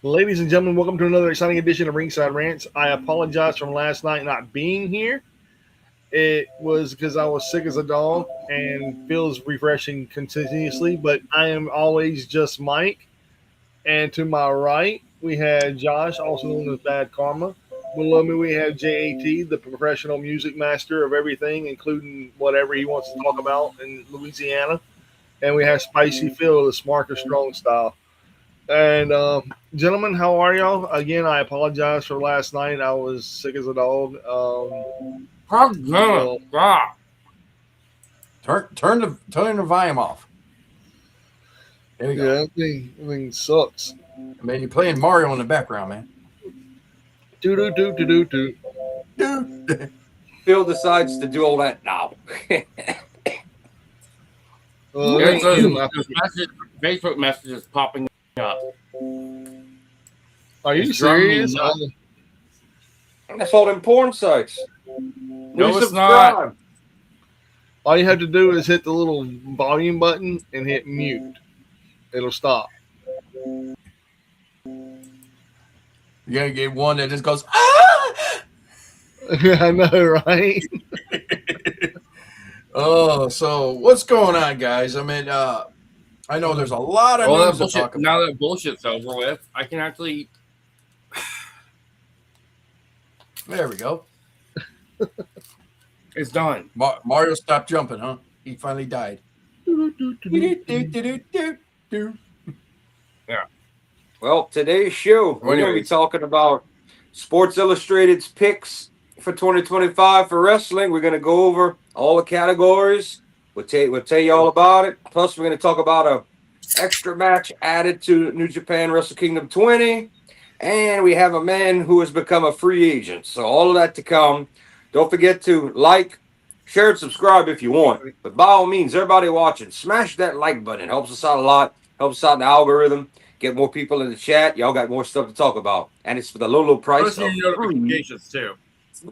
Ladies and gentlemen, welcome to another exciting edition of Ringside Rants. I apologize from last night not being here. It was because I was sick as a dog and feels refreshing continuously, but I am always just Mike. And to my right, we had Josh, also known as Bad Karma. Below me, we have JAT, the professional music master of everything, including whatever he wants to talk about in Louisiana. And we have Spicy Phil, the Smarter Strong style. And gentlemen, how are y'all? Again, I apologize for last night. I was sick as a dog. So, Turn the volume off. There we go. yeah, that thing sucks. Man, you're playing Mario in the background, man. Do do do do do do. Dude. Phil decides to do all that now. Facebook messages popping up. Are you It's driving me serious? nuts. That's all them porn sites. No, it's not. All you have to do is hit the little volume button and hit mute. It'll stop. You're going to get one that just goes, ah! I know, right? Oh, so what's going on, guys? I mean, I know there's a lot of news to talk about. Now that bullshit's over with, I can actually. There we go. It's done. Mario stopped jumping, huh? He finally died. Well, today's show, we're going to be talking about Sports Illustrated's picks for 2025 for wrestling. We're going to go over all the categories. We'll tell you all about it. Plus, we're going to talk about a extra match added to New Japan Wrestle Kingdom 20. And we have a man who has become a free agent. So all of that to come. Don't forget to like, share, and subscribe if you want. But by all means, everybody watching, smash that like button. It helps us out a lot. Helps us out in the algorithm. Get more people in the chat. Y'all got more stuff to talk about. And it's for the low price of notifications too.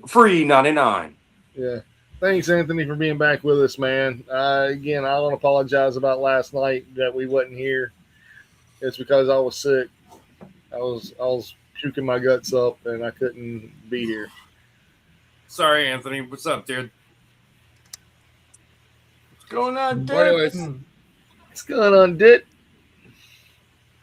free 99. Yeah. Thanks, Anthony, for being back with us, man. Again, I want to apologize about last night that we wasn't here. It's because I was sick. I was puking my guts up, and I couldn't be here. Sorry, Anthony. What's up, dude? What's going on, dude? Anyways, What's going on, Dit?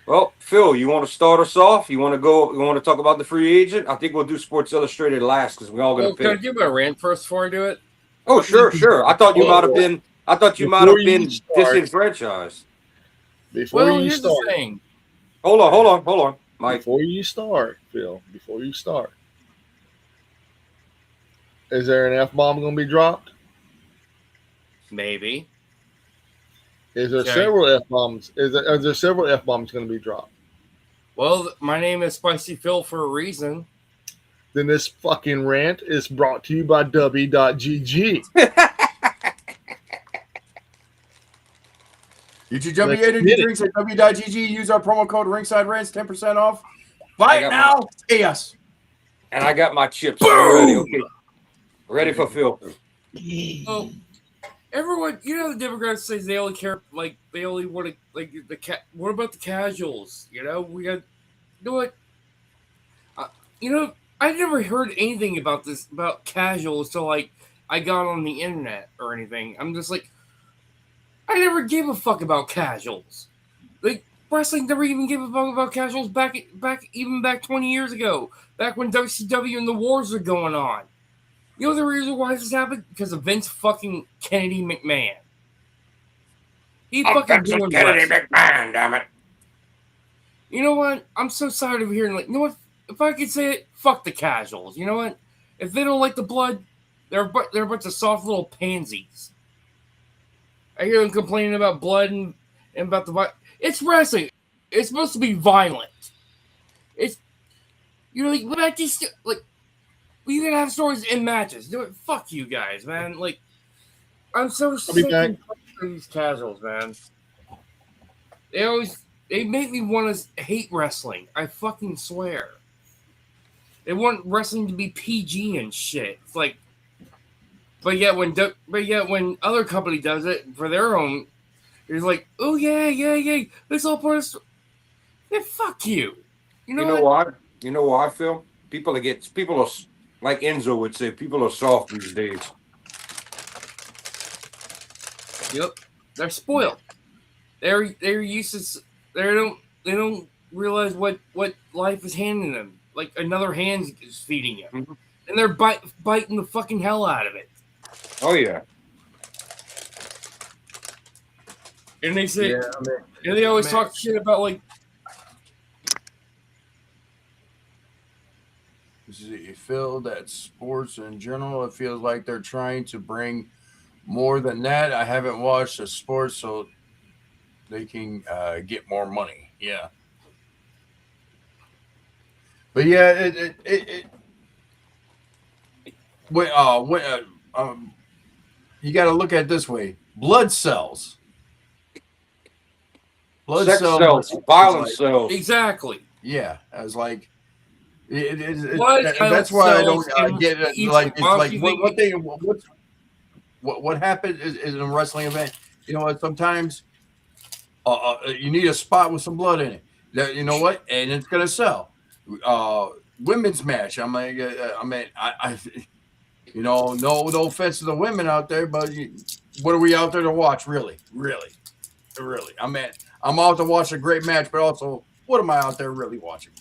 Well, Phil, you want to start us off? You want to go? You want to talk about the free agent? I think we'll do Sports Illustrated last because we're all going to can I pick. do my rant first before I do it? Oh, sure. I thought you might have been. I thought you might have been disenfranchised. Before you here's start, the thing. Hold on, Mike. Before you start, Phil, before you start, is there an F-bomb going to be dropped? Maybe. Is there Okay. several F-bombs? Are there several F-bombs going to be dropped? Well, my name is Spicy Phil for a reason. Then this fucking rant is brought to you by W.GG. YouTube W drinks at W.GG. Use our promo code Ringside Rants, 10% off. Buy it now. Yes. And I got my chips ready. Okay. Ready for Phil. Oh, everyone, you know the Democrats say they only care, like they only want to, like what about the casuals? You know, we got. You know what? I never heard anything about this about casuals until like I got on the internet or anything. I'm just like, I never gave a fuck about casuals. Like wrestling never even gave a fuck about casuals back 20 years ago, back when WCW and the wars were going on. You know the reason why this happened? Because of Vince fucking Kennedy McMahon. He fucking doing Kennedy wrestling. McMahon, damn it. You know what? I'm so tired of hearing, like, you know what? If I could say it, fuck the casuals. You know what? If they don't like the blood, they're a bunch of soft little pansies. I hear them complaining about blood and about the... It's wrestling. It's supposed to be violent. It's... You're like, but I just... Like, you can have stories in matches. Do it. Fuck you guys, man. Like, I'm so sick of these casuals, man. They make me want to hate wrestling. I fucking swear. They want wrestling to be PG and shit. It's like, but yet when other company does it for their own, it's like, oh yeah, it's all part of. Yeah, fuck you. You know what? why? You know why, Phil? People are like Enzo would say, people are soft these days. Yep, they're spoiled. They're used to. They don't realize what life is handing them. Like another hand is feeding you, Mhm. and they're biting the fucking hell out of it. Oh yeah. And they say, Yeah, and they always talk shit about like. You feel that sports in general, it feels like they're trying to bring more than that. I haven't watched the sports, so they can get more money. Yeah. But yeah, you got to look at it this way: blood cells, Sex cells, is violence like, cells. Exactly. yeah, as like Blood that's why I don't cells and get it. each Like it's like you what think they what happened is in a wrestling event. You know what? Sometimes you need a spot with some blood in it. That you know what, and it's gonna sell. Women's match. I mean, I you know, no offense to the women out there, but what are we out there to watch? Really. I mean, I'm out to watch a great match, but also, what am I out there really watching?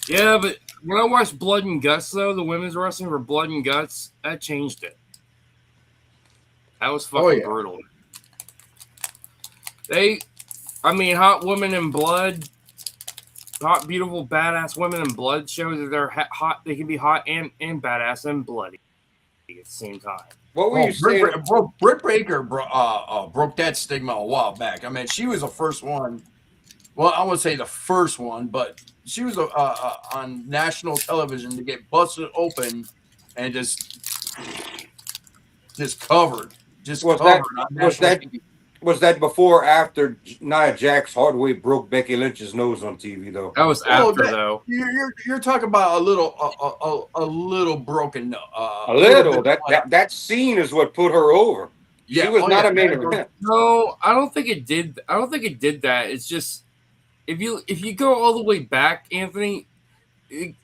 Yeah, but when I watched Blood and Guts, though, the women's wrestling for Blood and Guts, that changed it. That was fucking brutal. Hot women in blood, hot, beautiful, badass women in blood shows that they're hot. They can be hot and badass and bloody at the same time. What were you saying? Britt Baker broke that stigma a while back. I mean, she was the first one. Well, I wouldn't say the first one, but she was on national television to get busted open and just covered. Was that before or after Nia Jax hard way broke Becky Lynch's nose on TV though? That was after though. You're talking about a little broken. A little. That scene is what put her over. Yeah, she was not a main event. No, I don't think it did. I don't think it did that. It's just if you go all the way back, Anthony, it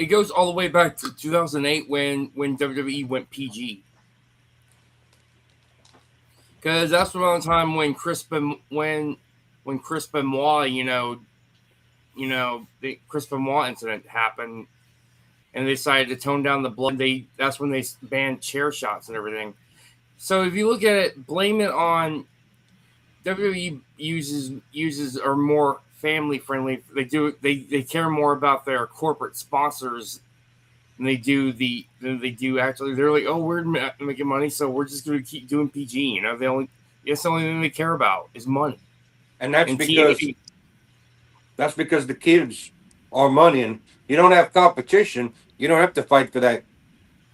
goes all the way back to 2008 when WWE went PG. Because that's around the time when Chris Benoit, the Chris Benoit incident happened, and they decided to tone down the blood. That's when they banned chair shots and everything. So if you look at it, blame it on WWE uses are more family friendly. They care more about their corporate sponsors than they do actually. They're like, oh, we're making money, so we're just going to keep doing PG. You know, that's the only thing they care about is money. And that's because the kids are money, and you don't have competition. You don't have to fight for that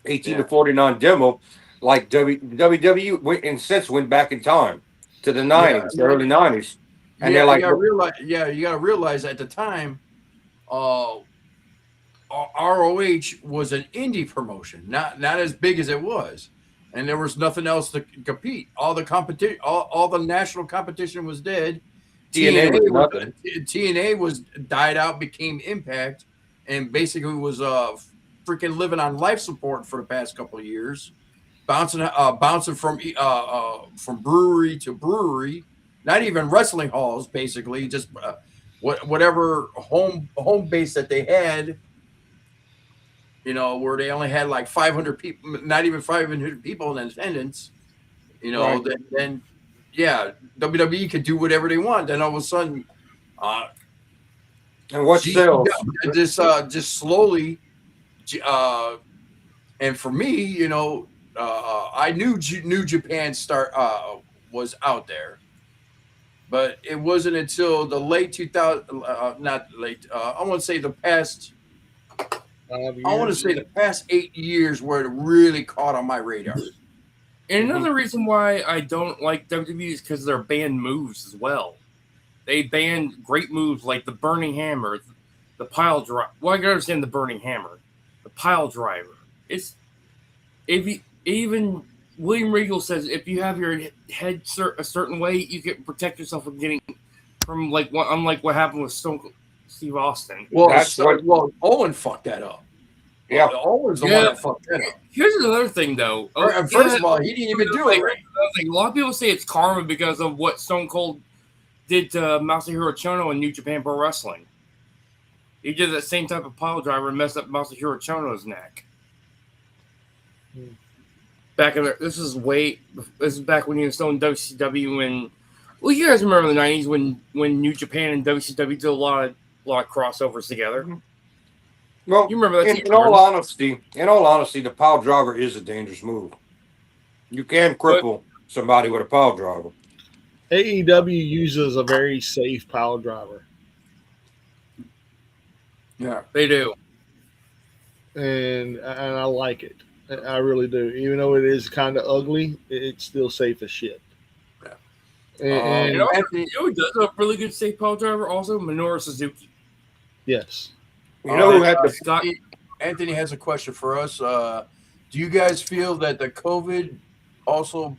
18 to 49 demo like WWE and since went back in time to the 90s, the early 90s. And they're like, you got to realize at the time, ROH was an indie promotion, not as big as it was, and there was nothing else to compete. All the competition, all the national competition was dead. TNA was died out, became Impact, and basically was freaking living on life support for the past couple of years, bouncing from brewery to brewery, not even wrestling halls, basically just whatever home base that they had. You know, where they only had like 500 people, not even 500 people in attendance. You know, right. then WWE could do whatever they want. Then all of a sudden, and what sells? Just slowly, and for me, you know, I knew New Japan was out there, but it wasn't until the late 2000, not late. I want to say the past. I want to say the past 8 years where it really caught on my radar. And another reason why I don't like WWE is because they're banned moves as well. They banned great moves like the Burning Hammer, the Pile Driver. Well, I can understand the Burning Hammer, the Pile Driver. Even William Regal says if you have your head a certain way, you can protect yourself from getting from like what unlike what happened with Steve Austin. Well, That's what- Owen fucked that up. Yeah. Owen's the one that fucked that up. Here's another thing, though. First of all, he didn't even do it right. A lot of people say it's karma because of what Stone Cold did to Masahiro Chono in New Japan Pro Wrestling. He did that same type of pile driver and messed up Masahiro Chono's neck. Back in this is back when he was still in WCW, and well, you guys remember the '90s when New Japan and WCW did a lot of crossovers together. Well, You remember that? in all honesty, the pile driver is a dangerous move. You can cripple somebody with a pile driver. AEW uses a very safe pile driver, Yeah. They do. and I like it. I really do. Even though it is kind of ugly, it's still safe as shit. Yeah. And You know who does a really good safe pile driver? Also, Minoru Suzuki. yes, You know who had the Scott. Anthony has a question for us. Do you guys feel that the COVID also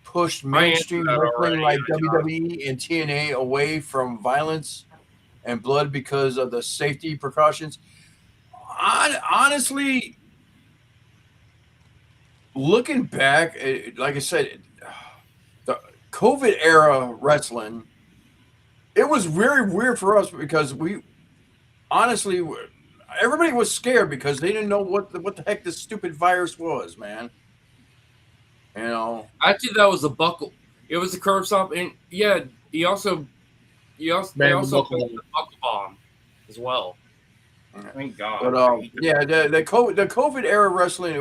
pushed mainstream that wrestling already, like WWE and TNA away from violence and blood because of the safety precautions? Honestly, looking back, like I said, the COVID era wrestling, it was very weird for us because everybody was scared because they didn't know what the heck this stupid virus was, man. You know, Actually, that was a buckle. It was a curb stop, and yeah, they also Man, put the the buckle bomb as well. Thank God. but yeah, the COVID era wrestling,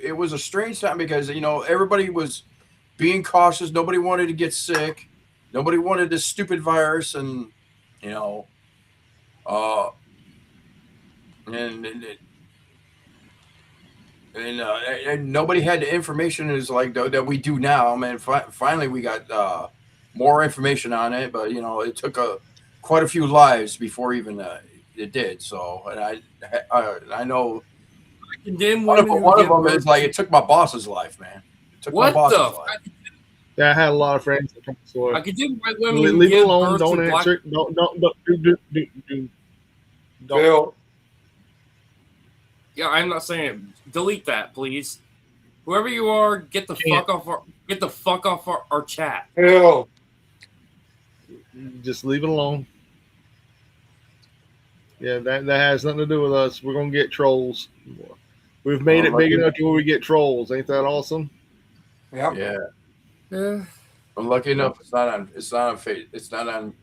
it was a strange time because everybody was being cautious. Nobody wanted to get sick. Nobody wanted this stupid virus, and and nobody had the information is like that we do now. I mean, finally we got more information on it, but it took quite a few lives before even it did. So, and I know Condemn one of women them, who give is like it took my boss's life, man. It took What my boss's the life. yeah, I had a lot of friends that told the story. I condemn white women who Leave it give alone. birth Don't to black. answer it. Don't. Phil. Yeah, I'm not saying it. Delete that, please. Whoever you are, get the fuck off our chat. Phil. Just leave it alone. Yeah, that has nothing to do with us. We're gonna get trolls. We've made it big enough to where we get trolls. Ain't that awesome? Yeah. Yeah. I'm lucky enough. It's not on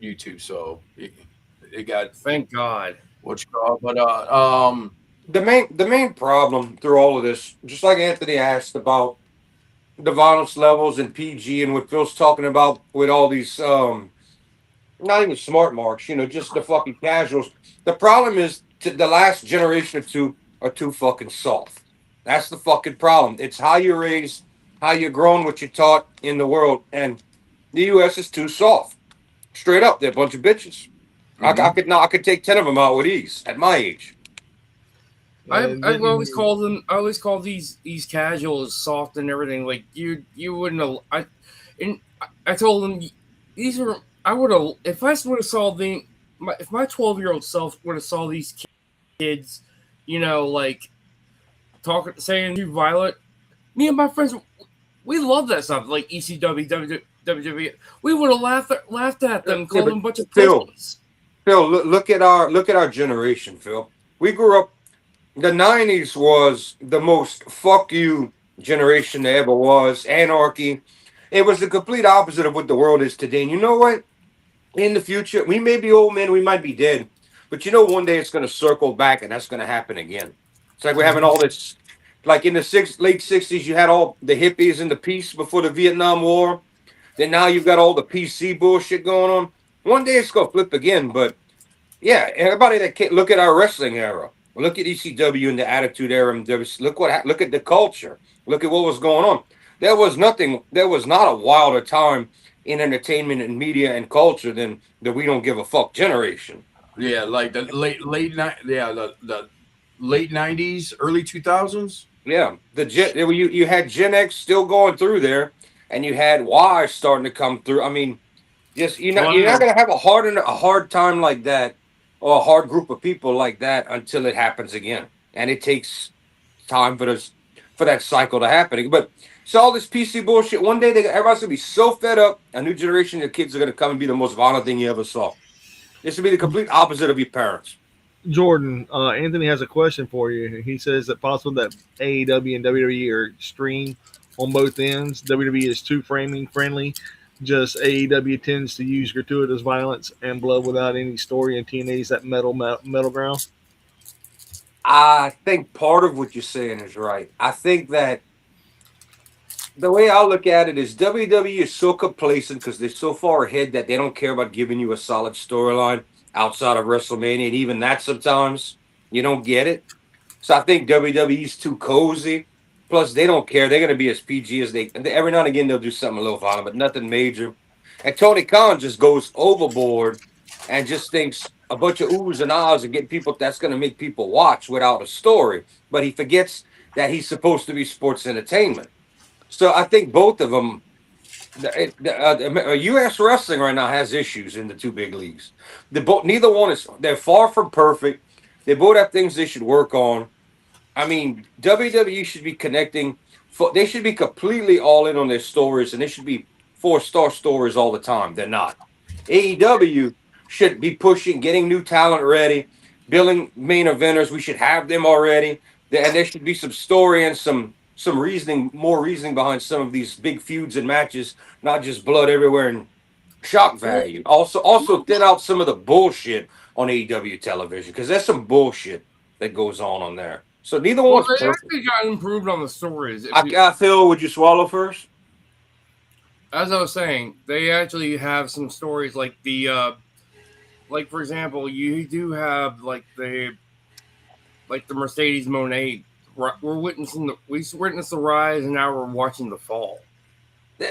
YouTube, so it got Thank God. what you call. But The main problem through all of this, just like Anthony asked about the violence levels and PG and what Phil's talking about with all these not even smart marks, just the fucking casuals. The problem is the last generation or two are too fucking soft. That's the fucking problem. It's how you're raised, how you're grown, what you're taught in the world, and the U.S. is too soft. Straight up, they're a bunch of bitches. I could take 10 of them out with ease at my age. I've always called them. I always call these casuals soft and everything. Like you wouldn't have. I told them these are. I would have if I would have saw if my 12-year-old self would have saw these kids, like saying too violent. Me and my friends, we love that stuff, like ECW, WWE. We would have laughed at them, called them a bunch of pussies. Phil, look at our generation, Phil. We grew up. The 90s was the most fuck you generation there ever was. Anarchy. It was the complete opposite of what the world is today. And you know what? In the future, we may be old men, we might be dead. But one day it's going to circle back and that's going to happen again. It's like we're having all this, like in the late 60s, you had all the hippies and the peace before the Vietnam War. Then now you've got all the PC bullshit going on. One day it's going to flip again. But yeah, everybody that can't look at our wrestling era. Look at ECW and the Attitude Era. Look at the culture. Look at what was going on. There was not a wilder time in entertainment and media and culture than the we don't give a fuck generation. yeah, like the late 90s, early 2000s. Yeah, you had Gen X still going through there, and you had Y starting to come through. I mean, Just you're not gonna have a hard time like that, or a hard group of people like that until it happens again, and it takes time for that cycle to happen. But so all this PC bullshit. One day everybody's gonna be so fed up. A new generation of kids are gonna come and be the most violent thing you ever saw. This would be the complete opposite of your parents. Jordan, Anthony has a question for you. He says, is it possible that AEW and WWE are extreme on both ends? WWE is too framing friendly. Just AEW tends to use gratuitous violence and blood without any story, and TNA's that middle ground. I think part of what you're saying is right. I think that the way I look at it is WWE is so complacent because they're so far ahead that they don't care about giving you a solid storyline outside of WrestleMania. And even that sometimes you don't get it. So I think WWE's too cozy. Plus, they don't care. They're going to be as PG as they. Every now and again, they'll do something a little violent, but nothing major. And Tony Khan just goes overboard and just thinks a bunch of oohs and ahs and get people. That's going to make people watch without a story. But he forgets that he's supposed to be sports entertainment. So I think both of them. U.S. wrestling right now has issues in the two big leagues. Neither one is. They're far from perfect. They both have things they should work on. I mean, WWE should be connecting. They should be completely all in on their stories, and they should be 4-star stories all the time. They're not. AEW should be pushing, getting new talent ready, building main eventers. We should have them already, and there should be some story and some reasoning, more reasoning behind some of these big feuds and matches, not just blood everywhere and shock value. Also thin out some of the bullshit on AEW television, because there's some bullshit that goes on there. So neither one's they perfect. actually got improved on the stories. Phil, would you swallow first? As I was saying, they actually have some stories like like for example, you do have like the Mercedes Moné. We witnessed the rise, and now we're watching the fall.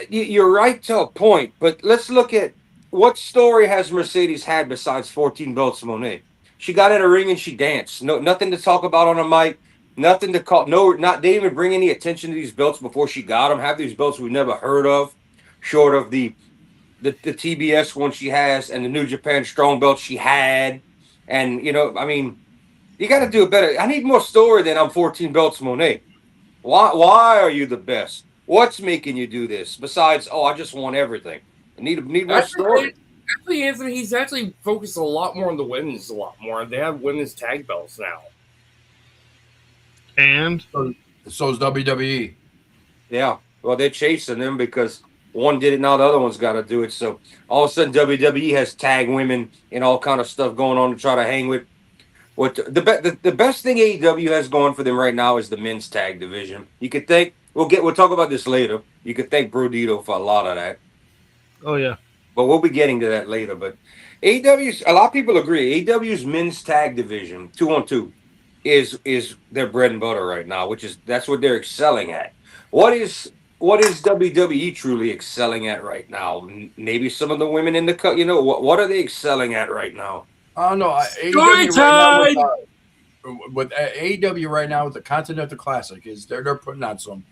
You're right to a point, but let's look at what story has Mercedes had besides 14 belts, Moné. She got in a ring and she danced. No, nothing to talk about on a mic. Nothing to call. No, not. They didn't even bring any attention to these belts before she got them. Have these belts we've never heard of, short of the TBS one she has and the New Japan Strong belt she had. And I mean, you got to do it better. I need more story than I'm 14 belts, Moné. Why are you the best? What's making you do this? Besides, I just want everything. I need more story. Actually, Anthony, he's actually focused a lot more on the women's, a lot more. They have women's tag belts now. And so is WWE. Yeah. Well, they're chasing them because one did it, now the other one's got to do it. So all of a sudden, WWE has tag women and all kind of stuff going on to try to hang with. What the best thing AEW has going for them right now is the men's tag division. You could thank we'll talk about this later. You could thank Brodito for a lot of that. Oh yeah, but we'll be getting to that later. But AEW's, a lot of people agree, AEW's men's tag division 2-on-2 is their bread and butter right now, that's what they're excelling at. What is WWE truly excelling at right now? Maybe some of the women in the cut. What are they excelling at right now? Oh no, with AEW right now with the Continental Classic is they're putting on some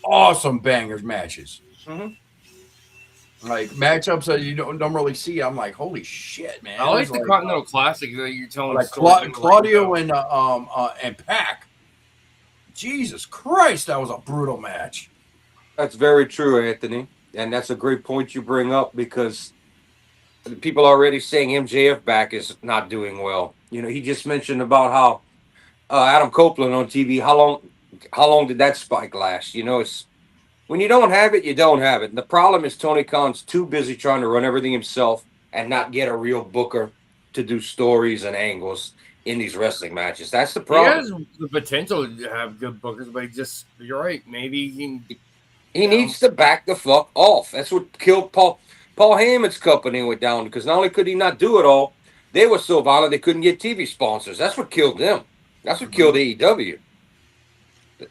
awesome bangers matches. Mm-hmm. Like matchups that you don't really see. I'm like, holy shit, man! I like the Continental Classic that you're telling. Like Claudio and Pac. Jesus Christ, that was a brutal match. That's very true, Anthony, and that's a great point you bring up because people are already saying MJF back is not doing well. He just mentioned about how Adam Copeland on TV. How long did that spike last? It's when you don't have it, you don't have it. And the problem is Tony Khan's too busy trying to run everything himself and not get a real booker to do stories and angles in these wrestling matches. That's the problem. He has the potential to have good bookers, but you're right. Maybe he needs to back the fuck off. That's what killed Paul Heyman's company went down because not only could he not do it all, they were so violent they couldn't get TV sponsors. That's what killed them. That's what killed AEW.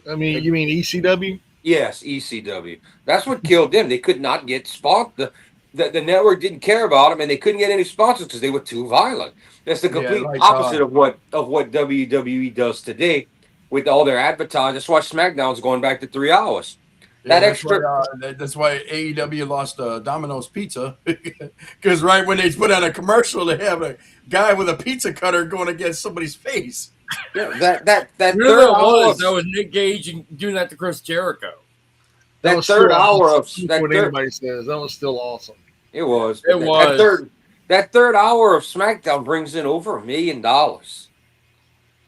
I mean, you mean ECW? Yes, ECW. That's what killed them. They could not get sponsored. The network didn't care about them, and they couldn't get any sponsors because they were too violent. That's the complete opposite of what WWE does today with all their advertising. That's why SmackDown's going back to 3 hours. That that's extra. that's why AEW lost Domino's Pizza, because right when they put out a commercial, they have a guy with a pizza cutter going against somebody's face. Yeah, that You know third that hour. was? That was Nick Gage doing that to Chris Jericho. That was third still hour awesome. of that What third. anybody says, that was still awesome. It was. It was. That third hour of SmackDown brings in over $1 million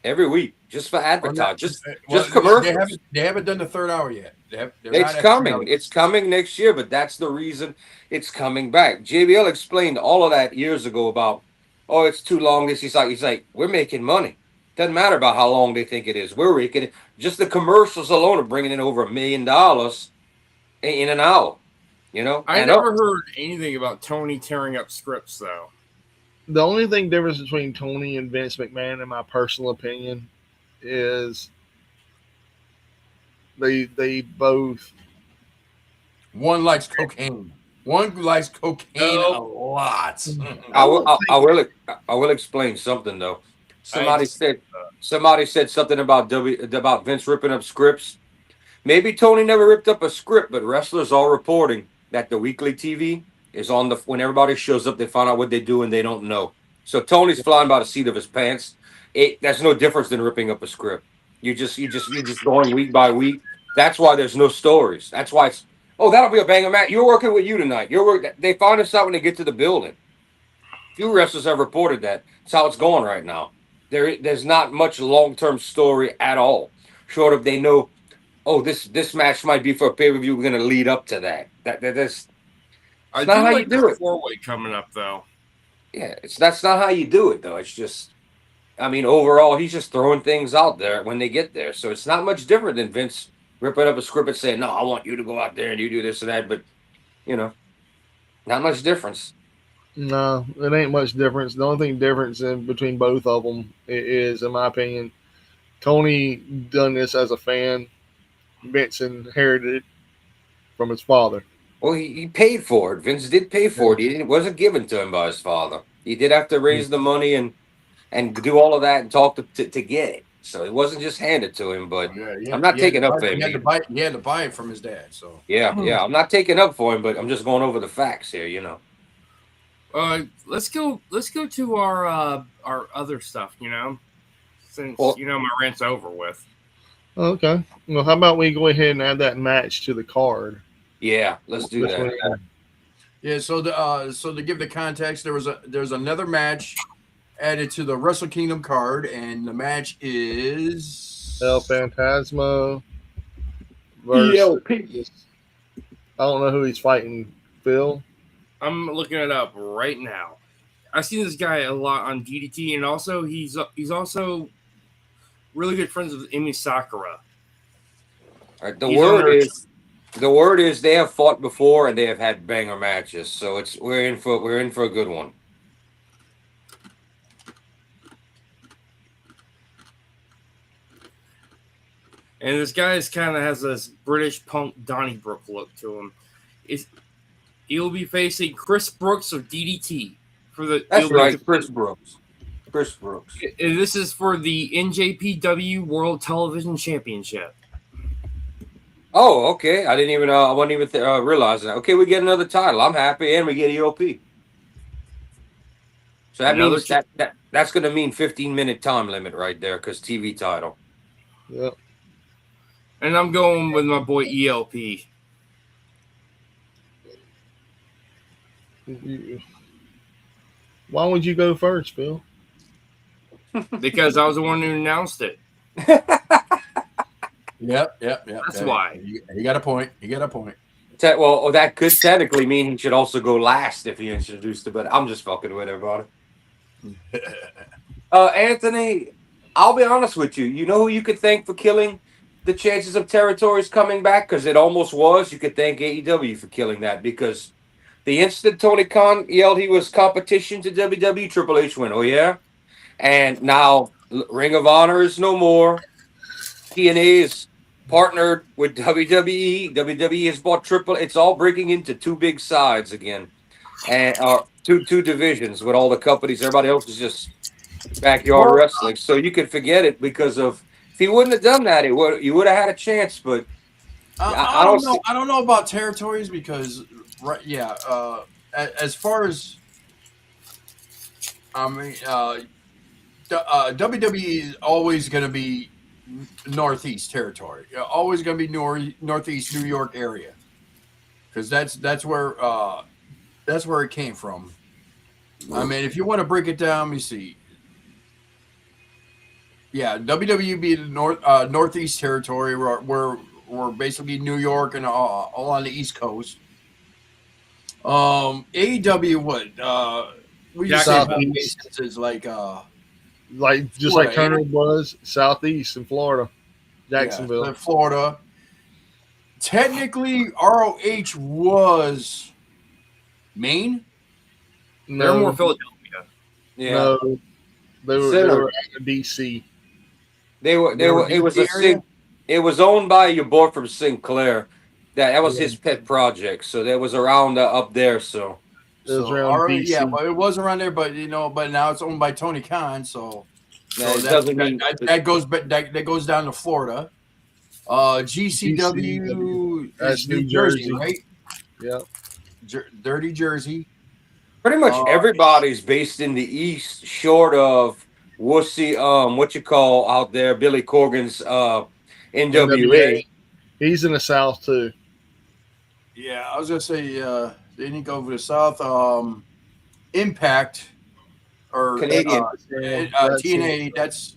every week just for advertising, just commercials. They haven't done the third hour yet. It's coming. It's coming next year, but that's the reason it's coming back. JBL explained all of that years ago about, oh, it's too long. He's like, we're making money. Doesn't matter about how long they think it is. We're making it. Just the commercials alone are bringing in over $1 million in an hour. You know, I never heard anything about Tony tearing up scripts, though. The only thing difference between Tony and Vince McMahon, in my personal opinion, is they both. One likes cocaine. One likes cocaine a lot. I will explain something though. Somebody said something about Vince ripping up scripts. Maybe Tony never ripped up a script, but wrestlers are reporting that the weekly TV is on when everybody shows up, they find out what they do and they don't know. So Tony's flying by the seat of his pants. That's no difference than ripping up a script. You're just going week by week. That's why there's no stories. That's why it's, oh, that'll be a banger match. You're working with you tonight. They find us out when they get to the building. Few wrestlers have reported that. That's how it's going right now. There's not much long-term story at all. Short of they know, oh, this match might be for a pay-per-view. We're going to lead up to that. That's not how you do it. 4-way coming up, though. Yeah, that's not how you do it, though. It's just, I mean, overall, he's just throwing things out there when they get there. So it's not much different than Vince ripping up a script and saying, no, I want you to go out there and you do this and that. But, you know, not much difference. No, it ain't much difference. The only thing difference in between both of them is, in my opinion, Tony done this as a fan. Vince inherited it from his father. Well, he paid for it. Vince did pay for it. It wasn't given to him by his father. He did have to raise the money and do all of that and talk to get it. So it wasn't just handed to him. But I'm not taking up for him. He had to buy it from his dad. So yeah. I'm not taking up for him, but I'm just going over the facts here. You know. Let's go to our other stuff. You know, since my rant's over with. Okay. Well, how about we go ahead and add that match to the card? Yeah, let's do that. Yeah, so to give the context, there's another match added to the Wrestle Kingdom card, and the match is El Phantasmo versus ELP. I don't know who he's fighting, Phil. I'm looking it up right now. I've seen this guy a lot on DDT, and also he's also really good friends with Emi Sakura. All right, the word is they have fought before and they have had banger matches, so we're in for a good one. And this guy kind of has this British punk Donnybrook look to him. He'll be facing Chris Brooks of DDT for the. That's right, Chris Brooks. And this is for the NJPW World Television Championship. Oh, okay. I wasn't even realize that. Okay, we get another title. I'm happy, and we get EOP. So that means that's going to mean 15-minute time limit right there, because TV title. Yep. And I'm going with my boy ELP. Why would you go first, Phil? Because I was the one who announced it. Yep. That's why. You got a point. Well, that could technically mean he should also go last if he introduced it, but I'm just fucking with everybody. Anthony, I'll be honest with you. You know who you could thank for killing the chances of territories coming back? Because it almost was. You could thank AEW for killing that, because the instant Tony Khan yelled he was competition to WWE, Triple H went, oh yeah? And now Ring of Honor is no more. TNA is partnered with WWE. WWE has bought it's all breaking into two big sides again. And two divisions with all the companies. Everybody else is just backyard wrestling. So you could forget it, because of, if he wouldn't have done that, you would have had a chance, but I don't know. I don't know about territories because, right? Yeah. As far as I mean, WWE is always going to be Northeast territory. Always going to be Northeast New York area because that's where it came from. I mean, if you want to break it down, let me see. Yeah, WWE be the Northeast territory where basically New York and all on the East Coast. AEW what we just say home Southeast. base is like Just Florida, like Turner was southeast in Florida, yeah, Jacksonville. Florida. Technically, ROH was Maine. They're more No, Philadelphia. Yeah, no, they were at DC. they were. It was a DC area? It was owned by your boy from Sinclair. That was Yeah. his pet project. So that was around up there. So It was So around ROH, DC. yeah, but it was around there. But but now it's owned by Tony Khan. So it doesn't mean that goes down to Florida. GCW that's is New New Jersey, Jersey. right? Yeah, Dirty Jersey. pretty much everybody's based in the East, short of Wussy. What you call out there, Billy Corgan's NWA. he's in the South too. Yeah, I was gonna say they didn't go over the South. Impact or Canadian. TNA. That's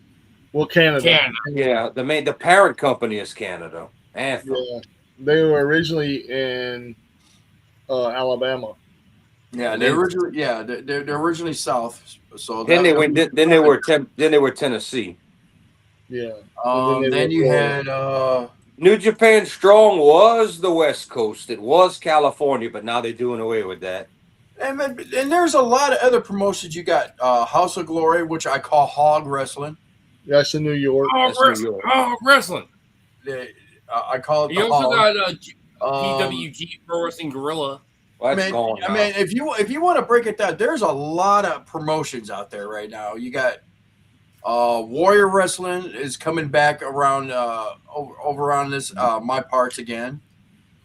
Canada. Canada. Yeah, the parent company is Canada. Anthem. Yeah, they were originally in Alabama. yeah. They're originally South. So Then they went. Then they were Tennessee. Yeah. Then you had New Japan Strong was the West Coast. It was California, but now they're doing away with that. and there's a lot of other promotions. You got House of Glory, which I call Hog Wrestling. That's in New York. Wrestling. I call it. You The also Hog. got PWG Pro Wrestling Gorilla. Well, that's gone now. if you want to break it down, there's a lot of promotions out there right now. You got Warrior Wrestling is coming back around over on this my parts again.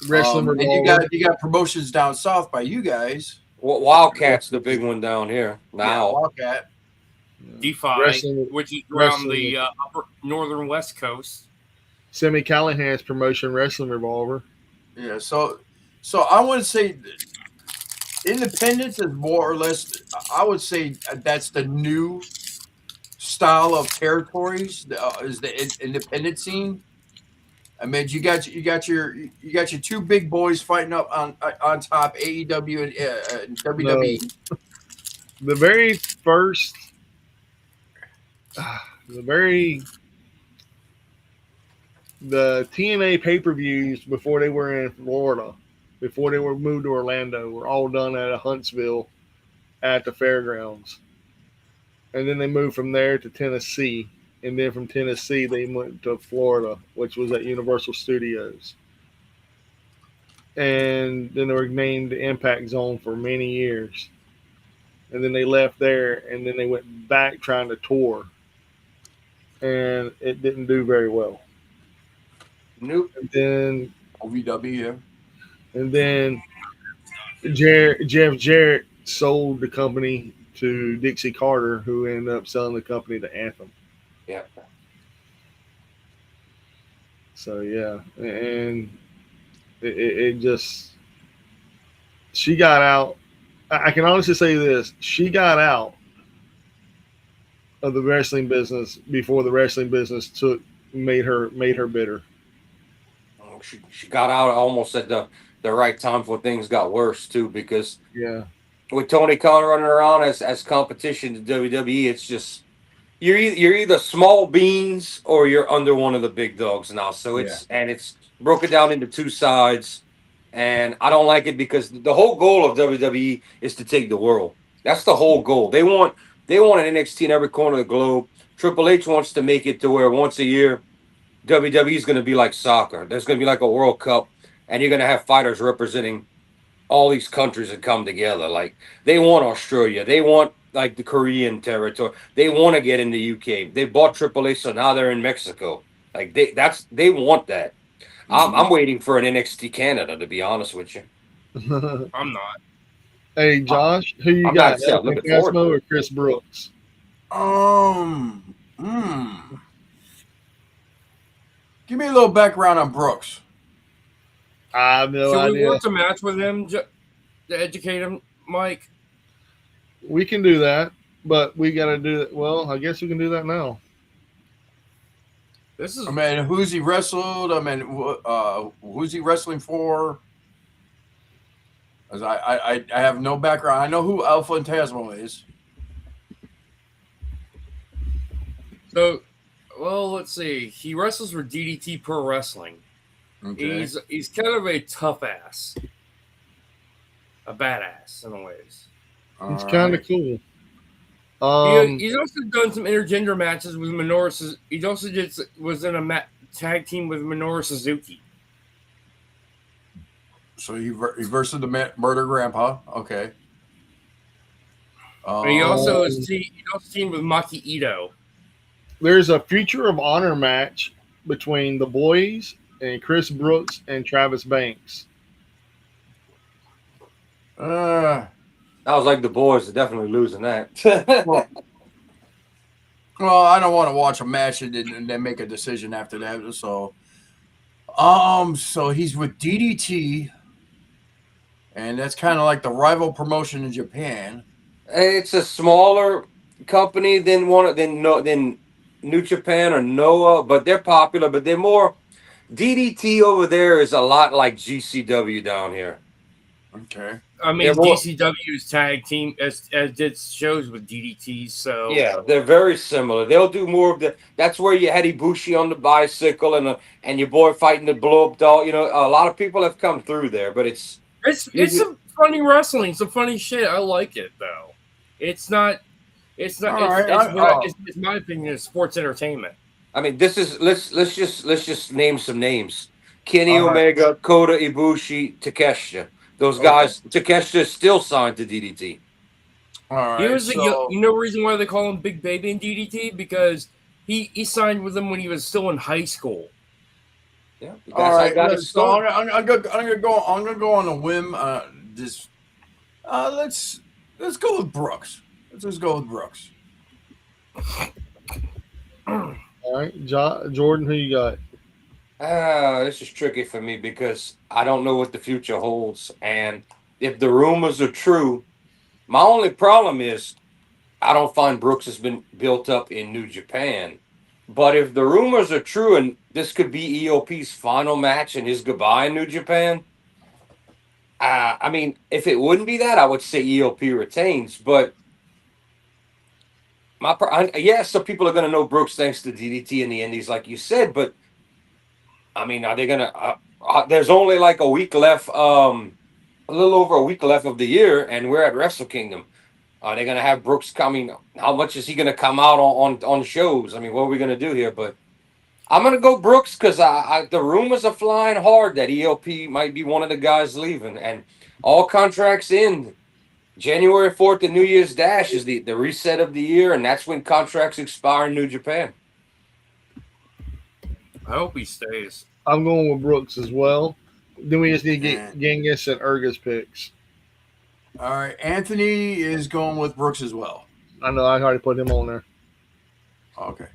Wrestling and you got promotions down south by you guys. Wildcat's the big one down here now. Yeah, Wildcat. Defy, Wrestling- which is around wrestling. the upper northern west coast. Sammy Callahan's promotion, Wrestling Revolver. Yeah, so I want to say independence is more or less. I would say that's the new style of territories. Is the independent scene. I mean, you got your two big boys fighting up on top, AEW and WWE. No. The very first, the TNA pay-per-views before they were in Florida, before they were moved to Orlando, were all done at Huntsville at the fairgrounds. And then they moved from there to Tennessee. And then from Tennessee, they went to Florida, which was at Universal Studios. And then they were named the Impact Zone for many years. And then they left there, and then they went back trying to tour. And it didn't do very well. Nope. And then OVW, And then Jeff Jarrett sold the company to Dixie Carter, who ended up selling the company to Anthem. Yeah. So, yeah. And it just, she got out. I can honestly say this. She got out of the wrestling business before the wrestling business made her bitter. She got out almost at the right time before things got worse too, because with Tony Khan running around as competition to WWE, it's just you're either small beans or you're under one of the big dogs now. So it's broken down into two sides, and I don't like it because the whole goal of WWE is to take the world. That's the whole goal. They want an NXT in every corner of the globe. Triple H wants to make it to where once a year WWE is going to be like soccer. There's going to be like a World Cup, and you're going to have fighters representing all these countries that come together. Like they want Australia, they want like the Korean territory, they want to get in the UK. They bought Triple H, so now they're in Mexico. Like they want that. I'm waiting for an NXT Canada, to be honest with you. I'm not. Hey, Josh, who you I'm got? not El looking forward to Fantasmo it. or Chris Brooks? Give me a little background on Brooks. I have no Should we idea. watch a match with him to educate him, Mike? We can do that, but we got to do it. Well, I guess we can do that now. This is I mean, who's he wrestled? I mean, who's he wrestling for? 'Cause I have no background. I know who El Fantasmo is. so. Well, let's see. He wrestles for DDT Pro Wrestling. Okay. He's kind of a tough ass, a badass in a ways. It's All kind of right. cool. He's also done some intergender matches with Minoru. He also was in a tag team with Minoru Suzuki. So he versus the murder grandpa. Okay. And he also teamed with Maki Ito. There's a Future of Honor match between the boys and Chris Brooks and Travis Banks. I was like, the boys are definitely losing that. Well, I don't want to watch a match and then make a decision after that. So he's with DDT, and that's kind of like the rival promotion in Japan. It's a smaller company than New Japan or Noah, but they're popular. But they're more DDT over there is a lot like GCW down here. Okay. I mean, DCW's tag team as did shows with DDT, so yeah, they're very similar. They'll do more of the. That's where you had Ibushi on the bicycle and your boy fighting the blow up doll. You know, a lot of people have come through there, but it's some funny wrestling, some funny shit. I like it though. It's not. It's my opinion. It's sports entertainment. I mean, this is let's just name some names: Kenny Omega, Kota Ibushi, Takeshita. Those guys, Takeshita is still signed to DDT. All right. You know the reason why they call him Big Baby in DDT? Because he signed with them when he was still in high school. Yeah. All right. So I'm gonna go on a whim. Let's go with Brooks. Let's just go with Brooks. All right, Jordan, who you got? This is tricky for me because I don't know what the future holds, and if the rumors are true, my only problem is I don't find Brooks has been built up in New Japan. But if the rumors are true and this could be EOP's final match and his goodbye in New Japan, I mean, if it wouldn't be that, I would say EOP retains. But some people are going to know Brooks thanks to DDT in the Indies, like you said. But I mean, are they going to? There's only like a week left, a little over a week left of the year, and we're at Wrestle Kingdom. Are they going to have Brooks coming? How much is he going to come out on shows? I mean, what are we going to do here? But I'm going to go Brooks because the rumors are flying hard that ELP might be one of the guys leaving. And all contracts end. January 4th, the New Year's Dash is the reset of the year, and that's when contracts expire in New Japan. I hope he stays. I'm going with Brooks as well. Then we just need to get Genghis and Erga's picks. All right, Anthony is going with Brooks as well. I know, I already put him on there. Okay.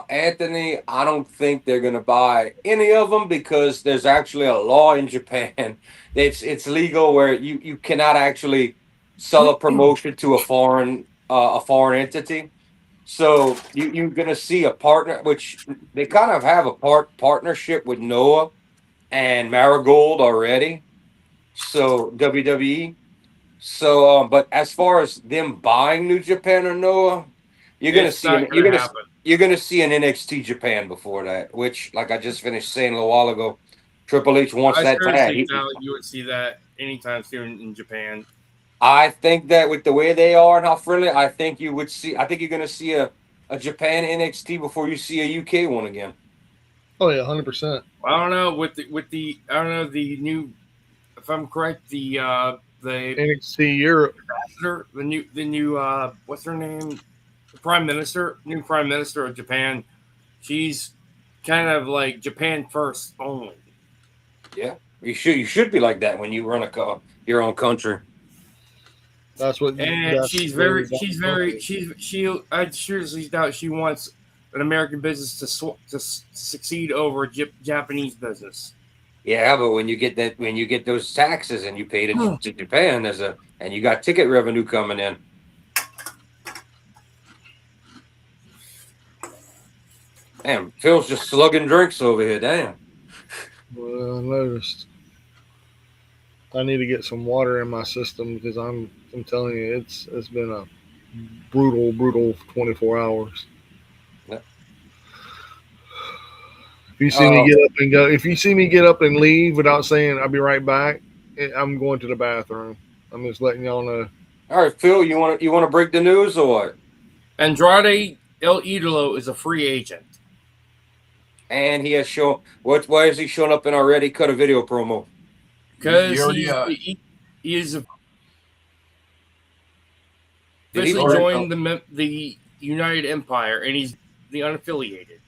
Anthony, I don't think they're going to buy any of them because there's actually a law in Japan. It's legal where you cannot actually sell a promotion to a foreign entity. So you're going to see a partner, which they kind of have a partnership with Noah and Marigold already. So WWE. So, but as far as them buying New Japan or Noah, you're gonna see an NXT Japan before that. Which, like I just finished saying a little while ago, Triple H wants that tag. You would see that anytime soon in Japan. I think that with the way they are and how friendly, I think you would see. I think you're gonna see a Japan NXT before you see a UK one again. Oh yeah, 100%. I don't know the new. If I'm correct, the NXT Europe ambassador, the new what's her name? New Prime Minister of Japan. She's kind of like Japan first only. Yeah, you should be like that when you run your own country. That's what. And that's she's very very, she. I seriously doubt she wants an American business to succeed over a Japanese business. Yeah, but when you get those taxes and you pay to Japan and you got ticket revenue coming in. Damn, Phil's just slugging drinks over here. Damn. Well, I noticed. I need to get some water in my system because I'm telling you, it's been a brutal 24 hours. Yep. If you see me get up and go, if you see me get up and leave without saying I'll be right back, I'm going to the bathroom. I'm just letting y'all know. All right, Phil, you want to break the news or what? Andrade El Idolo is a free agent. And he has shown why has he shown up in already cut a video promo? Because he is officially joined the United Empire, and he's the unaffiliated.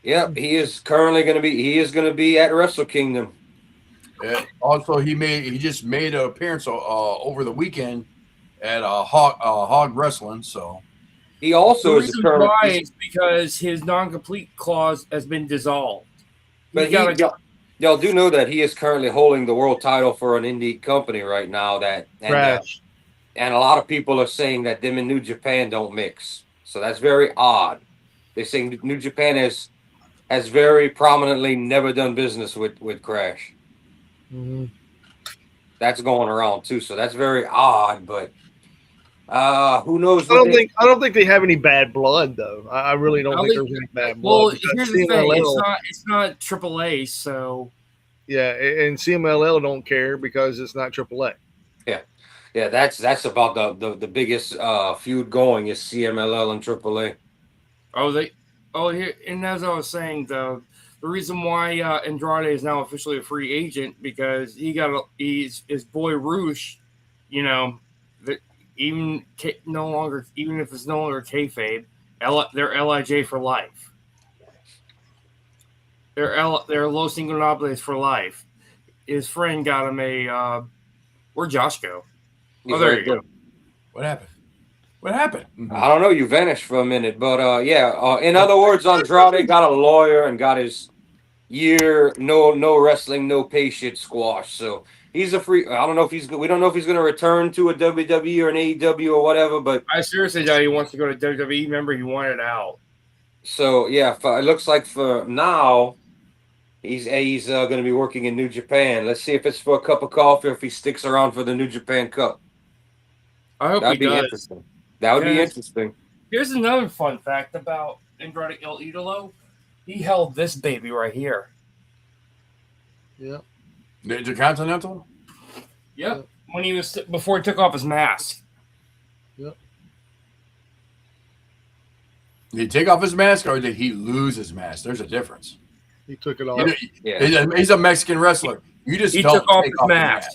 Yep, he is currently going to be. He is going to be at Wrestle Kingdom. Also, he just made an appearance over the weekend at Hog Wrestling. So he also the reason why is because his non-complete clause has been dissolved. But y'all do know that he is currently holding the world title for an indie company right now. And a lot of people are saying that them and New Japan don't mix. So that's very odd. They're saying New Japan has very prominently never done business with Crash. Mm-hmm. That's going around too. So that's very odd. But who knows? I don't think they have any bad blood though. I really don't think there's any bad blood. Well, here's the thing: it's not AAA, so yeah, and CMLL don't care because it's not AAA. Yeah, that's about the biggest feud going is CMLL and AAA. Here, and as I was saying, the reason why Andrade is now officially a free agent because his boy Roosh, even if it's no longer kayfabe, they're LIJ for life. They're Los Ingobernables for life. His friend got him a where'd Josh go? There you go. What happened? I don't know. You vanished for a minute, but in other words, Andrade got a lawyer and got his year no wrestling, no pay shit squash. So he's a free. I don't know if we don't know if he's going to return to a WWE or an AEW or whatever. But I seriously doubt he wants to go to WWE. Remember, he wanted out. So yeah, it looks like for now, he's going to be working in New Japan. Let's see if it's for a cup of coffee or if he sticks around for the New Japan Cup. I hope That'd he be does. interesting. That would be interesting. Here's another fun fact about Andrade El Idolo. He held this baby right here. Yeah. The Intercontinental? Yep. When before he took off his mask. Yep. Did he take off his mask or did he lose his mask? There's a difference. He took it off. He's a Mexican wrestler. He took off his mask.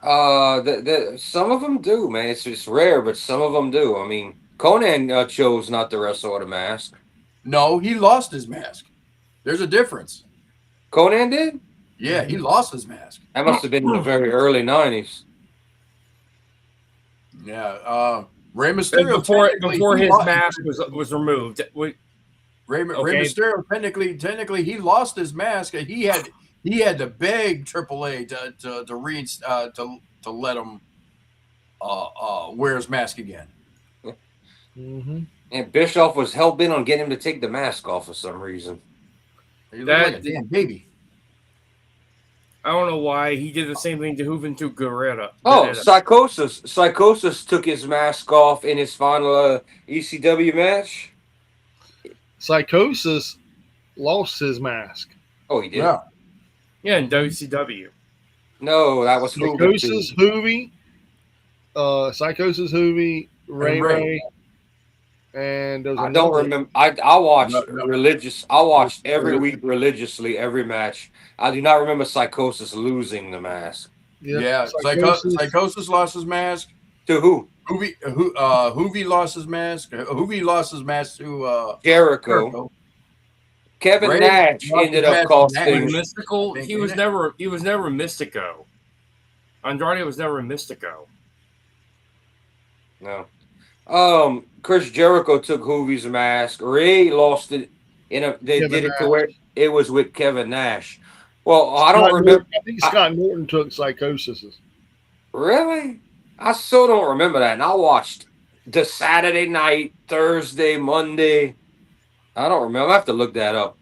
Some of them do, man. It's just rare, but some of them do. I mean, Conan chose not to wrestle with a mask. No, he lost his mask. There's a difference. Conan did? Yeah, he lost his mask. That must have been in the very early 90s. Yeah, Rey Mysterio before his mask was removed. Rey Mysterio technically he lost his mask. He had to beg AAA to let him wear his mask again. Mm-hmm. And Bischoff was hell bent on getting him to take the mask off for some reason. He looked like a damn baby. I don't know why he did the same thing to Juventud Guerrera. Oh, Psychosis. Psychosis took his mask off in his final ECW match. Psychosis lost his mask. Oh, he did? Yeah, in WCW. No, that was Psychosis, Hoovy, Ray. And I don't remember. I watched religious. I watched every week religiously every match. I do not remember Psychosis losing the mask. Yeah, Psychosis lost his mask to who? Hoovy lost his mask. Hoovy lost his mask to Jericho. Kevin Ray Nash lost ended his up match to costing. Nash. Mystical. He was never Mystico. Andrade was never Mystico. No. Chris Jericho took Hoovie's mask. Ray lost it they Kevin did it to Nash. where it was with Kevin Nash. Well, I don't Scott remember. Norton, I think Scott Norton took Psychosis. Really? I still don't remember that. And I watched the Saturday night, Thursday, Monday. I don't remember. I have to look that up.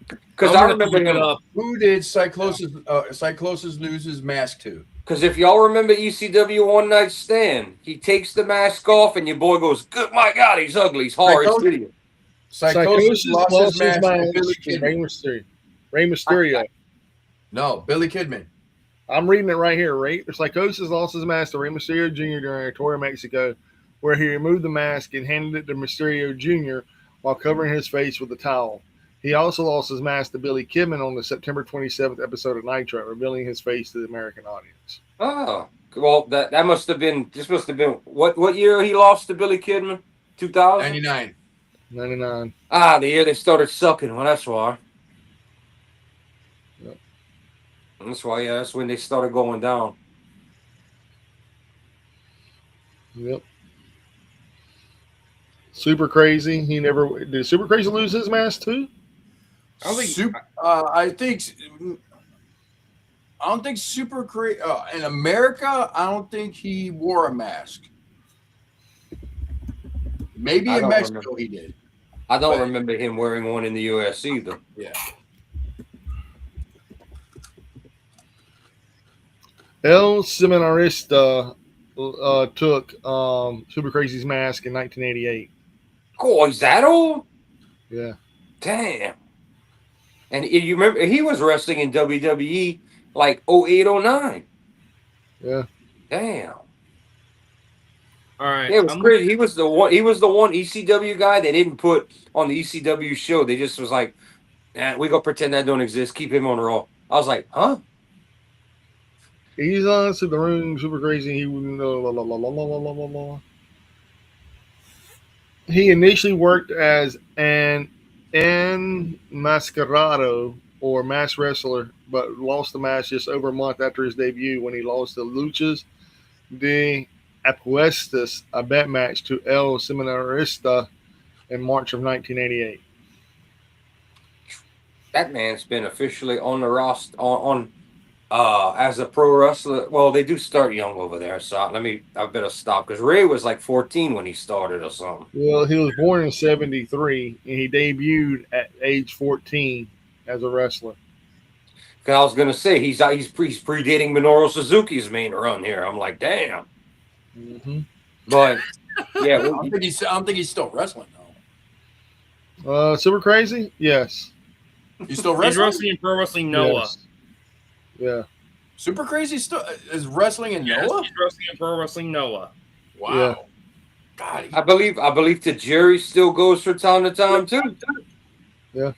Because I remember him. Who did Psychosis lose his mask to? Because if y'all remember ECW One Night Stand, he takes the mask off and your boy goes, "Good, my God, he's ugly. He's hard. It's idiot." Psychosis lost his mask to Billy to Kidman. Rey Mysterio. No, Billy Kidman. I'm reading it right here. Psychosis lost his mask to Rey Mysterio Jr. during a tour of Mexico, where he removed the mask and handed it to Mysterio Jr. while covering his face with a towel. He also lost his mask to Billy Kidman on the September 27th episode of Nitro, revealing his face to the American audience. Oh, well, that must have been. This must have been what year he lost to Billy Kidman? 2000. 99. Ah, the year they started sucking. Well, that's why. Yep. That's why. Yeah, that's when they started going down. Yep. Super Crazy. Did Super Crazy lose his mask too? I don't think Super Crazy in America. I don't think he wore a mask. Maybe in Mexico he did. I don't remember him wearing one in the U.S. either. Yeah. El Seminarista took Super Crazy's mask in 1988. Oh, is that old? Yeah. Damn. And you remember he was wrestling in WWE like 08, 09. Yeah. Damn. All right. Yeah, it was crazy. He was the one ECW guy they didn't put on the ECW show. They just was like, we go pretend that don't exist. Keep him on Raw. I was like, huh? He's on to the room, Super Crazy. He initially worked as an enmascarado or masked wrestler, but lost the mask just over a month after his debut when he lost the Luchas de Apuestas, a bet match to El Seminarista in March of 1988. That man's been officially on the roster as a pro wrestler. Well, they do start young over there, so I better stop because Ray was like 14 when he started or something. Well, he was born in 73 and he debuted at age 14 as a wrestler. Because I was gonna say he's predating Minoru Suzuki's main run here. I'm like, damn. Mm-hmm. But yeah, I don't think he's still wrestling though. Super Crazy, yes. He's still wrestling. He's wrestling in Pro Wrestling Noah. Yes. Yeah. Super Crazy still is wrestling in Noah. He's wrestling in Pro Wrestling Noah. Wow. Yeah. God. I believe that Jerry still goes from time to time too. Yeah.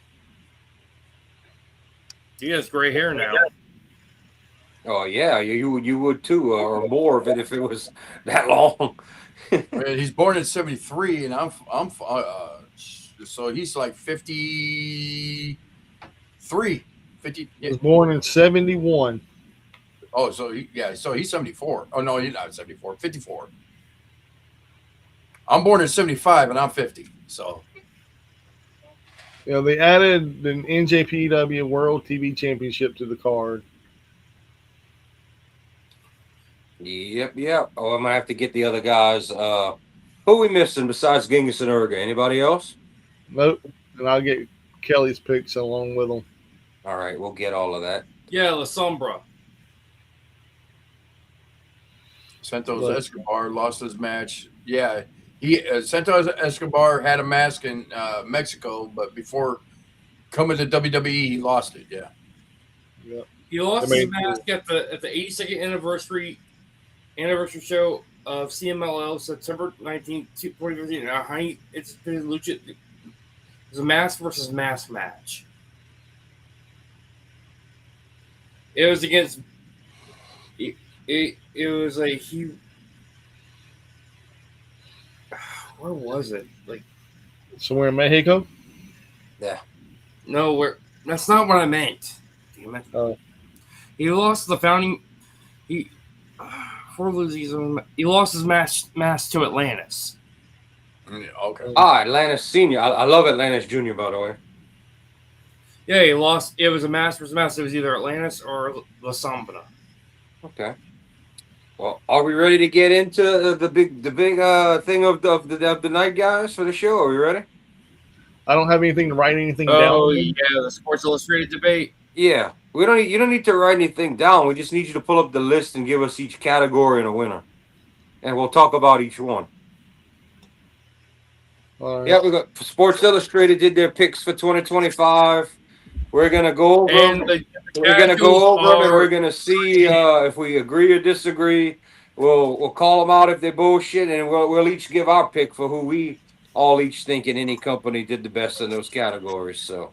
He has gray hair now. Oh yeah, you would too, or more of it if it was that long. He's born in 73, and I'm so he's like 53, 50. He was born in 71. Oh, so he's 74. Oh no, he's not 74, 54. I'm born in 75, and I'm 50. So. You know, they added the NJPW World TV Championship to the card. Yep. Oh, I'm gonna have to get the other guys. Who we missing besides Genghis and Urga? Anybody else? Nope. And I'll get Kelly's picks along with them. All right, we'll get all of that. Yeah, La Sombra. Santos Escobar lost his match. Yeah, Santos Escobar had a mask in Mexico, but before coming to WWE, he lost it. Yeah. Yep. He lost his mask at the 82nd anniversary show of CMLL, September 19th, 2015. It's a mask versus mask match. It was against. It was like he. Where was it? Like somewhere in Mexico? Yeah. No, that's not what I meant. Damn it. Oh. He lost the founding. He he lost his match to Atlantis. Okay. Atlantis Senior. I love Atlantis Junior, by the way. Yeah, he lost. It was a Masters match. It was either Atlantis or La Sombra. Okay. Well, are we ready to get into the big thing of the night, guys, for the show? Are we ready? I don't have anything to write anything Oh down. yeah, the Sports Illustrated debate. Yeah, we don't. You don't need to write anything down. We just need you to pull up the list and give us each category and a winner, and we'll talk about each one. All right. Yeah, we got Sports Illustrated did their picks for 2025. We're gonna go over them. We're gonna go over them, and we're gonna see if we agree or disagree. We'll call them out if they're bullshit, and we'll each give our pick for who we all each think in any company did the best in those categories. So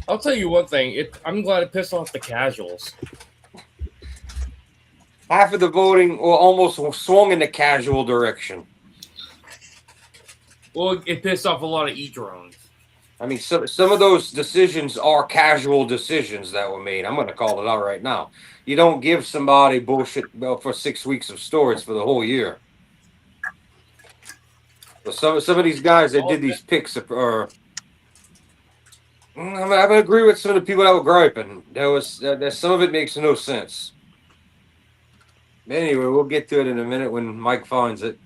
I'll tell you one thing. I'm glad it pissed off the casuals. half of the voting almost swung in the casual direction. Well, it pissed off a lot of e-drones. I mean, some of those decisions are casual decisions that were made. I'm going to call it out right now. You don't give somebody bullshit for 6 weeks of stories for the whole year. So some of these guys that did these picks are. I'm going to agree with some of the people that were griping. That some of it makes no sense. Anyway, we'll get to it in a minute when Mike finds it.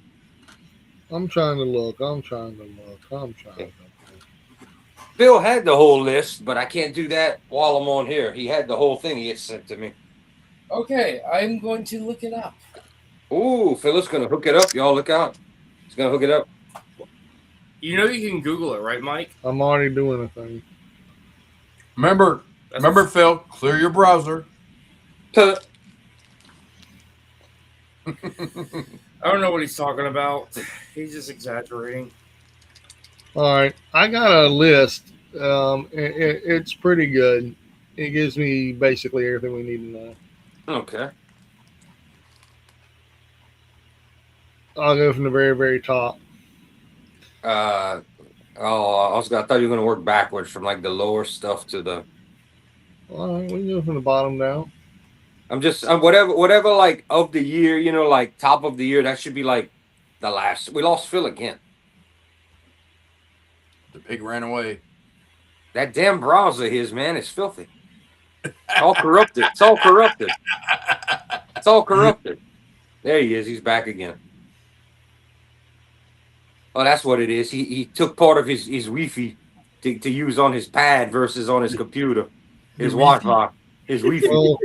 I'm trying to look. Bill had the whole list, but I can't do that while I'm on here. He had the whole thing he had sent to me. Okay, I'm going to look it up. Ooh, Phil's going to hook it up. Y'all look out. He's going to hook it up. You know you can Google it, right, Mike? I'm already doing a thing. Remember, Phil, clear your browser. I don't know what he's talking about. He's just exaggerating. All right, I got a list. It's pretty good. It gives me basically everything we need to know. Okay. I'll go from the very, very top. I thought you were going to work backwards from like the lower stuff to the. All right, we can go from the bottom down. I'm whatever like of the year, like top of the year. That should be like the last. We lost Phil again. The pig ran away. That damn browser of his, man, is filthy. All corrupted. It's all corrupted. It's all corrupted. There he is. He's back again. Oh, that's what it is. He took part of his Wi-Fi to use on his pad versus on his computer. His Wi-Fi. His Wi-Fi. Well,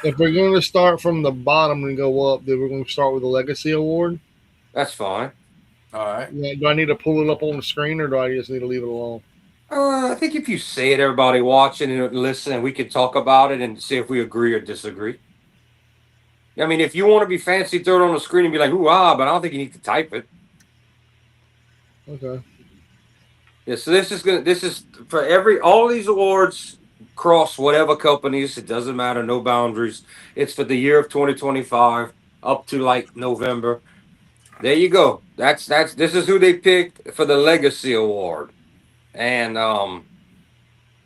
if we're going to start from the bottom and go up, then we're going to start with the Legacy Award. That's fine. All right. Do I need to pull it up on the screen, or do I just need to leave it alone? I think if you say it, everybody watching and listen, we can talk about it and see if we agree or disagree. I mean, if you want to be fancy, throw it on the screen and be like, "Ooh, but I don't think you need to type it." Okay. Yeah, so this is for all these awards cross whatever companies, it doesn't matter, no boundaries. It's for the year of 2025 up to like November. There you go. This is who they picked for the Legacy Award. And I'm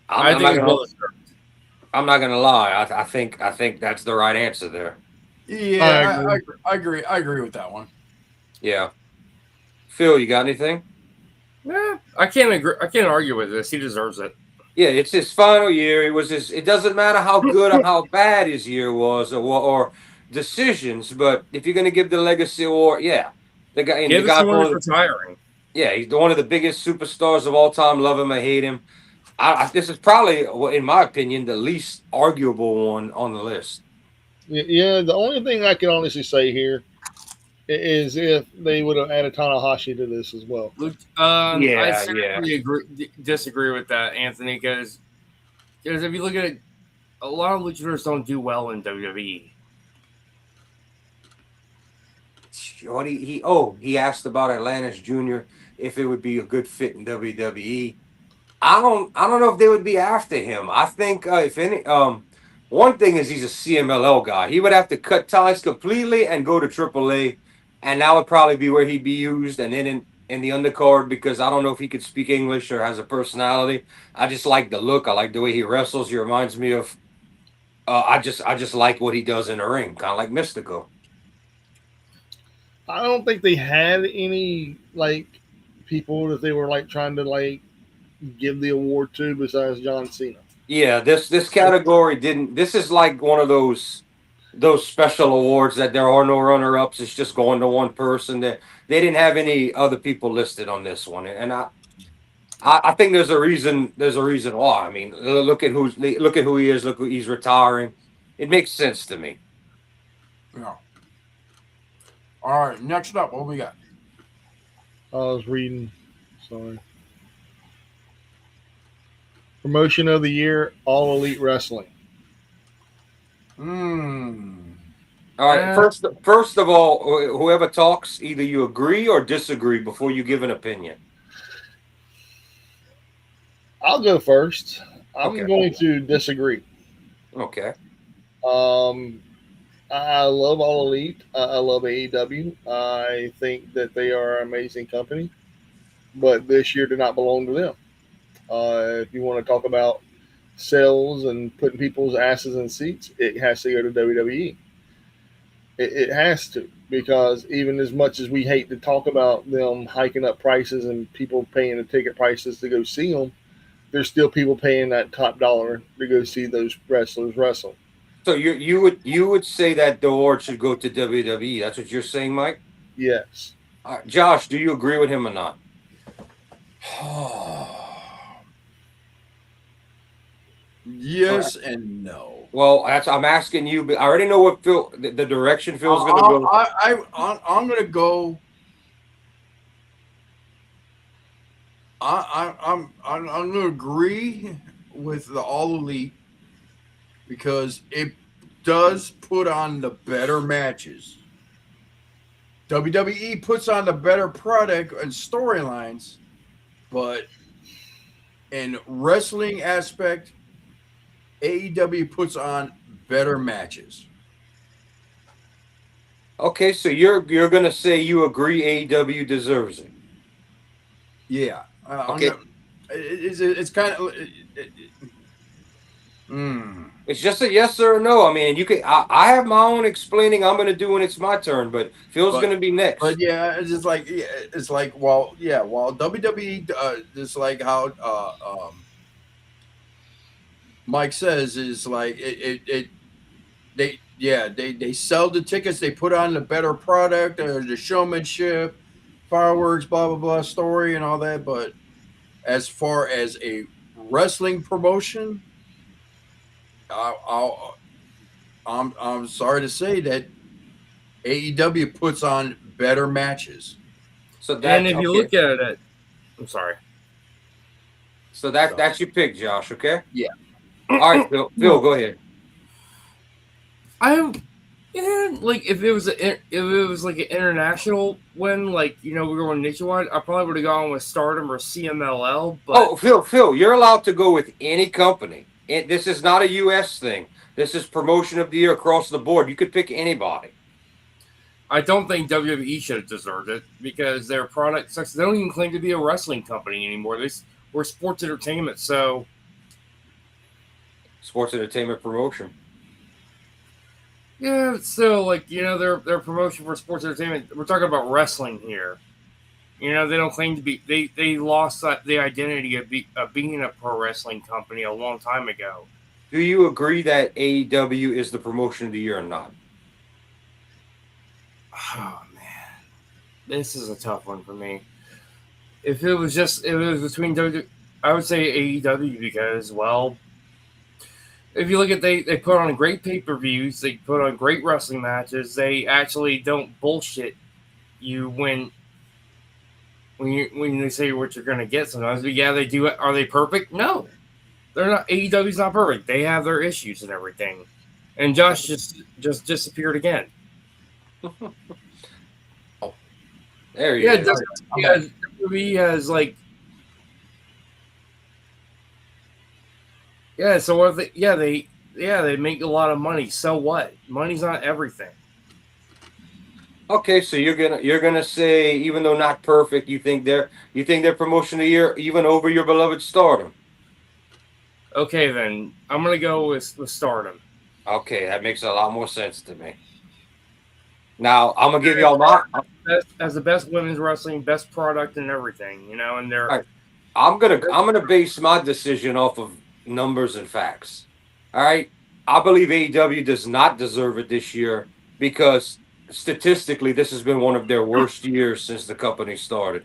not gonna lie. I think that's the right answer there. Yeah, I agree. I agree with that one. Yeah. Phil, you got anything? Yeah, I can't agree. I can't argue with this. He deserves it. Yeah, it's his final year. It doesn't matter how good or how bad his year was or decisions, but if you're gonna give the Legacy Award, yeah. The guy retiring. Yeah, he's one of the biggest superstars of all time. Love him or hate him. This is probably, in my opinion, the least arguable one on the list. Yeah, the only thing I can honestly say here is if they would have added Tanahashi to this as well. I certainly disagree with that, Anthony, because if you look at it, a lot of luchadors don't do well in WWE. He asked about Atlantis Jr. if it would be a good fit in WWE. I don't know if they would be after him. I think one thing is he's a CMLL guy. He would have to cut ties completely and go to AAA, and that would probably be where he'd be used. And then in the undercard because I don't know if he could speak English or has a personality. I just like the look. I like the way he wrestles. He reminds me of. I just like what he does in the ring, kind of like Mystico. I don't think they had any like people that they were like trying to like give the award to besides John Cena. Yeah, this category didn't. This is like one of those special awards that there are no runner ups. It's just going to one person. That they didn't have any other people listed on this one, and I think there's a reason. There's a reason why. I mean, look at who he is. Look who he's retiring. It makes sense to me. Yeah. All right. Next up, what we got? I was reading. Sorry. Promotion of the year, All Elite Wrestling. All right. First of all, whoever talks, either you agree or disagree before you give an opinion. I'll go first. I'm Okay. going to disagree. Okay. I love All Elite. I love AEW. I think that they are an amazing company, but this year did not belong to them. If you want to talk about sales and putting people's asses in seats, it has to go to WWE. It has to, because even as much as we hate to talk about them hiking up prices and people paying the ticket prices to go see them, there's still people paying that top dollar to go see those wrestlers wrestle. So you would say that the award should go to WWE. That's what you're saying, Mike? Yes. Josh, do you agree with him or not? Yes and no. Well, I'm asking you, but I already know what the direction Phil's going to go. I'm going to go. I'm going to agree with the All Elite because it does put on the better matches. WWE puts on the better product and storylines, but in wrestling aspect, AEW puts on better matches. Okay, so you're going to say you agree AEW deserves it. Yeah. Okay. It's kind of. It's just a yes or a no. I mean, you can. I have my own explaining I'm going to do when it's my turn, but Phil's going to be next. But yeah, it's just like while WWE just like how Mike says is like they sell the tickets, they put on the better product, the showmanship, fireworks, blah blah blah, story and all that. But as far as a wrestling promotion, I'm sorry to say that AEW puts on better matches. So that, and if you look at it, I'm sorry. So that's your pick, Josh. Okay. Yeah. All right, Phil, go ahead. Like if it was like an international win, like we were going nationwide, I probably would have gone with Stardom or CMLL. But Phil, you're allowed to go with any company. This is not a U.S. thing. This is promotion of the year across the board. You could pick anybody. I don't think WWE should have deserved it because their product sucks. They don't even claim to be a wrestling company anymore. We're sports entertainment, so sports entertainment promotion. Yeah, but still, like their promotion for sports entertainment. We're talking about wrestling here. They don't claim to be. They lost the identity of being a pro wrestling company a long time ago. Do you agree that AEW is the promotion of the year or not? Oh man, this is a tough one for me. If it was between WWE, I would say AEW because if you look at they put on great pay-per-views, they put on great wrestling matches. They actually don't bullshit you when they say what you're going to get sometimes. But yeah, they do. Are they perfect? No, they're not. AEW's not perfect. They have their issues and everything. And Josh just disappeared again. Oh, there you go. WWE has like. Yeah, so what if they make a lot of money. So what? Money's not everything. Okay, so you're gonna say, even though not perfect, you think they're promotion of the year even over your beloved Stardom. Okay, then I'm gonna go with Stardom. Okay, that makes a lot more sense to me. Now I'm gonna give y'all my. As the best women's wrestling, best product, and everything, and they're All right, I'm gonna base my decision off of numbers and facts. All right, I believe AEW does not deserve it this year because statistically, this has been one of their worst years since the company started.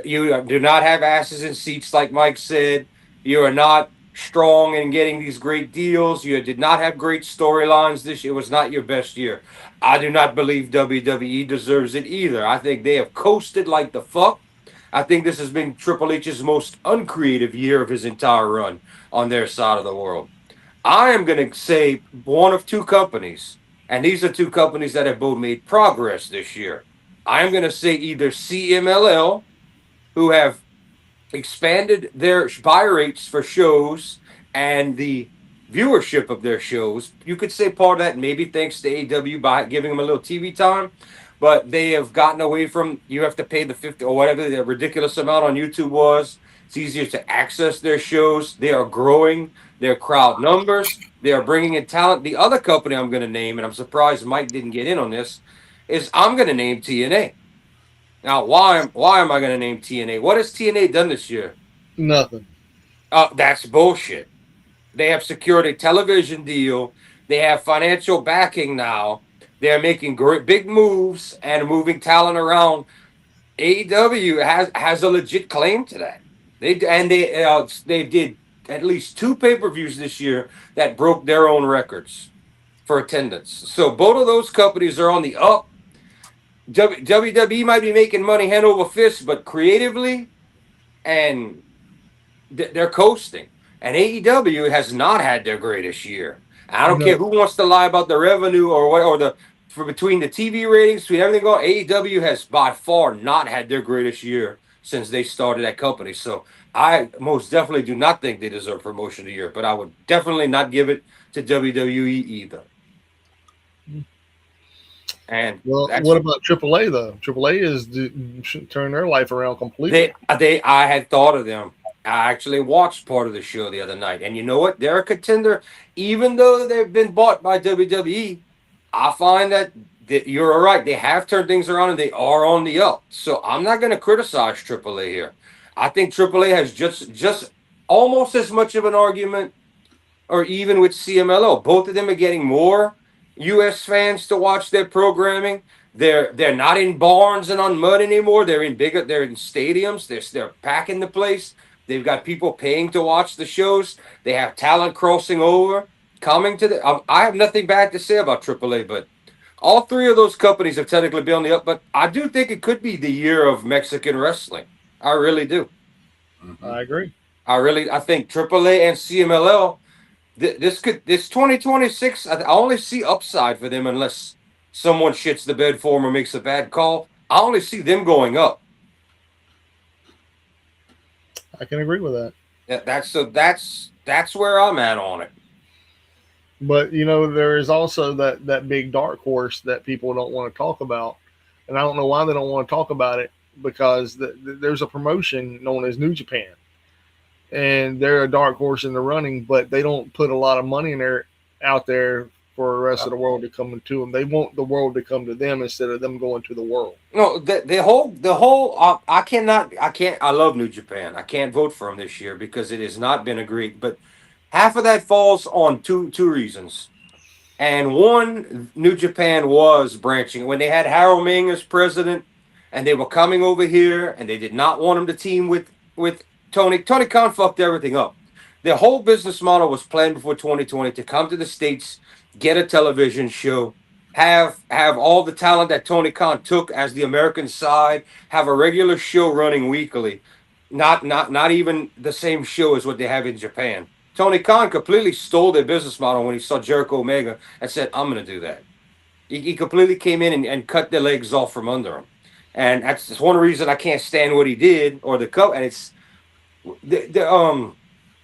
You do not have asses in seats, like Mike said. You are not strong in getting these great deals. You did not have great storylines this year. It was not your best year. I do not believe WWE deserves it either. I think they have coasted like the fuck. I think this has been Triple H's most uncreative year of his entire run on their side of the world. I am going to say one of two companies, and these are two companies that have both made progress this year. I am going to say either CMLL, who have expanded their buy rates for shows and the viewership of their shows. You could say part of that maybe thanks to AEW by giving them a little TV time, but they have gotten away from you have to pay the 50 or whatever the ridiculous amount on YouTube was. It's easier to access their shows. They are growing their crowd numbers. They are bringing in talent. The other company I'm going to name, and I'm surprised Mike didn't get in on this, is I'm going to name TNA. Now, why am I going to name TNA? What has TNA done this year? Nothing. That's bullshit. They have secured a television deal. They have financial backing now. They're making great big moves and moving talent around. AEW has a legit claim to that. They did at least 2 pay-per-views this year that broke their own records for attendance. So both of those companies are on the up. WWE might be making money hand over fist, but creatively and they're coasting. And AEW has not had their greatest year. I don't care who wants to lie about the revenue or what, or the for between the TV ratings, between everything going. AEW has by far not had their greatest year since they started that company. So I most definitely do not think they deserve promotion of the year, but I would definitely not give it to WWE either. And Well, what about AAA though? AAA is turned their life around completely. I had thought of them. I actually watched part of the show the other night, and you know what? They're a contender, even though they've been bought by WWE. I find that you're right. They have turned things around, and they are on the up. So I'm not going to criticize AAA here. I think AAA has just almost as much of an argument, or even with CMLO. Both of them are getting more U.S. fans to watch their programming. They're not in barns and on mud anymore. They're in stadiums. They're packing the place. They've got people paying to watch the shows. They have talent crossing over, coming to the. I have nothing bad to say about AAA, but all three of those companies have technically been on the up. But I do think it could be the year of Mexican wrestling. I really do. I agree. I think AAA and CMLL. This 2026. I only see upside for them unless someone shits the bed for them or makes a bad call. I only see them going up. I can agree with that. That's where I'm at on it. But there is also that big dark horse that people don't want to talk about, and I don't know why they don't want to talk about it, because there's a promotion known as New Japan, and they're a dark horse in the running, but they don't put a lot of money out there for the rest of the world to come to them. They want the world to come to them instead of them going to the world. No, the whole I can't. I love New Japan. I can't vote for them this year because it has not been a great. But half of that falls on two reasons. And one, New Japan was branching when they had Harold Ming as president, and they were coming over here, and they did not want him to team with Tony. Tony Khan fucked everything up. Their whole business model was planned before 2020 to come to the States, get a television show, have all the talent that Tony Khan took as the American side, have a regular show running weekly, not even the same show as what they have in Japan. Tony Khan completely stole their business model when he saw Jericho Omega and said, I'm going to do that. He completely came in and cut their legs off from under him. And that's one reason I can't stand what he did or the cut. And it's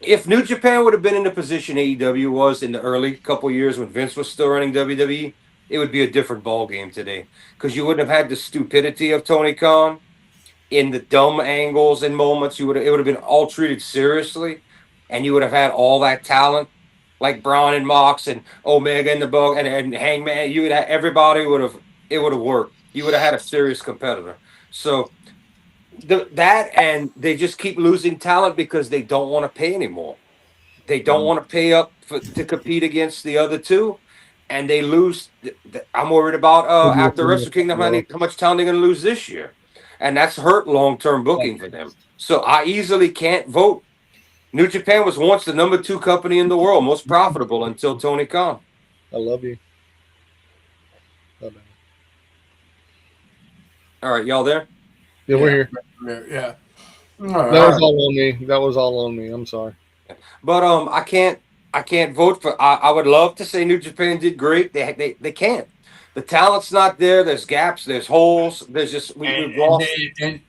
if New Japan would have been in the position AEW was in the early couple years when Vince was still running WWE, it would be a different ball game today because you wouldn't have had the stupidity of Tony Khan in the dumb angles and moments. It would have been all treated seriously, and you would have had all that talent like Braun and Mox and Omega and the Bug and Hangman. You would have everybody would have it would have worked. You would have had a serious competitor. So that and they just keep losing talent because they don't want to pay anymore. They don't want to pay up to compete against the other two, and they lose. I'm worried about after Wrestle Kingdom how much talent they're going to lose this year, and that's hurt long-term booking for them. So I easily can't vote. New Japan was once the number 2 company in the world, most profitable until Tony Khan. I love you. Bye-bye. All right, y'all there? Yeah, we're here. Yeah. That was all on me. That was all on me. I'm sorry. But I can't vote for. I would love to say New Japan did great. They can't. The talent's not there. There's gaps. There's holes. There's just we've lost. And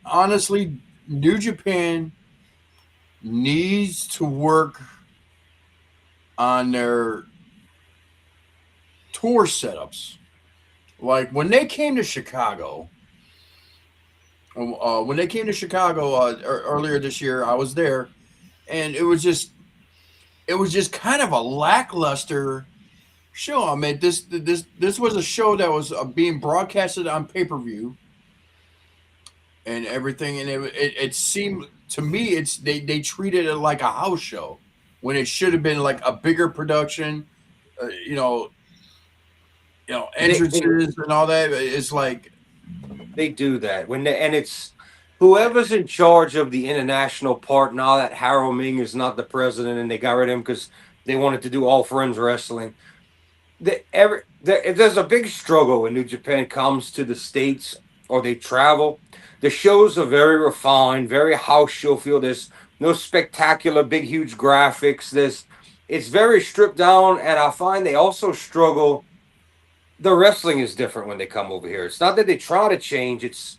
honestly, New Japan needs to work on their tour setups. Like when they came to Chicago. When they came to Chicago earlier this year, I was there, and it was just kind of a lackluster show. I mean, this was a show that was being broadcasted on pay-per-view and everything, and it seemed to me they treated it like a house show when it should have been like a bigger production, entrances and all that. It's like. They do that and it's whoever's in charge of the international part now that Harold Ming is not the president and they got rid of him because they wanted to do all friends wrestling. There's a big struggle when New Japan comes to the States or they travel. The shows are very refined, very house show feel. There's no spectacular, big, huge graphics. It's very stripped down, and I find they also struggle. The wrestling is different when they come over here. It's not that they try to change. It's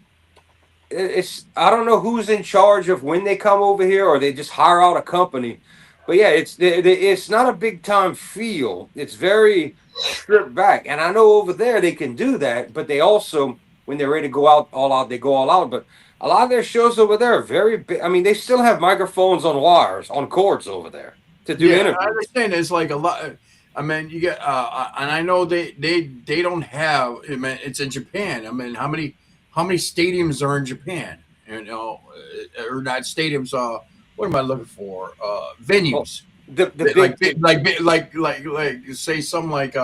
I don't know who's in charge of when they come over here, or they just hire out a company. But yeah, it's not a big time feel. It's very stripped back. And I know over there they can do that, but they also, when they're ready to go out all out, they go all out. But a lot of their shows over there are very big. I mean, they still have microphones on wires, on cords over there to do interviews. I understand. It's like a lot. I mean, you get, and I know they don't have. I mean, it's in Japan. I mean, how many stadiums are in Japan? Or not stadiums. What am I looking for? Venues. Like say something like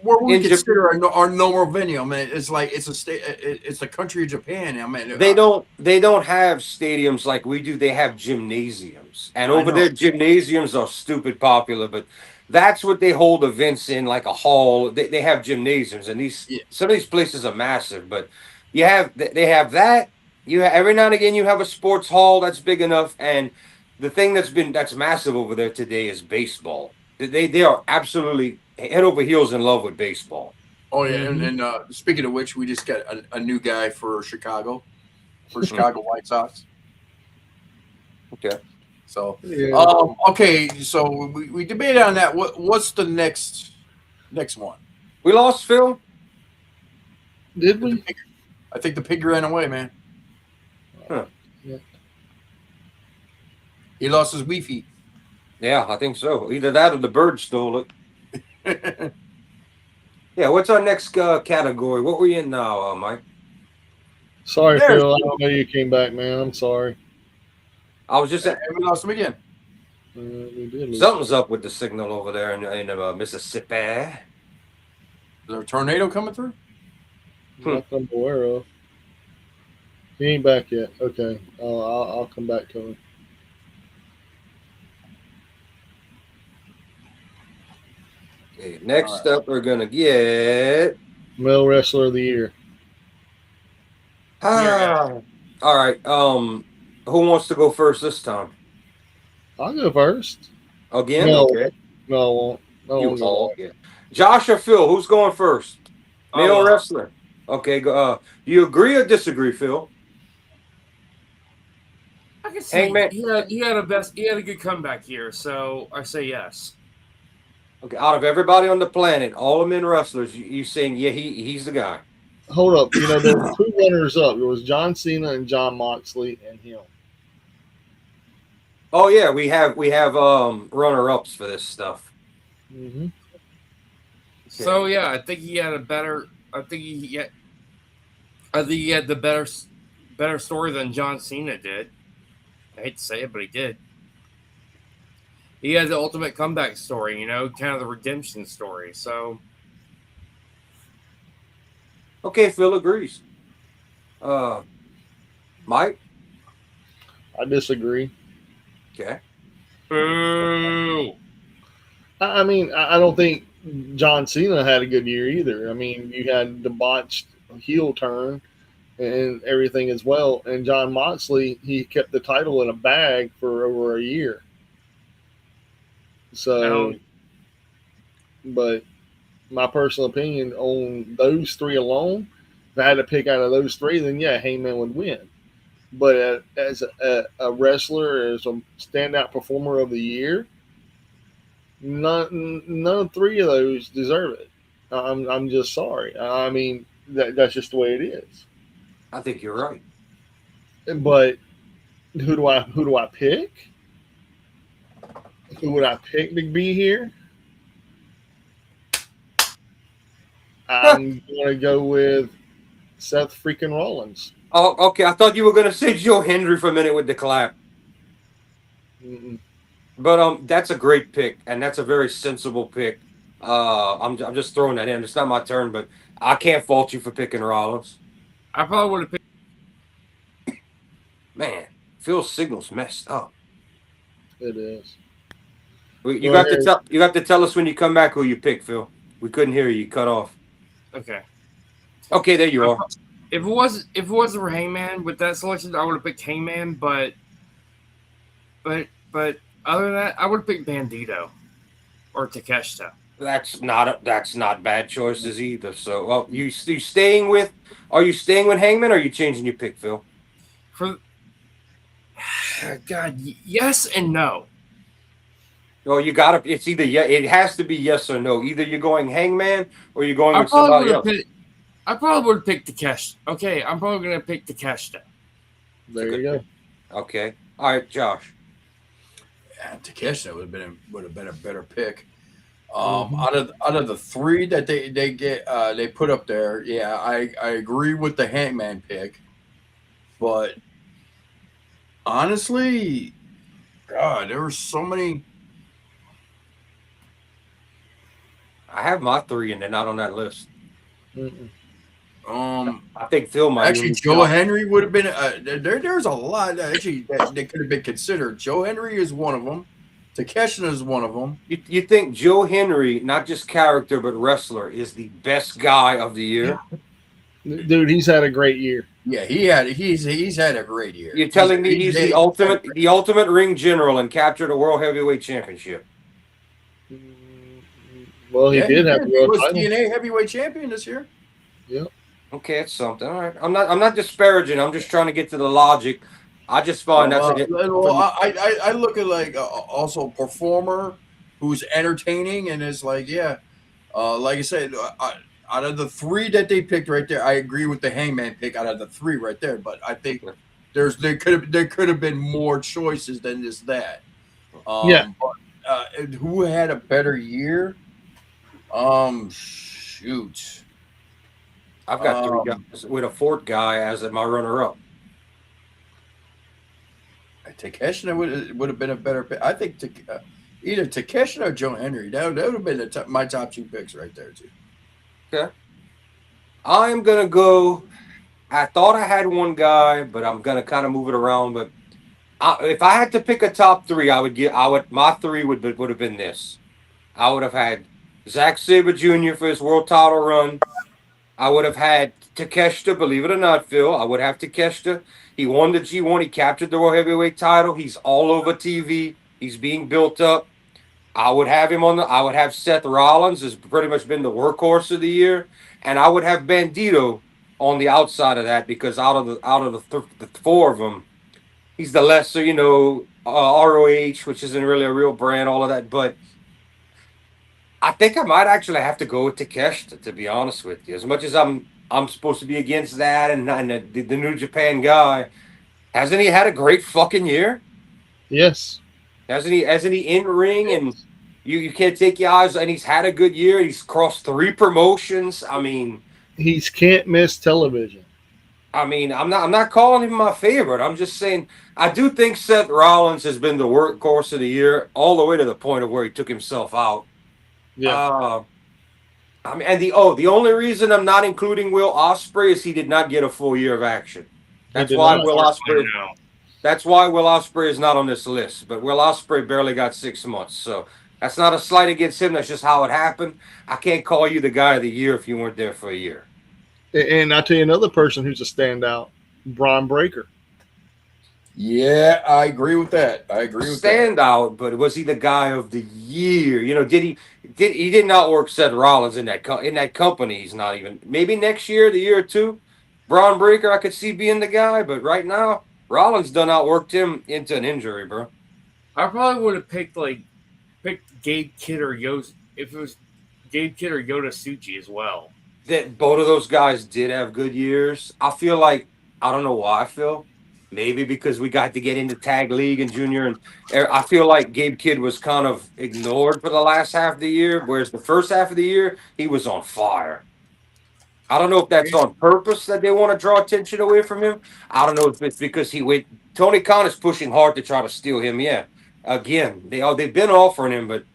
where we consider our normal venue. I mean, it's like it's the country of Japan. I mean, they don't have stadiums like we do. They have gymnasiums, and over there, gymnasiums are stupid popular. But that's what they hold events in, like a hall. They have gymnasiums, and some of these places are massive. But they have that. Every now and again you have a sports hall that's big enough, and the thing that's massive over there today is baseball. They are absolutely head over heels in love with baseball. Oh yeah, and speaking of which, we just got a new guy for Chicago White Sox. Okay. So okay, so we debated on that. What's the next one? We lost Phil. Did we? I think the pig ran away, man. Huh. Yeah. He lost his Wi-Fi. Yeah, I think so. Either that or the bird stole it. Yeah, what's our next category? What were you in now, Mike? Sorry, Phil. I don't know you came back, man. I'm sorry. I was just we lost him again. We did. Something's up with the signal over there in Mississippi. Is there a tornado coming through? Not that I'm aware of. He ain't back yet. Okay, I'll come back to him. Okay, next up, we're gonna get Male Wrestler of the Year. All right. Who wants to go first this time? I'll go first. Again? No, okay. No, I won't. No, you won't. Yeah. Josh or Phil? Who's going first? Male wrestler. Okay. Go. Do you agree or disagree, Phil? I can say he had a good comeback here, so I say yes. Okay, out of everybody on the planet, all the men wrestlers, you saying he's the guy. Hold up, there were two runners up. There was John Cena and John Moxley and him. Oh yeah, we have runner ups for this stuff. Mm-hmm. So yeah, I think he had a better. I think he had the better story than John Cena did. I hate to say it, but he did. He had the ultimate comeback story, kind of the redemption story. So, okay, Phil agrees. Mike, I disagree. okay. boo. I mean, I don't think John Cena had a good year either. I mean, you had the botched heel turn and everything as well. And John Moxley, he kept the title in a bag for over a year. So, but my personal opinion on those three alone, if I had to pick out of those three, then yeah, Heyman would win. But as a wrestler, as a standout performer of the year, none of three of those deserve it. I'm just sorry. I mean, that's just the way it is. I think you're right. But who do I pick? Who would I pick to be here? I'm gonna go with Seth freaking Rollins. Oh, okay. I thought you were gonna say Joe Hendry for a minute with the clap. Mm-mm. But that's a great pick, and that's a very sensible pick. I'm just throwing that in. It's not my turn, but I can't fault you for picking Rollins. I probably would have picked. Man, Phil's signal's messed up. It is. You got to tell us when you come back who you pick, Phil. We couldn't hear you. Cut off. Okay. Okay, there you are. If it wasn't for Heyman with that selection, I would have picked Heyman. But other than that, I would have picked Bandito or Takeshita. That's not bad choices either. So, well, you staying with? Are you staying with Hangman, or are you changing your pick, Phil? For God, yes and no. Well, you gotta. It's either it has to be yes or no. Either you're going Hangman or you're going with somebody else. I probably would have picked Takeshita. Okay, I'm probably gonna pick Takeshita. There you go. Okay. All right, Josh. Yeah, Takeshita would have been a better pick. Out of the three that they put up there, yeah, I agree with the Hangman pick, but honestly, God, there were so many. I have my three, and they're not on that list. Mm-mm. I think Phil might. Actually, Joe Henry would have been. There's a lot actually that could have been considered. Joe Henry is one of them. Takeshita is one of them. You think Joe Henry, not just character but wrestler, is the best guy of the year? Dude, he's had a great year. Yeah, he's had a great year. You're telling me he's the ultimate ring general and captured a world heavyweight championship? Well, he did have the world title. title. TNA heavyweight champion this year. Yep. Okay, it's something. All right. I'm not disparaging. I'm just trying to get to the logic. I just find that's I look at like also performer who's entertaining and is like like I said, out of the three that they picked right there, I agree with the Hangman pick out of the three right there. But I think there could have been more choices than just that. But, who had a better year? Shoot. I've got three guys with a fourth guy as my runner-up. Takeshita would have been a better pick. I think either Takeshita or Joe Henry. That would have been my top two picks right there too. Okay. I'm gonna go. I thought I had one guy, but I'm gonna kind of move it around. But if I had to pick a top three, my three would have been this. I would have had Zack Sabre Jr. for his world title run. I would have had Takeshita, believe it or not, Phil. I would have Takeshita. He won the G1. He captured the World Heavyweight title. He's all over TV. He's being built up. I would have him I would have Seth Rollins, has pretty much been the workhorse of the year, and I would have Bandito on the outside of that because out of the four of them, he's the lesser, ROH, which isn't really a real brand, all of that. But I think I might actually have to go with Takeshita, to be honest with you. As much as I'm supposed to be against that and the New Japan guy, hasn't he had a great fucking year? Yes. Hasn't he in ring and you can't take your eyes, and he's had a good year. He's crossed 3 promotions. I mean, He's can't miss television. I'm not calling him my favorite. I'm just saying I do think Seth Rollins has been the workhorse of the year, all the way to the point of where he took himself out. Yeah. I mean, and the only reason I'm not including Will Ospreay is he did not get a full year of action. That's did why not. Will Ospreay. That's why Will Ospreay is not on this list. But Will Ospreay barely got 6 months, so that's not a slight against him. That's just how it happened. I can't call you the guy of the year if you weren't there for a year. And I'll tell you another person who's a standout, Braun Breaker. Yeah, I agree with that. I agree with that. Standout, but was he the guy of the year? You know, he did not work Seth Rollins in that company? He's not even. Maybe next year, the year or two, Braun Breaker, I could see being the guy. But right now, Rollins done outworked him into an injury, bro. I probably would have picked Gabe Kidd or Yoda if it was Gabe Kidd or Yoda Tsuchi as well. That both of those guys did have good years. I feel like I don't know why I feel. Maybe because we got to get into tag league and junior, and I feel like Gabe Kidd was kind of ignored for the last half of the year, whereas the first half of the year he was on fire. I don't know if that's on purpose that they want to draw attention away from him. I don't know if it's because Tony Khan is pushing hard to try to steal him. Yeah, again, they've been offering him, but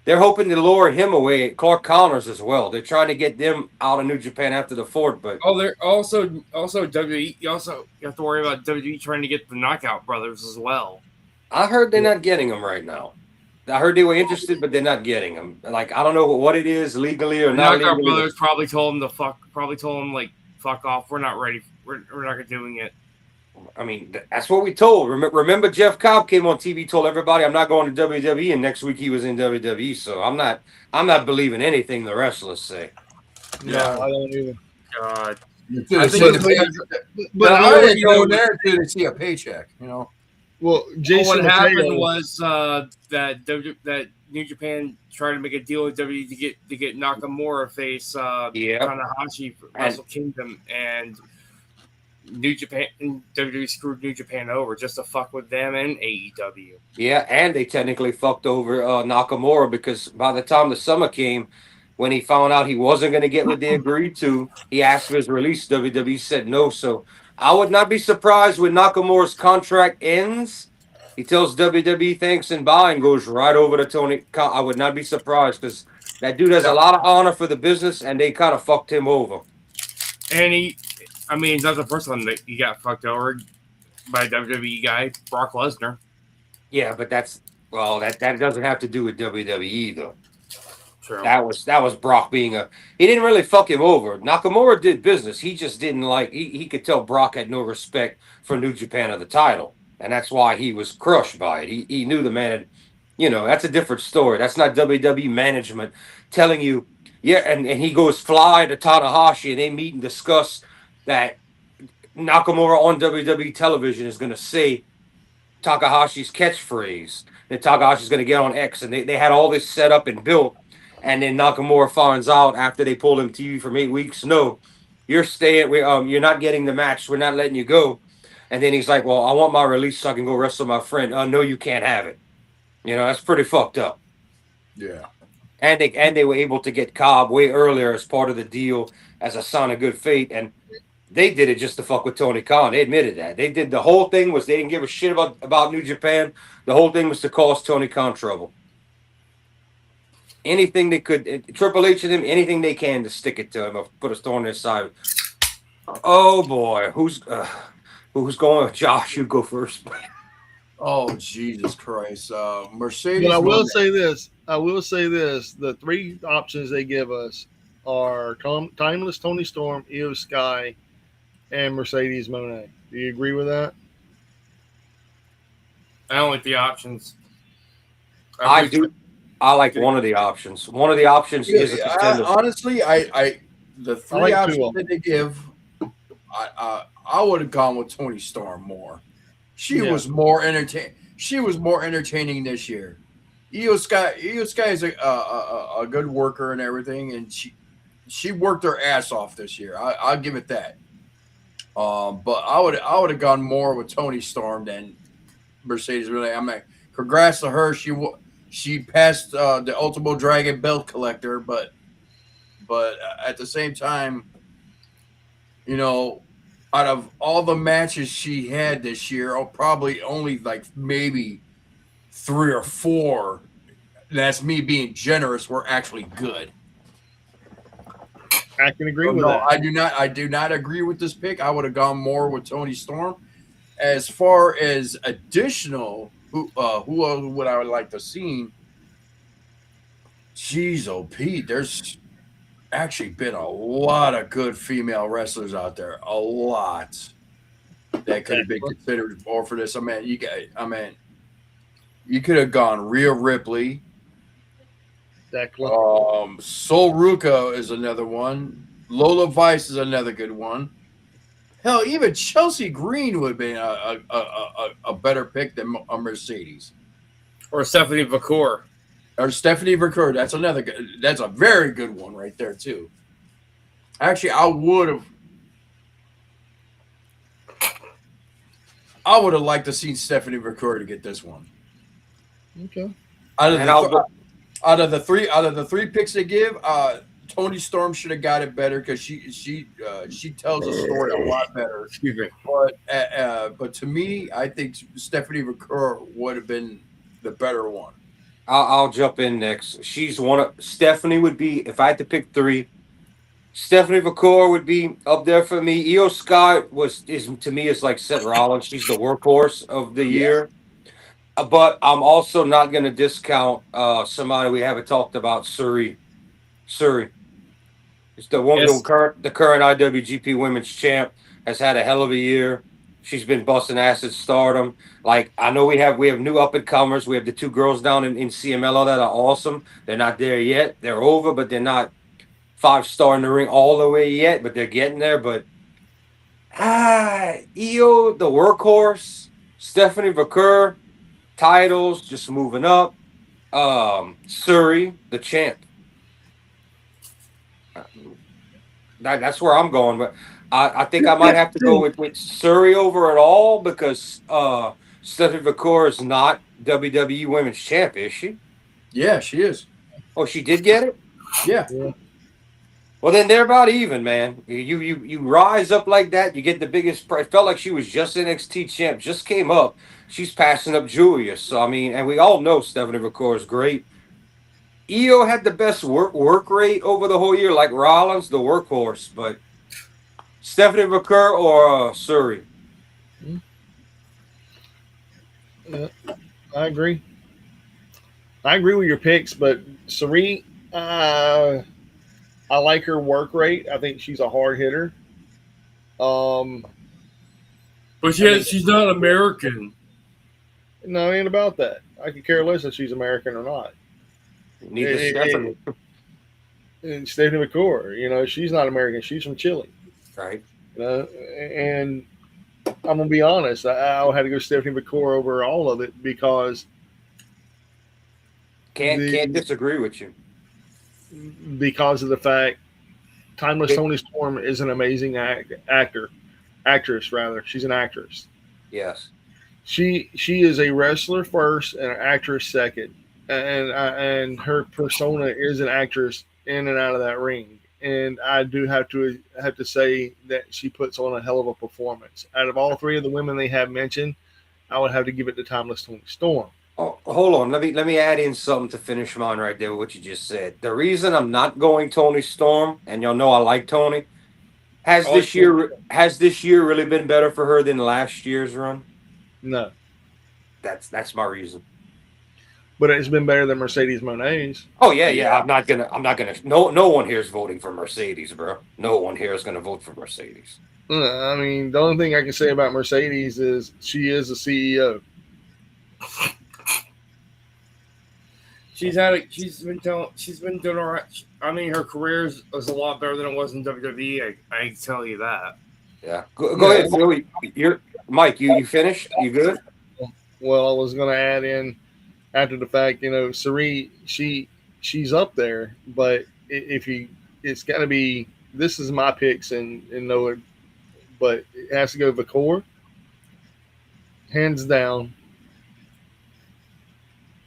they're hoping to lure him away. Clark Connors as well. They're trying to get them out of New Japan after the Ford. But they're also WWE. You have to worry about WWE trying to get the Knockout Brothers as well. I heard they're not getting them right now. I heard they were interested, but they're not getting them. Like I don't know what it is legally or not. Knockout legally. Brothers probably told them fuck off. We're not ready. We're not doing it. I mean, that's what we told. Remember, Jeff Cobb came on TV, told everybody, "I'm not going to WWE," and next week he was in WWE. So I'm not believing anything the wrestlers say. No, I don't either. God, I think but I already go there to see a paycheck. You know. Well, Jason, what happened was that New Japan tried to make a deal with WWE to get Nakamura face Tanahashi for Wrestle Kingdom, and New Japan and WWE screwed New Japan over just to fuck with them and AEW. Yeah, and they technically fucked over Nakamura because by the time the summer came, when he found out he wasn't going to get what they agreed to, he asked for his release. WWE said no. So I would not be surprised when Nakamura's contract ends. He tells WWE thanks and bye and goes right over to Tony Khan. I would not be surprised because that dude has a lot of honor for the business, and they kind of fucked him over. And he's not the first one that he got fucked over by a WWE guy, Brock Lesnar. Yeah, but that doesn't have to do with WWE though. True. That was Brock being he didn't really fuck him over. Nakamura did business. He just didn't like he could tell Brock had no respect for New Japan or the title. And that's why he was crushed by it. He knew the man had, that's a different story. That's not WWE management telling you, and he goes fly to Tanahashi and they meet and discuss that Nakamura on WWE television is going to say Takahashi's catchphrase. That Takahashi's going to get on X. And they had all this set up and built. And then Nakamura finds out after they pulled him TV from 8 weeks, no, you're staying. You're not getting the match. We're not letting you go. And then he's like, well, I want my release so I can go wrestle my friend. No, you can't have it. That's pretty fucked up. Yeah. And they were able to get Cobb way earlier as part of the deal as a sign of good faith. And they did it just to fuck with Tony Khan. They admitted that. They did the whole thing was they didn't give a shit about New Japan. The whole thing was to cause Tony Khan trouble. Anything they could, Triple H and him, anything they can to stick it to him or put a thorn in his side. Oh boy, who's going? Josh, you go first. Oh Jesus Christ, Mercedes. But I will say this. The 3 options they give us are Timeless Tony Storm, Io Sky, and Mercedes Moné. Do you agree with that? I don't like the options. I do. I like one of the options. One of the options is a contender. Honestly, the 3 options that they give, I would have gone with Tony Storm more. She was more entertaining. She was more entertaining this year. Io Sky is a good worker and everything, and she worked her ass off this year. I'll give it that. But I would have gone more with Tony Storm than Mercedes. Really, I mean, congrats to her. She passed the Ultimo Dragon belt collector, but at the same time, you know, out of all the matches she had this year, probably only like maybe 3 or 4. That's me being generous. Were actually good. I can agree with that. I do not agree with this pick. I would have gone more with Tony Storm. As far as additional, who would I like to see? Jeez, oh Pete, there's actually been a lot of good female wrestlers out there. A lot that could have been considered more for this. You could have gone Rhea Ripley. Sol Ruka is another one. Lola Vice is another good one. Hell, even Chelsea Green would have been a better pick than a Mercedes. Or Stephanie Vacour. That's another good. That's a very good one right there too. Actually, I would have liked to see Stephanie Vacour to get this one. Okay. Out of the three picks they give, Tony Storm should have got it better because she tells a story a lot better. Excuse me. But to me, I think Stephanie Vacour would have been the better one. I'll jump in next. Stephanie would be, if I had to pick 3, Stephanie Vacour would be up there for me. Io Sky to me is like Seth Rollins. She's the workhorse of the year. But I'm also not going to discount somebody we haven't talked about, Suri. It's the woman, Yes. the current IWGP Women's Champ, has had a hell of a year. She's been busting ass at Stardom. Like, I know we have new up and comers. We have the 2 girls down in CMLL that are awesome. They're not there yet. They're over, but they're not 5-star in the ring all the way yet. But they're getting there. But Io, the workhorse, Stephanie Vacour, titles just moving up. Suri, the champ. That's where I'm going, but I think I might have to go with Suri over it all because Stephanie Vacour is not WWE Women's Champ, is she? Yeah, she is. Oh, she did get it? Yeah. Well, then they're about even, man. You rise up like that, you get the biggest prize. Felt like she was just NXT champ, just came up. She's passing up Julia. So, I mean, and we all know Stephanie Vacour is great. Io had the best work rate over the whole year, like Rollins, the workhorse. But Stephanie Vacour or Suri? I agree. I agree with your picks, but Suri, I like her work rate. I think she's a hard hitter. But she's not American. No, it ain't about that. I could care less if she's American or not. Neither Stephanie. And Stephanie McCoy, she's not American. She's from Chile. Right. And I'm gonna be honest. I had to go Stephanie McCoy over all of it because can't disagree with you. Because of the fact Timeless Toni Storm is an amazing actress rather. She's an actress. Yes. She is a wrestler first and an actress second, and her persona is an actress in and out of that ring. And I do have to say that she puts on a hell of a performance. Out of all 3 of the women they have mentioned, I would have to give it to Timeless Toni Storm. Oh, hold on. Let me add in something to finish mine right there with what you just said. The reason I'm not going Toni Storm, and y'all know I like Toni, has this year really been better for her than last year's run? No. That's my reason. But it's been better than Mercedes Moné's. Oh yeah. I'm not gonna. No one here is voting for Mercedes, bro. No one here is gonna vote for Mercedes. I mean, the only thing I can say about Mercedes is she is a CEO. She's been doing all right. I mean, her career is a lot better than it was in WWE. I can tell you that. Yeah. Go ahead, Phil. You're Mike. You finished? You good? Well, I was going to add in after the fact. Sari, she's up there, but if you, it's got to be. This is my picks, and no, but it has to go Vakor, hands down.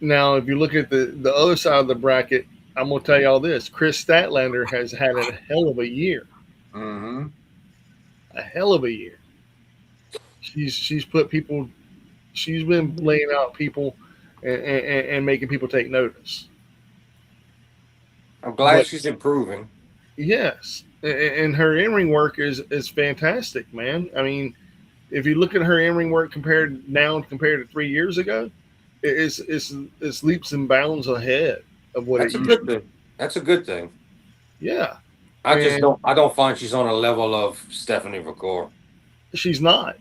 Now, if you look at the other side of the bracket, I'm gonna tell you all this: Chris Statlander has had a hell of a year, Mm-hmm. a hell of a year. She's put people, she's been laying out people, and making people take notice. I'm glad But she's improving. yes, and her in ring work is fantastic, man. I mean, if you look at her in ring work compared to 3 years ago, it's leaps and bounds ahead of what That's it a used good to be. thing. That's a good thing. Yeah, I just and don't. I don't find she's on a level of Stephanie Vakor. she's not.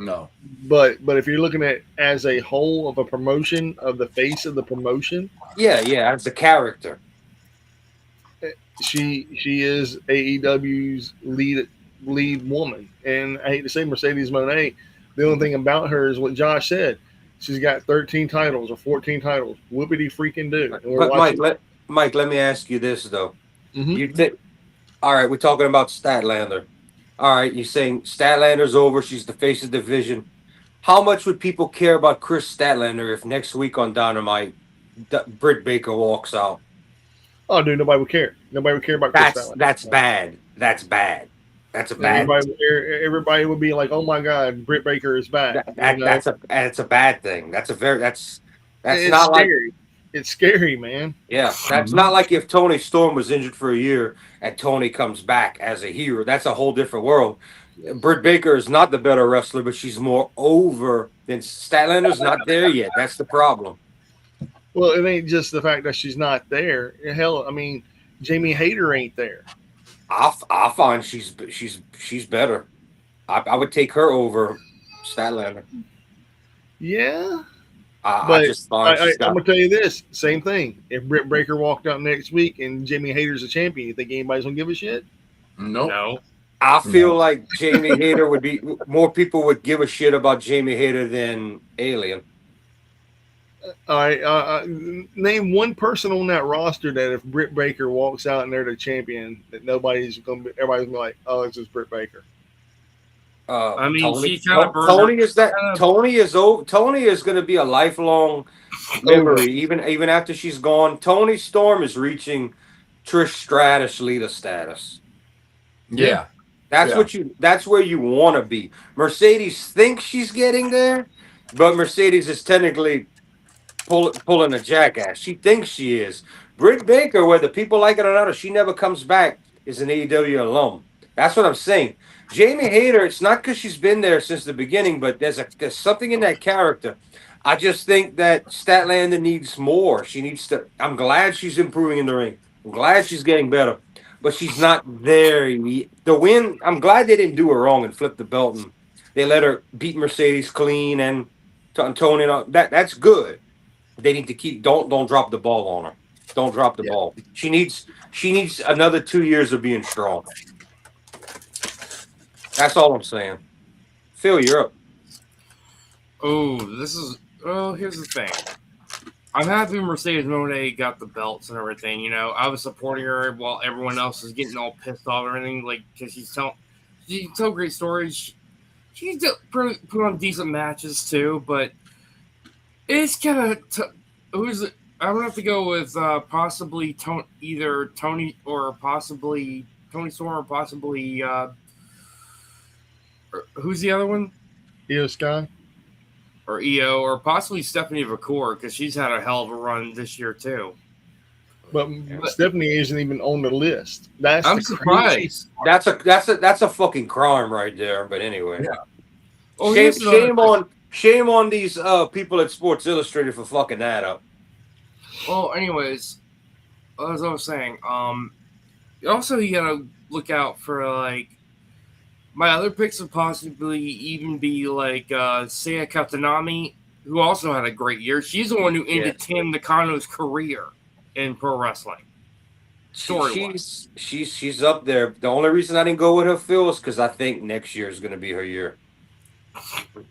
No. But if you're looking at as a whole of a promotion of the face of the promotion, Yeah, as a character. she is AEW's lead woman. And I hate to say Mercedes Moné, the only thing about her is what Josh said. She's got 13 titles or 14 titles. Whoopity freaking do. And we're But watching. Mike, let me ask you this though. Mhm. You think? All right, we're talking about Statlander. All right, you're saying Statlander's over. She's the face of the division. How much would people care about Chris Statlander if next week on Dynamite, Britt Baker walks out? Oh, dude, nobody would care. Nobody would care about Chris Statlander. That's bad. That's bad. That's a bad. Everybody would be like, "Oh my God, Britt Baker is back." That's a bad thing. That's It's not like. scary. It's scary, man. Yeah, that's not like if Tony Storm was injured for a year and Tony comes back as a hero. That's a whole different world. Britt Baker is not the better wrestler, but she's more over than Statlander's not there yet. That's the problem. Well, it ain't just the fact that she's not there. Hell, I mean, Jamie Hayter ain't there. I find she's better. I would take her over Statlander. Yeah, I just find she's I'm got. gonna tell you this: same thing. If Britt Baker walked out next week and Jamie Hayter's a champion, you think anybody's gonna give a shit? Nope. No. I feel like Jamie Hayter would be more people would give a shit about Jamie Hayter than Alien. All right, name one person on that roster that if Britt Baker walks out and they're the champion, that everybody's gonna be like, "Oh, it's just Britt Baker." I mean, Tony, she kind of burned Tony is that kind of- Tony is over. Tony is going to be a lifelong memory, even after she's gone. Tony Storm is reaching Trish Stratus leader status. Yeah. That's where you want to be. Mercedes thinks she's getting there, but Mercedes is technically pulling a jackass. She thinks she is. Britt Baker, whether people like it or not, or she never comes back, is an AEW alum. That's what I'm saying. Jamie Hayter, it's not because she's been there since the beginning, but there's something in that character. I just think that Statlander needs more. She needs to. I'm glad she's improving in the ring. I'm glad she's getting better, but she's not there. The win. I'm glad they didn't do her wrong and flip the belt, and they let her beat Mercedes clean and Tony. That's good. They need to keep. Don't drop the ball on her. Don't drop the ball. She needs another 2 years of being strong. That's all I'm saying. Phil, you're up. Here's the thing. I'm happy Mercedes Moné got the belts and everything. You know, I was supporting her while everyone else was getting all pissed off and everything. Like, because she tell great stories. She put on decent matches too, but it's kind of I'm gonna have to go with possibly either Tony or possibly Tony Storm or possibly who's the other one? Io Sky or EO or possibly Stephanie Vakor because she's had a hell of a run this year too. But Stephanie isn't even on the list. I'm surprised. That's a fucking crime right there. But anyway, yeah. Oh, shame on these people at Sports Illustrated for fucking that up. Well, anyways, as I was saying, also you gotta look out for like my other picks would possibly even be like Seiya Katanami, who also had a great year. She's the one who ended Tam Nakano's career in pro wrestling. She's up there. The only reason I didn't go with her, Phil, is because I think next year is going to be her year.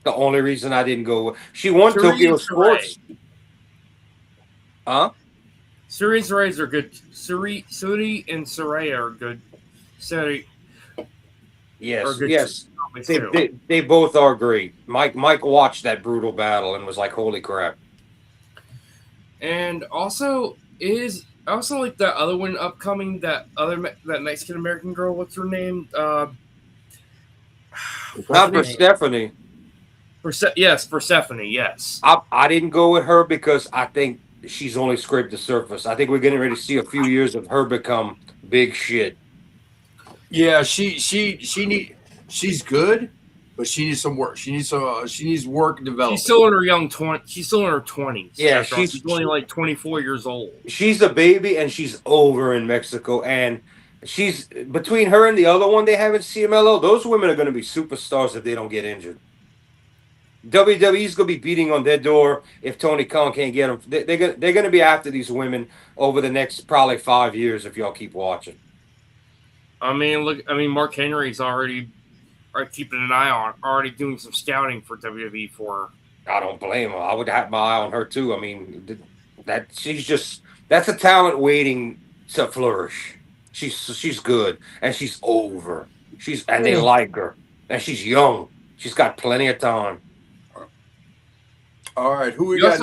The only reason I didn't go with she won Tokyo Sports. Huh? Suri and Saraya are good. Suri and Saraya are good. Suri are Yes, good yes. topics too. They both are great. Mike watched that brutal battle and was like, "Holy crap!" And also I also like that other one upcoming. That Mexican American girl. What's her name? Not for Stephanie. Yes, Persephone. Yes. I didn't go with her because I think she's only scraped the surface. I think we're getting ready to see a few years of her become big shit. Yeah, she's good, but she needs some work. She needs work development. She's still in her She's still in her 20s. Yeah, she's only like 24 years old. She's a baby and she's over in Mexico. And she's between her and the other one they have in CMLL. Those women are going to be superstars if they don't get injured. WWE's going to be beating on their door if Tony Khan can't get them. They're going to be after these women over the next probably 5 years if y'all keep watching. I mean, Mark Henry's already keeping an eye on, already doing some scouting for WWE for her. I don't blame her. I would have my eye on her too. I mean, that's a talent waiting to flourish. She's good and she's over. And they like her and she's young. She's got plenty of time. All right, who we You got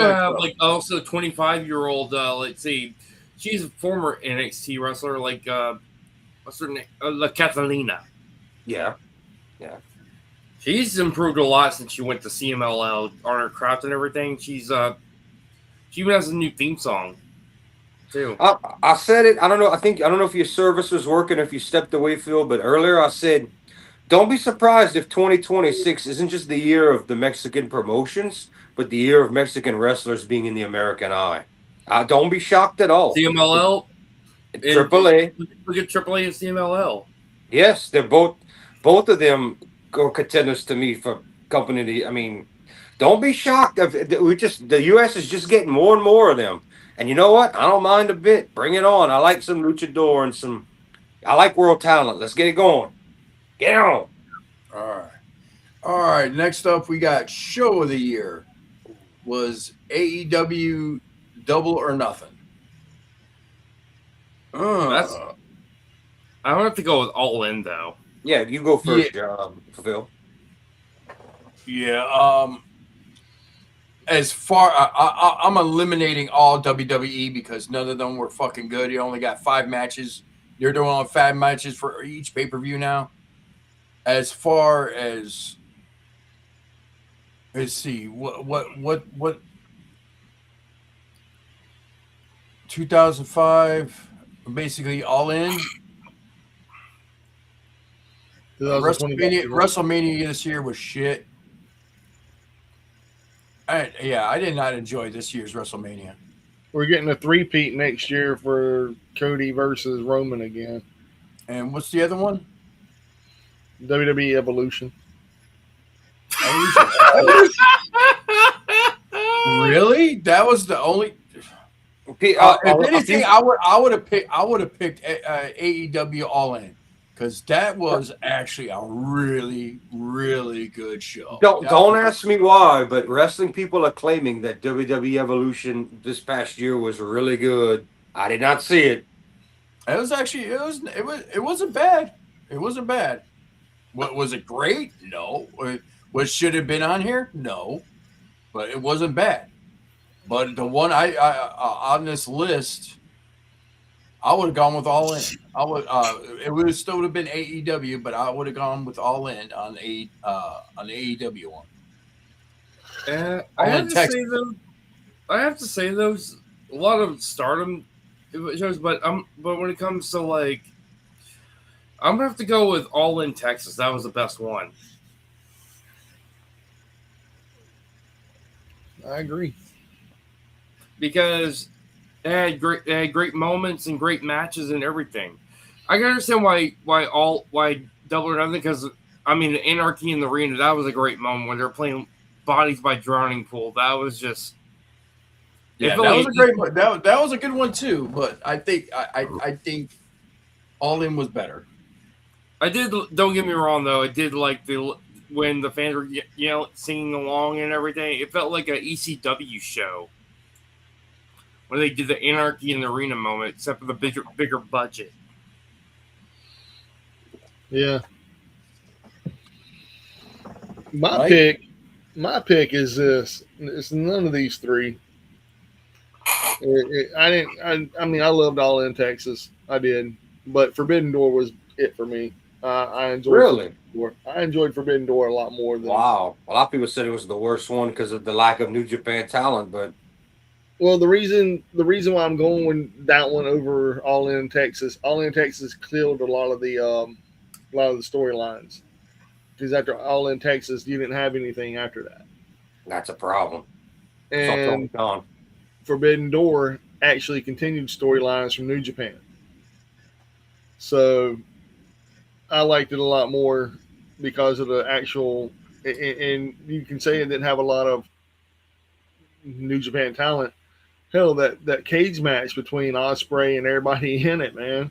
also next? have 25-year-old. Let's see, she's a former NXT wrestler. What's her name? La Catalina. Yeah. She's improved a lot since she went to CMLL on her craft and everything. She even has a new theme song too. I said it. I don't know. I don't know if your service was working, if you stepped away, Phil. But earlier I said, don't be surprised if 2026 isn't just the year of the Mexican promotions, but the year of Mexican wrestlers being in the American eye. Don't be shocked at all. CMLL, AAA. Look at AAA and CMLL. Yes, they're both of them go contenders to me for company. I mean, don't be shocked. The U.S. is just getting more and more of them. And you know what? I don't mind a bit. Bring it on. I like some luchador and I like world talent. Let's get it going. Get on. All right. Next up, we got show of the year was AEW Double or Nothing. I don't have to go with All In though. Yeah, you go first, Phil. Yeah. As far I'm eliminating all WWE because none of them were fucking good. You only got 5 matches. You're doing 5 matches for each pay-per-view now. As far as let's see what 2005 basically All In. WrestleMania this year was shit. I did not enjoy this year's WrestleMania. We're getting a 3-peat next year for Cody versus Roman again. And what's the other one? WWE Evolution. Really? That was the only. If anything, I would have picked AEW All In because that was actually a really, really good show. Don't ask me why, but wrestling people are claiming that WWE Evolution this past year was really good. I did not see it. It was actually it wasn't bad. It wasn't bad. What was it great? No. What should have been on here? No. But it wasn't bad. But the one I on this list, I would have gone with All In. It would still have been AEW, but I would have gone with All In on the AEW one. I have to say those a lot of Stardom shows, but when it comes to I'm gonna have to go with All In Texas. That was the best one. I agree. Because they had great moments and great matches and everything. I can understand why Double or Nothing, because I mean Anarchy in the Arena, that was a great moment when they're playing Bodies by Drowning Pool. That was just that was a great one. That was a good one too. But I think All In was better. Don't get me wrong though. I did like when the fans were singing along and everything. It felt like an ECW show. when they did the Anarchy in the Arena moment, except for the bigger budget. Yeah. My Right? pick is this. It's none of these three. I mean, I loved All In Texas. I did, but Forbidden Door was it for me. I enjoyed Really? Forbidden Door. I enjoyed Forbidden Door a lot more than. Wow. A lot of people said it was the worst one because of the lack of New Japan talent, but Well, the reason why I'm going with that one over All In Texas, All In Texas killed a lot of the storylines because after All In Texas, you didn't have anything after that. that's a problem. And Gone. Forbidden Door actually continued storylines from New Japan. So I liked it a lot more because of the actual, and you can say it didn't have a lot of New Japan talent. Hell, that cage match between Ospreay and everybody in it, man.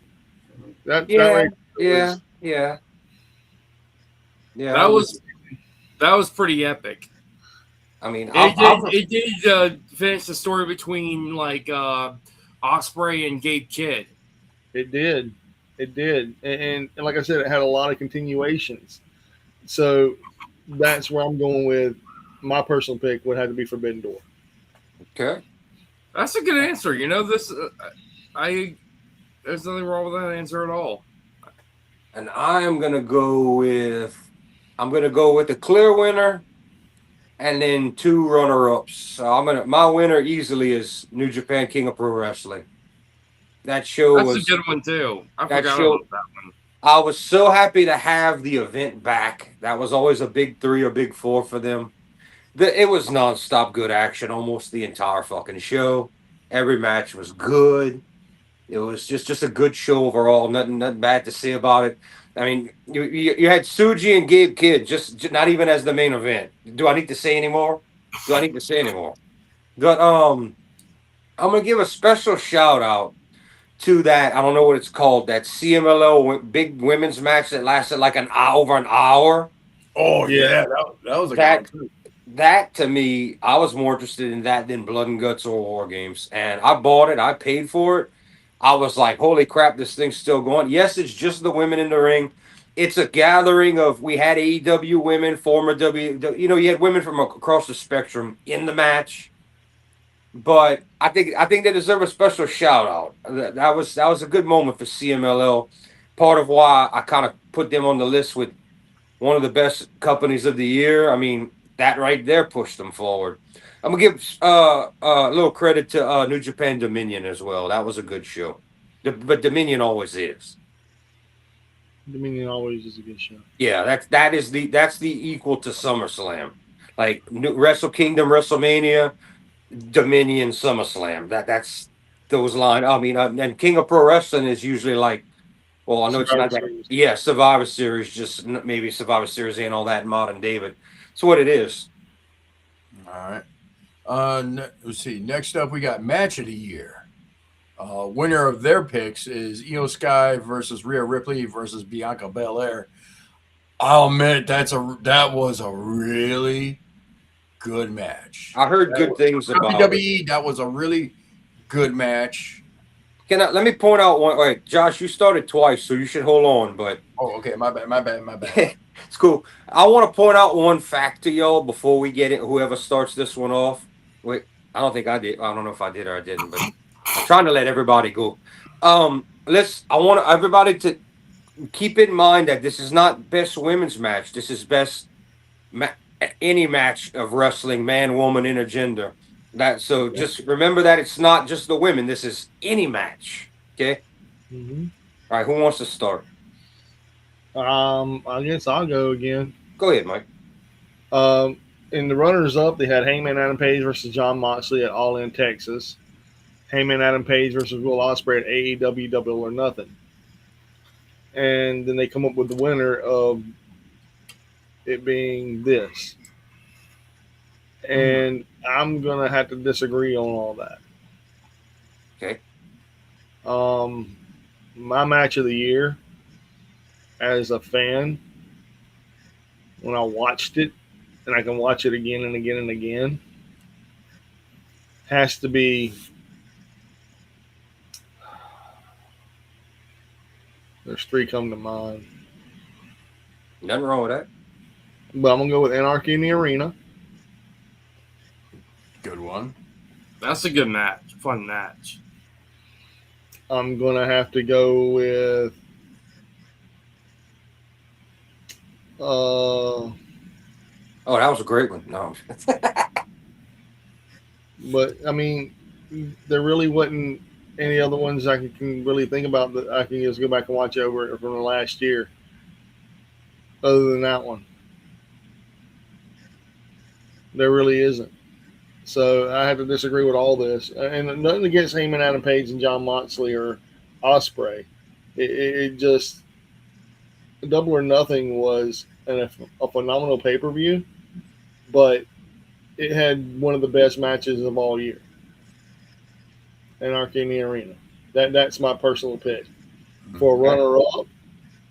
That right Yeah. That was pretty epic. I mean, It did finish the story between like Ospreay and Gabe Kidd. It did, and like I said, it had a lot of continuations. So that's where I'm going with my personal pick. Would have to be Forbidden Door. Okay. That's a good answer. You know, there's nothing wrong with that answer at all. And I'm gonna go with the clear winner, and then 2 runner-ups. So my winner easily is New Japan King of Pro Wrestling. That show That's a good one too. I forgot about that one. I was so happy to have the event back. That was always a big 3 or big 4 for them. It was nonstop good action almost the entire fucking show. Every match was good. It was just a good show overall. Nothing bad to say about it. I mean, you had Suji and Gabe Kidd, just not even as the main event. Do I need to say anymore? But I'm gonna give a special shout out to that. I don't know what it's called. That CMLL big women's match that lasted like over an hour. Oh yeah, that was a good one. That to me, I was more interested in that than Blood and Guts or War Games, and I bought it. I paid for it. I was like, "Holy crap, this thing's still going!" Yes, it's just the women in the ring. It's a gathering of we had AEW women, former you had women from across the spectrum in the match. But I think they deserve a special shout out. That was a good moment for CMLL. Part of why I kind of put them on the list with one of the best companies of the year. I mean, that right there pushed them forward. I'm gonna give a little credit to New Japan Dominion as well. That was a good show, but Dominion always is. Dominion always is a good show. Yeah, that's the equal to SummerSlam, like Wrestle Kingdom, WrestleMania, Dominion, SummerSlam. That's those lines. I mean, and King of Pro Wrestling is usually like. Well, I know it's not that. Yeah, Survivor Series. Just maybe Survivor Series ain't all that in modern day, but it's what it is. All right. Let's see. Next up, we got Match of the Year. Winner of their picks is Io Sky versus Rhea Ripley versus Bianca Belair. I'll admit that was a really good match. I heard good things about WWE. That was a really good match. Let me point out one. Wait, Josh, you started twice, so you should hold on. But okay, my bad. It's cool. I want to point out one fact to y'all before we get it. Whoever starts this one off. Wait, I don't think I did. I don't know if I did or I didn't, but I'm trying to let everybody go. I want everybody to keep in mind that this is not best women's match. This is best any match of wrestling, man, woman, intergender. Just remember that it's not just the women. This is any match. Okay. Mm-hmm. All right. Who wants to start? I guess I'll go again. Go ahead, Mike. In the runners up, they had Hangman Adam Page versus John Moxley at All In Texas. Hangman Adam Page versus Will Ospreay at AEW Double or Nothing. And then they come up with the winner of it being this. And I'm gonna have to disagree on all that. Okay. My match of the year as a fan, when I watched it, and I can watch it again and again and again, has to be There's 3 come to mind. Nothing wrong with that. But I'm going to go with Anarchy in the Arena. Good one. That's a good match. Fun match. I'm going to have to go with Oh, that was a great one. No. but I mean, there really wasn't any other ones I can really think about that I can just go back and watch over from the last year other than that one. There really isn't. So I have to disagree with all this. And nothing against Heyman, Adam Page, and John Moxley or Ospreay. It just Double or Nothing was a phenomenal pay-per-view, but it had one of the best matches of all year. Anarchy in the Arena. That's my personal pick. For a runner-up,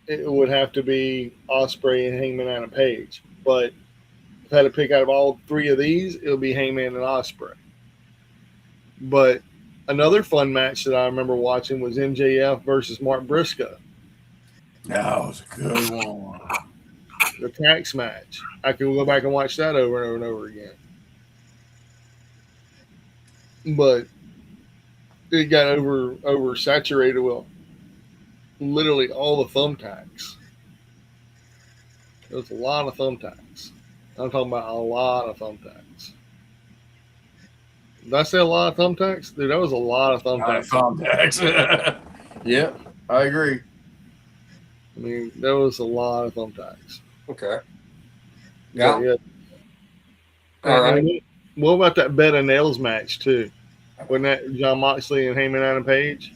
it would have to be Ospreay and Heyman, Adam Page. But if I had to pick out of all 3 of these, it would be Heyman and Ospreay. But another fun match that I remember watching was MJF versus Mark Briscoe. That was a good one. The tax match. I could go back and watch that over and over and over again. But it got oversaturated with literally all the thumbtacks. There was a lot of thumbtacks. I'm talking about a lot of thumbtacks. Did I say a lot of thumbtacks? Dude, that was a lot of thumbtacks. Yeah, I agree. I mean, there was a lot of thumbtacks. Okay. Yeah. All right. What about that bed of nails match too? Wasn't that John Moxley and Heyman, Adam Page?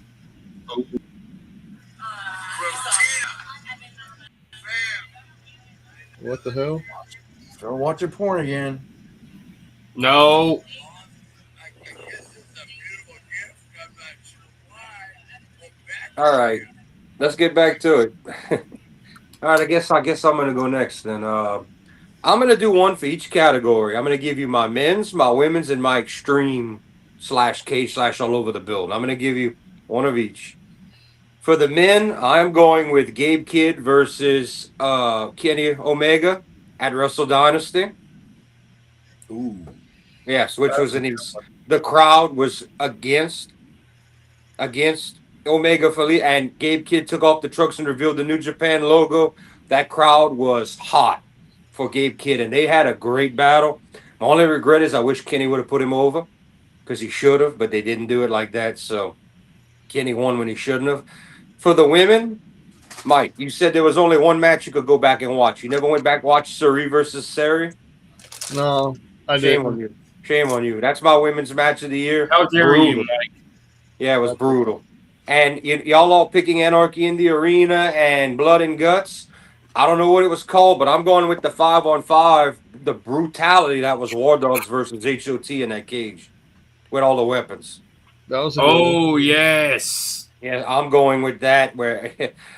What the hell? Start watching porn again. No. All right. Let's get back to it. All right, I guess I'm gonna go next then. I'm gonna do one for each category. I'm gonna give you my men's, my women's, and my extreme /K/ all over the build. I'm gonna give you one of each. For the men, I'm going with Gabe Kidd versus Kenny Omega at Wrestle Dynasty. Ooh. Yes, which was the crowd was against Omega Felipe, and Gabe Kidd took off the trucks and revealed the New Japan logo. That crowd was hot for Gabe Kidd, and they had a great battle. My only regret is I wish Kenny would have put him over because he should have, but they didn't do it like that. So Kenny won when he shouldn't have. For the women, Mike, you said there was only one match you could go back and watch. You never went back and watched Suri versus Sari? No, I Shame didn't. on you. Shame on you. That's my women's match of the year. How dare you, Mike? Yeah, it was brutal. And y'all all picking Anarchy in the Arena and Blood and Guts. I don't know what it was called, but I'm going with the 5-on-5. The brutality that was War Dogs versus HOT in that cage with all the weapons. That was yes. Yeah, I'm going with that.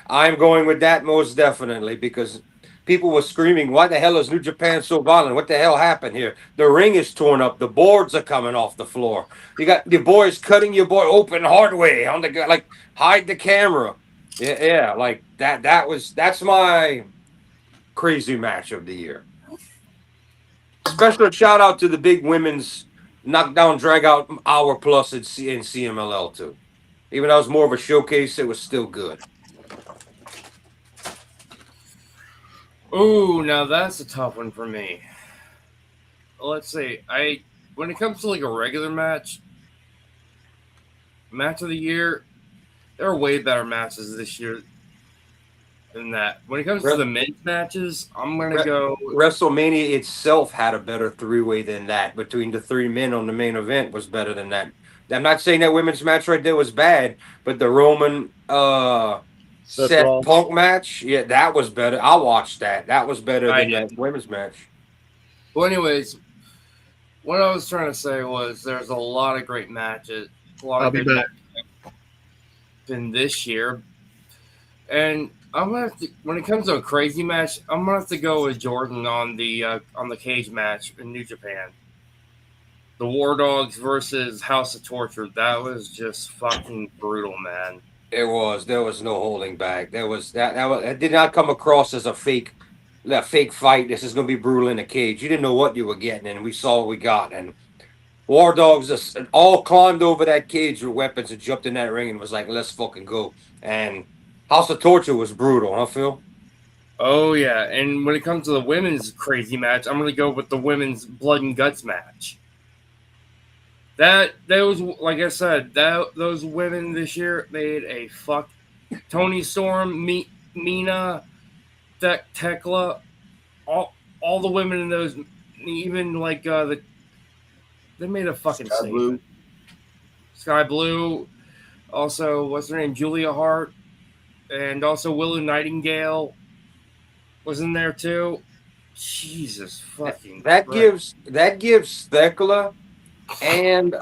I'm going with that most definitely because people were screaming, "Why the hell is New Japan so violent? What the hell happened here? The ring is torn up. The boards are coming off the floor. You got your boys cutting your boy open hard way on the like hide the camera." Yeah, like that. That's my crazy match of the year. Special shout out to the big women's knockdown drag out hour plus in CMLL too. Even though it was more of a showcase, it was still good. Ooh, now that's a tough one for me. Let's see. When it comes to like a regular match of the year, there are way better matches this year than that. When it comes to the men's matches, I'm gonna go. WrestleMania itself had a better 3-way than that. Between the 3 men on the main event was better than that. I'm not saying that women's match right there was bad, but the Roman Seth Punk match, yeah, that was better. I watched that. That was better than that women's match. Well, anyways, what I was trying to say was there's a lot of great matches. I'll be back. In this year, and I'm gonna have to, when it comes to a crazy match, I'm gonna have to go with Jordan on the cage match in New Japan. The War Dogs versus House of Torture. That was just fucking brutal, man. There was no holding back. There was that did not come across as a fake fight. This is going to be brutal in a cage. You didn't know what you were getting, and we saw what we got. And War Dogs just all climbed over that cage with weapons and jumped in that ring and was like, "Let's fucking go." And House of Torture was brutal, huh, Phil? Oh yeah, and when it comes to the women's crazy match, I'm gonna go with the women's blood and guts match. That was, like I said, those women this year made a fuck. Tony Storm, Mina, Tekla, all the women in those, even like they made a fucking Sky statement. Blue. Sky Blue, also what's her name, Julia Hart, and also Willow Nightingale was in there too. Jesus fucking That Christ. gives Thekla and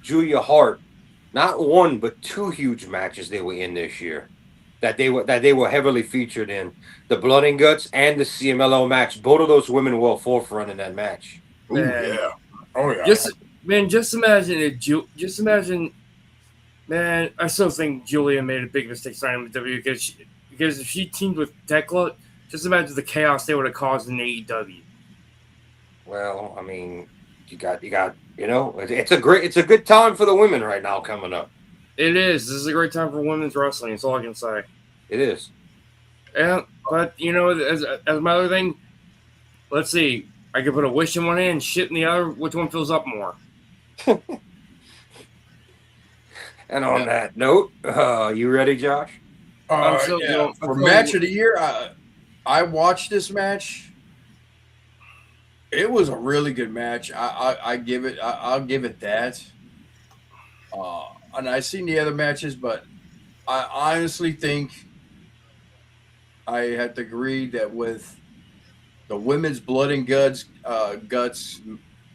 Julia Hart not one but two huge matches they were in this year. That they were heavily featured in the Blood and Guts and the CMLL match. Both of those women were forefront in that match. Oh yeah. Oh yeah. Just imagine it. Just imagine, man. I still think Julia made a big mistake signing with W because if she teamed with Tekla, just imagine the chaos they would have caused in AEW. Well, I mean, you got it's a good time for the women right now coming up. It is. This is a great time for women's wrestling. That's all I can say. It is. Yeah, but as my other thing, let's see. I could put a wish in one hand, shit in the other. Which one fills up more? And on that note, you ready, Josh? For match of the year, I watched this match. It was a really good match. I'll give it that. And I've seen the other matches, but I honestly think I have to agree that with the women's blood and guts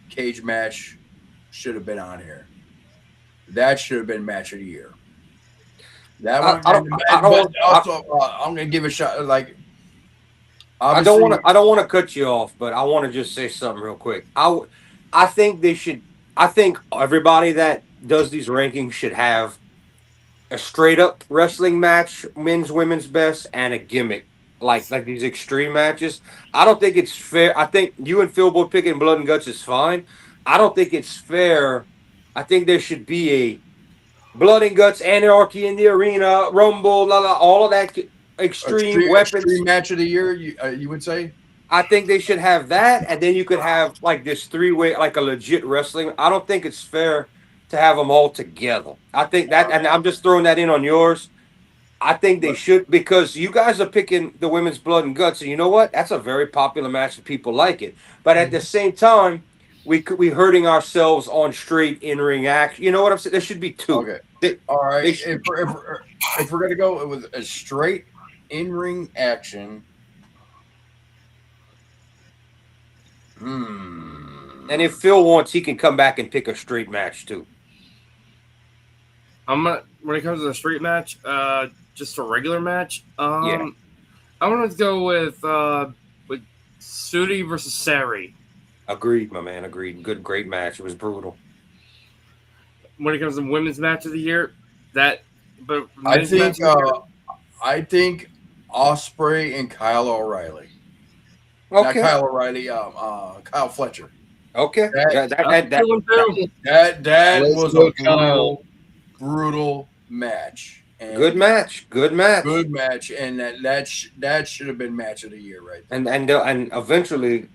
cage match should have been on here. That should have been match of the year. That one. I'm gonna give a shot. Like, I don't want to cut you off, but I want to just say something real quick. I think they should. I think everybody that does these rankings should have a straight up wrestling match, men's, women's best, and a gimmick like these extreme matches. I don't think it's fair. I think you and Phil both picking blood and guts is fine. I don't think it's fair. I think there should be a blood and guts, anarchy in the arena, rumble, all of that extreme weapons. Extreme match of the year, you would say? I think they should have that, and then you could have like this three-way, like a legit wrestling. I don't think it's fair to have them all together. I think that, and I'm just throwing that in on yours. I think they should, because you guys are picking the women's blood and guts, and you know what? That's a very popular match, and people like it. But at the same time, we hurting ourselves on straight in-ring action. You know what I'm saying? There should be two. Okay. All right. If we're gonna go with a straight in-ring action. And if Phil wants, he can come back and pick a straight match too. When it comes to the street match, just a regular match. I want to go with Sudi versus Sari. Agreed, my man. Agreed. Great match. It was brutal. When it comes to women's match of the year, I think Ospreay and Kyle O'Reilly. Okay. Not Kyle O'Reilly. Kyle Fletcher. Okay. That was a brutal match. And good match. And that should have been match of the year, right there. And eventually,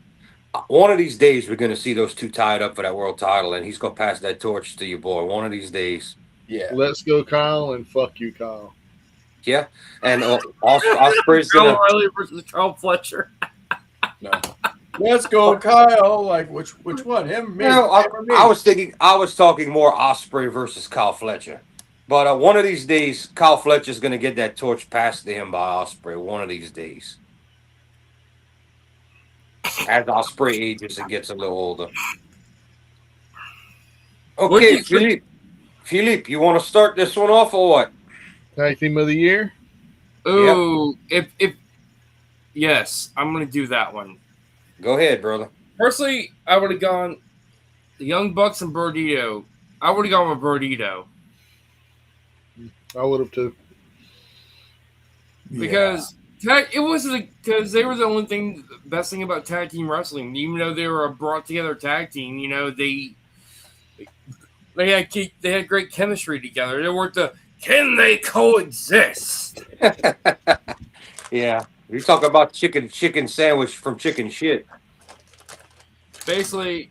one of these days, we're going to see those two tied up for that world title, and he's going to pass that torch to your boy. One of these days. Yeah. Let's go, Kyle, and fuck you, Kyle. Yeah. And Ospreay's Kyle O'Reilly versus Kyle Fletcher. No. Let's go, Kyle. Like which one? Him, me? No, I was talking more Ospreay versus Kyle Fletcher. But one of these days, Kyle Fletcher's going to get that torch passed to him by Ospreay. One of these days. As Ospreay ages and gets a little older. Okay, Philippe, you want to start this one off or what? Tag team of the year? Ooh, if yes, I'm going to do that one. Go ahead, brother. Personally, I would have gone the Young Bucks and Burdito. I would have gone with Burdito. I would have too. Because it wasn't because they were the only thing, best thing about tag team wrestling. Even though they were a brought together tag team, they had great chemistry together. They weren't can they coexist? Yeah, you talk about chicken sandwich from chicken shit. Basically,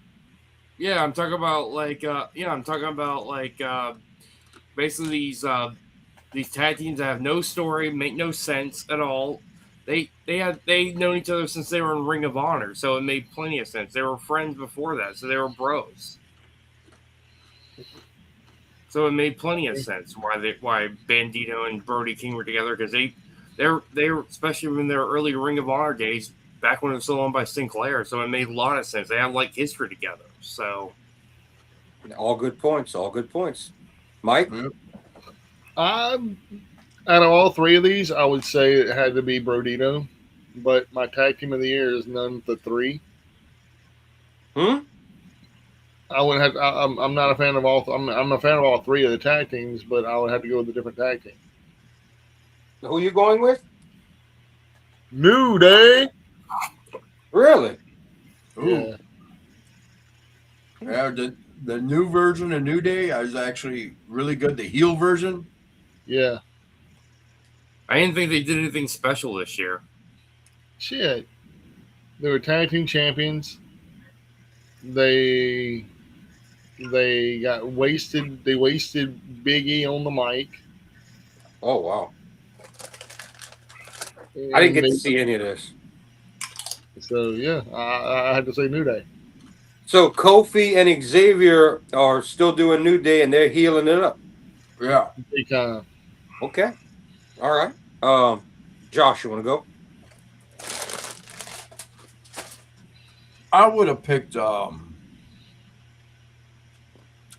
yeah, I'm talking about basically these tag teams that have no story, make no sense at all. They known each other since they were in Ring of Honor, so it made plenty of sense. They were friends before that, so they were bros. So it made plenty of sense why Bandito and Brody King were together, because they were, especially in their early Ring of Honor days, back when it was still owned by Sinclair. So it made a lot of sense. They had like history together. So all good points. All good points. Mike. Out of all three of these, I would say it had to be Brodito, but my tag team of the year is none of the three. I would have. I'm not a fan of all. I'm a fan of all three of the tag teams, but I would have to go with a different tag team. Who you going with? New Day. Really? Yeah. Yeah, the new version of New Day is actually really good. The heel version. Yeah. I didn't think they did anything special this year. Shit. They were tag team champions. They got wasted. They wasted Big E on the mic. Oh wow! I didn't get to see any of this. So yeah, I had to say New Day. So Kofi and Xavier are still doing New Day, and they're healing it up. Yeah. Big time. Okay. All right. Josh, you want to go? I would have picked.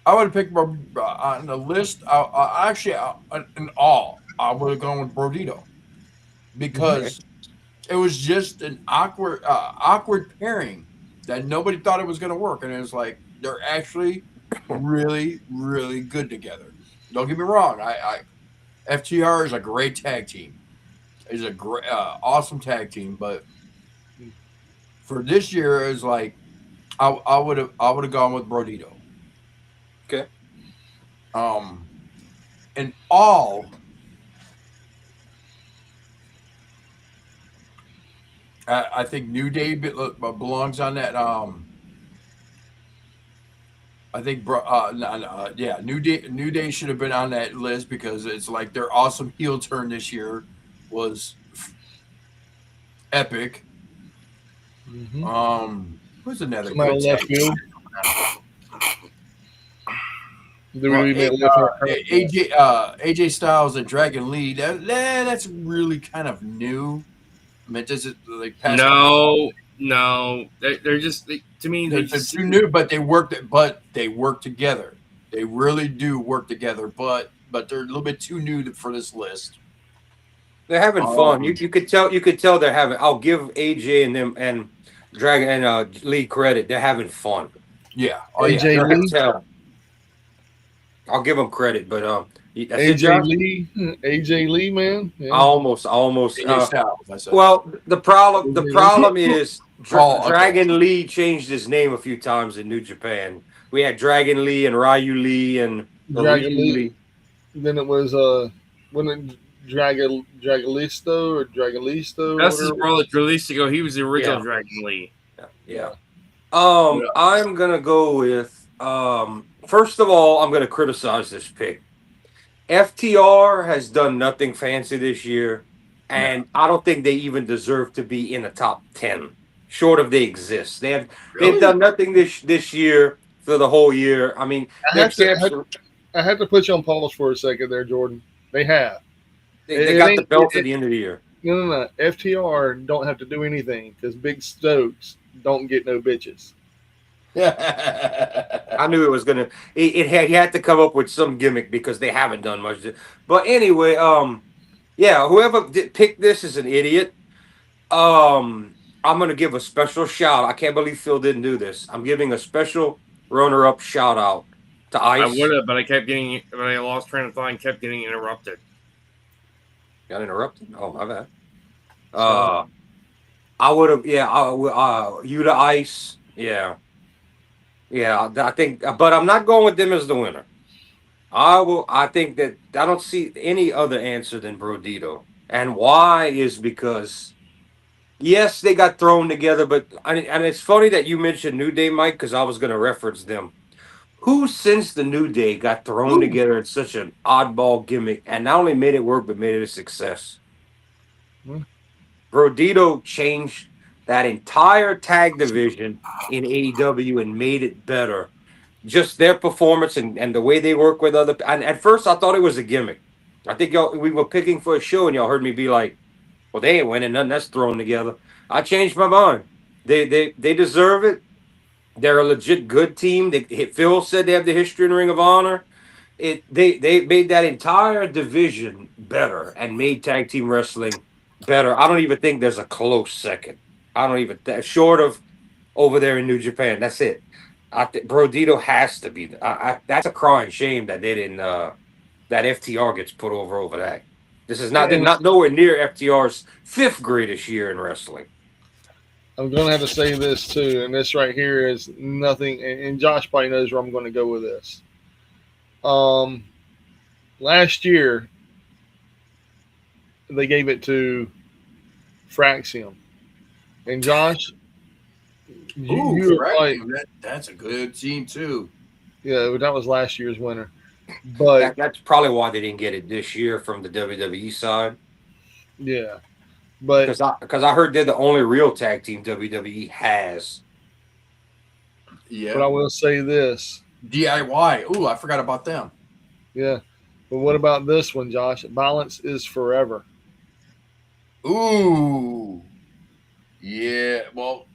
I would have picked on the list. Actually, in all, I would have gone with Brodito because it was just an awkward pairing that nobody thought it was going to work, and it was like they're actually really, really good together. Don't get me wrong. FTR is a great tag team. It's a great, awesome tag team, but for this year, it's like I would have gone with Brodito. Okay. In all, I think New Day belongs on that. I think, New Day should have been on that list because it's like their awesome heel turn this year was epic. Mm-hmm. Who's another Come out good left tag field. AJ Styles and Dragon Lee. That's really kind of new. I mean, does it like past No, they're just to me. They're too new, but they work together. They really do work together, but they're a little bit too new for this list. They're having fun. You could tell they're having. I'll give AJ and them and Dragon and Lee credit. They're having fun. Yeah. AJ Lee. I'll give them credit, but AJ Lee, man. Yeah. Almost. Well, the problem is Dragon Lee changed his name a few times in New Japan. We had Dragon Lee and Ryu Lee and Dragon Lee. Then it was when Dragolisto or Dragolisto. That's his brother Dragolisto. He was the original Dragon Lee. Yeah. I'm gonna go with first of all, I'm gonna criticize this pick. FTR has done nothing fancy this year, and I don't think they even deserve to be in the top 10. Short of they exist, they've done nothing this year for the whole year. I mean, I had to put you on pause for a second there, Jordan. They have. They got the belt at the end of the year. No. FTR don't have to do anything because Big Stokes don't get no bitches. I knew it was gonna. He had to come up with some gimmick because they haven't done much. But anyway, whoever picked this is an idiot. I'm gonna give a special shout. I can't believe Phil didn't do this. I'm giving a special runner-up shout out to I Ice. would have, but I lost train of thought and kept getting interrupted. Got interrupted. Oh, my bad. I would have. Yeah. You to Ice. Yeah. Yeah. I think, but I'm not going with them as the winner. I think that I don't see any other answer than Brodito, and why is because yes, they got thrown together, but and it's funny that you mentioned New Day, Mike, because I was going to reference them. Who since the New Day got thrown together in such an oddball gimmick and not only made it work but made it a success? Brodito changed that entire tag division in AEW and made it better. Just their performance and the way they work with other. And at first, I thought it was a gimmick. I think y'all we were picking for a show, and y'all heard me be like, "Well, they ain't winning nothing. That's thrown together." I changed my mind. They deserve it. They're a legit good team. Phil said they have the history in Ring of Honor. They made that entire division better and made tag team wrestling better. I don't even think there's a close second. I don't even short of over there in New Japan. That's it. I think Brodito has to be. That's a crying shame that they didn't. That FTR gets put over that. This is not. They're not nowhere near FTR's 5th greatest year in wrestling. I'm going to have to say this too, and this right here is nothing. And Josh probably knows where I'm going to go with this. Last year they gave it to Fraxium, and Josh, you were like, that's a good team too. Yeah, that was last year's winner. But that's probably why they didn't get it this year from the WWE side. Yeah, but because I heard they're the only real tag team WWE has. Yeah, but I will say this: DIY. Ooh, I forgot about them. Yeah, but what about this one, Josh? Balance is forever. Ooh, yeah. Well,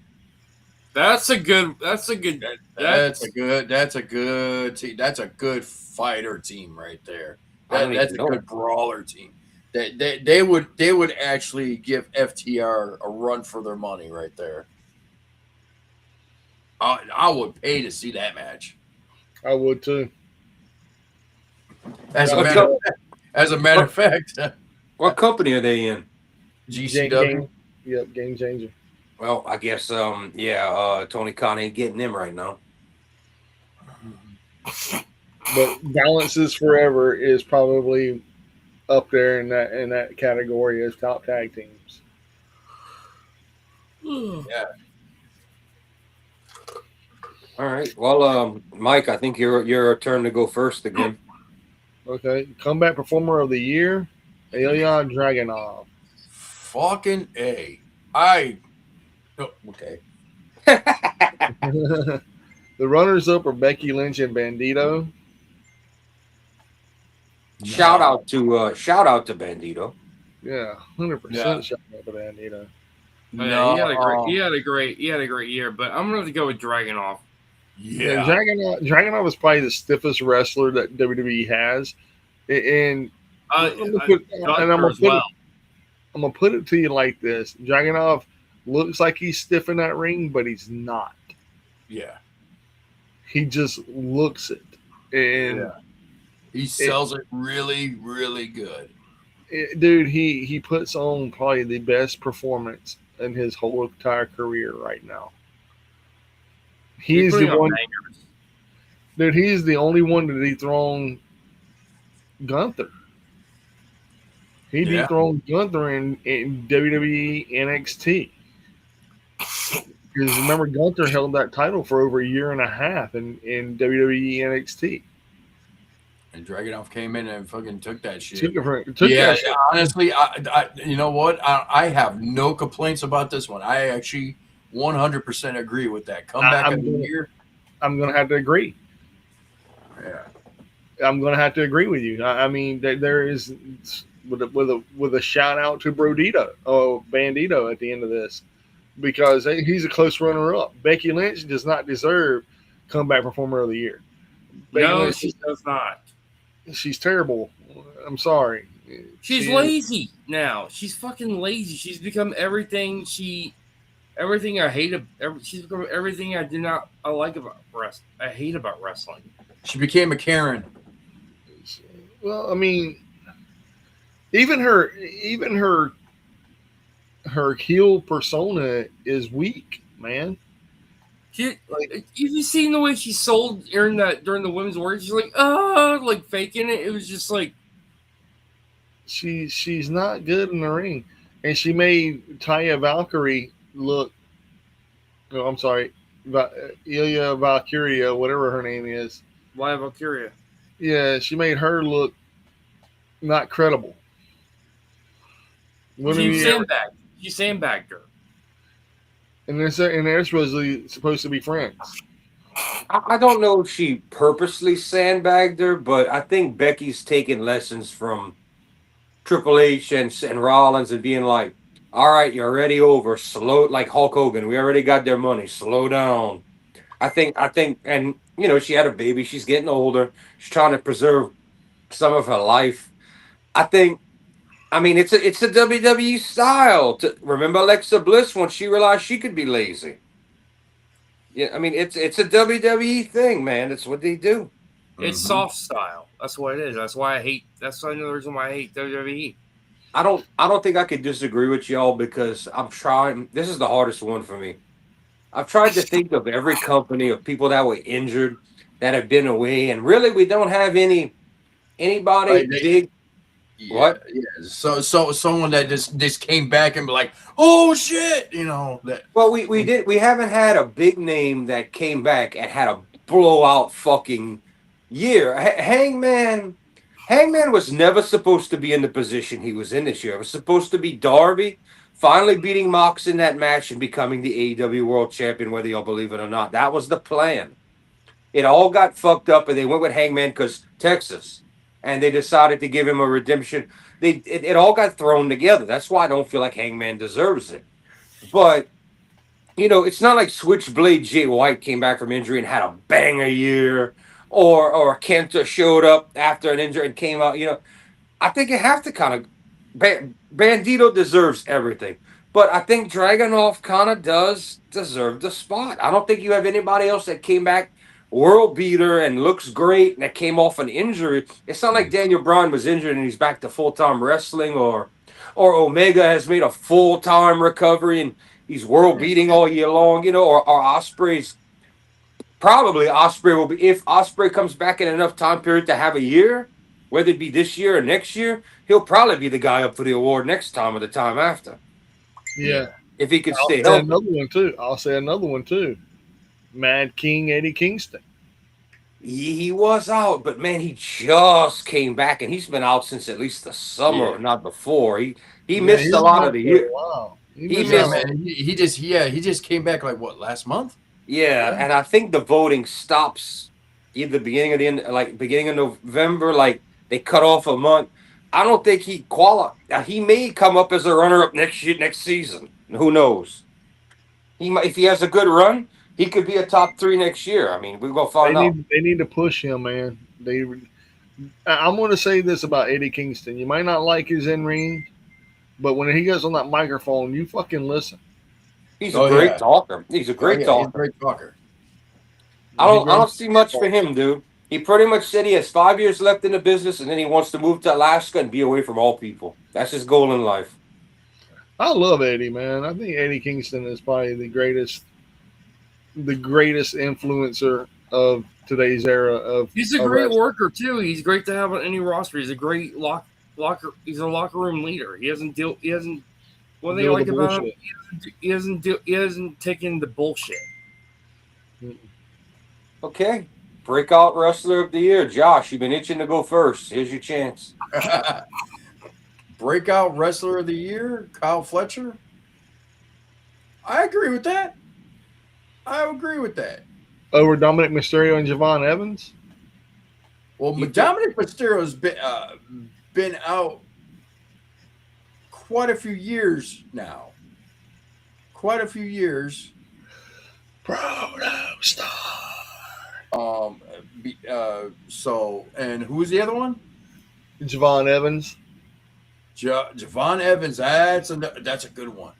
that's a good team. That's a good fighter team right there. That's a good brawler team. They would actually give FTR a run for their money right there. I would pay to see that match. I would too. As a matter of fact, what company are they in? GCW. Yep, Game Changer. Well, I guess Tony Khan ain't getting them right now. But Balance is Forever is probably up there in that category as top tag teams. Yeah. All right. Well, Mike, I think your turn to go first again. Okay. Comeback Performer of the Year, Ilya Dragunov. Fucking A. Okay. The runners-up are Becky Lynch and Bandito. Shout out to Bandito. Yeah, 100% shout out to Bandito. No, he had a great year, but I'm going to go with Dragunov. Yeah, Dragunov is probably the stiffest wrestler that WWE has, and I'm gonna put it to you like this: Dragunov looks like he's stiff in that ring, but he's not. Yeah, he just looks it, and he sells it really, really good. Dude, he puts on probably the best performance in his whole entire career right now. He's the one, dude. He's the only one to dethrone Gunther. He dethroned Gunther in WWE NXT. Because remember, Gunther held that title for over a year and a half in WWE NXT. And Dragunov came in and fucking took that shit. Took that shit. Honestly, I you know what? I have no complaints about this one. I actually 100% agree with that. Comeback of the year. I'm going to have to agree. Yeah. I'm going to have to agree with you. I mean, there is with a shout out to Bandito at the end of this, because he's a close runner up. Becky Lynch does not deserve Comeback Performer of the Year. No, she does not. She's terrible. I'm sorry. She's lazy now. She's fucking lazy. She's become everything I hate. She's become everything I like about wrestling. I hate about wrestling. She became a Karen. Well, I mean, even her heel persona is weak, man. Have you seen the way she sold during the women's war? She's like, like faking it. It was just like she's not good in the ring, and she made Taya Valkyrie look. No, I'm sorry, Ilya Valkyria, whatever her name is. why Valkyria? Yeah, she made her look not credible. She sandbagged her. And they're supposed to be friends. I don't know if she purposely sandbagged her, but I think Becky's taking lessons from Triple H and Rollins and being like, all right, you're already over. Slow, like Hulk Hogan. We already got their money. Slow down. I think, and she had a baby. She's getting older. She's trying to preserve some of her life. I mean, it's a WWE style. Remember Alexa Bliss when she realized she could be lazy. Yeah, I mean, it's a WWE thing, man. It's what they do. It's soft style. That's what it is. That's another reason why I hate WWE. I don't think I could disagree with y'all because I'm trying. This is the hardest one for me. I've tried to think of every company of people that were injured that have been away, and really we don't have anybody big. Yeah, what? Yeah. So someone that just came back and be like, oh shit, that. Well, we haven't had a big name that came back and had a blowout fucking year. Hangman was never supposed to be in the position he was in this year. It was supposed to be Darby finally beating Mox in that match and becoming the AEW World Champion, whether y'all believe it or not. That was the plan. It all got fucked up, and they went with Hangman because Texas. And they decided to give him a redemption. It all got thrown together. That's why I don't feel like Hangman deserves it. But, it's not like Switchblade Jay White came back from injury and had a banger year, or Kenta showed up after an injury and came out. I think you have to kind of Bandito deserves everything. But I think Dragunov kind of does deserve the spot. I don't think you have anybody else that came back world beater and looks great and that came off an injury. It's not like Daniel Bryan was injured and he's back to full-time wrestling, or Omega has made a full-time recovery and he's world beating all year long, or Osprey's. Probably Osprey will be, if Osprey comes back in enough time period to have a year, whether it be this year or next year, he'll probably be the guy up for the award next time or the time after. Yeah. If he could stay healthy. I'll say another one too. Mad King Eddie Kingston. He was out, but man, he just came back, and he's been out since at least the summer, not before. He missed a lot of the year. Wow. He just came back like what, last month? Yeah, and I think the voting stops either beginning of November. Like they cut off a month. I don't think he qualified. He may come up as a runner-up next season. Who knows? If he has a good run, he could be a top 3 next year. I mean, we're gonna find out. They need to push him, man. I'm going to say this about Eddie Kingston. You might not like his in-ring, but when he goes on that microphone, you fucking listen. He's a great talker. He's a great talker. He's a great talker. I don't see much for him, dude. He pretty much said he has 5 years left in the business, and then he wants to move to Alaska and be away from all people. That's his goal in life. I love Eddie, man. I think Eddie Kingston is probably the greatest influencer of today's era. He's a great worker too. He's great to have on any roster. He's a great locker. He's a locker room leader. He hasn't. What they like about him, he hasn't taken the bullshit. Okay. Breakout Wrestler of the Year. Josh, you've been itching to go first. Here's your chance. Breakout Wrestler of the Year, Kyle Fletcher. I agree with that. Over Dominic Mysterio and Javon Evans? Well, Dominic Mysterio's been out quite a few years now. Proto Star. And who's the other one? Javon Evans. Javon Evans. That's a good one.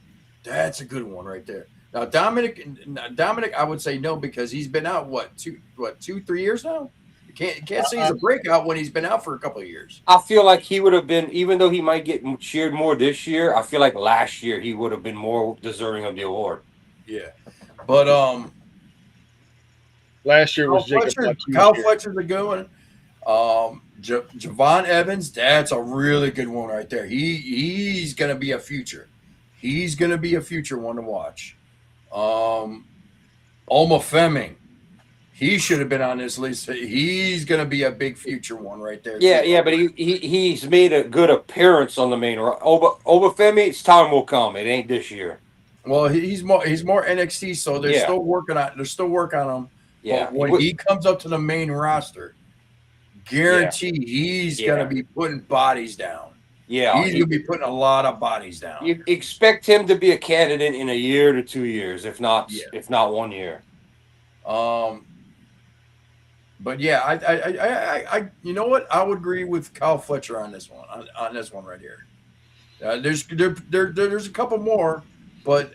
That's a good one right there. Now Dominic, I would say no because he's been out 2-3 years now. Can't say he's a breakout when he's been out for a couple of years. I feel like he would have been, even though he might get cheered more this year, I feel like last year he would have been more deserving of the award. Yeah, but last year was Jacob. Kyle Fletcher's a good one. Javon Evans, that's a really good one right there. He's gonna be a future. He's gonna be a future one to watch. Oma Fleming, he should have been on this list. He's gonna be a big future one right there. Yeah, but he's made a good appearance on the main. Oma Femi's time will come. It ain't this year. Well, he's more NXT, so they're still working on him. Yeah, but when he comes up to the main roster, guarantee he's gonna be putting bodies down. Yeah, he's gonna be putting a lot of bodies down. You expect him to be a candidate in a year to 2 years, if not 1 year. But yeah, I you know what? I would agree with Kyle Fletcher on this one. On this one right here. There's a couple more, but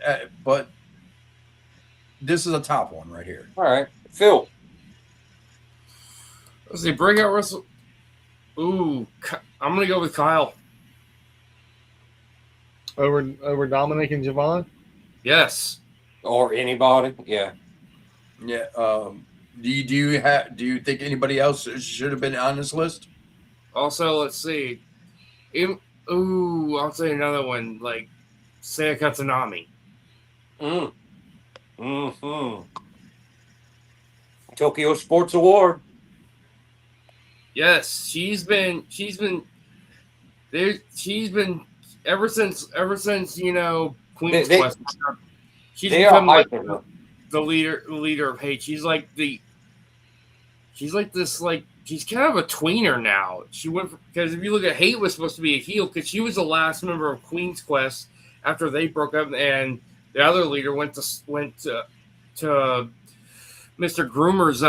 this is a top one right here. All right, Phil. Let's see, breakout Russell. Ooh, I'm gonna go with Kyle. Over Dominic and Javon? Yes. Or anybody? Yeah. Yeah. Do you think anybody else should have been on this list? Also, let's see. I'll say another one, like Saya Katsunami. Tokyo Sports Award. Yes, she's been ever since Queen's Quest. She's become like the leader of hate. She's kind of a tweener now. She went because if you look at Hate was supposed to be a heel because she was the last member of Queen's Quest after they broke up, and the other leader went to Mr. Groomer's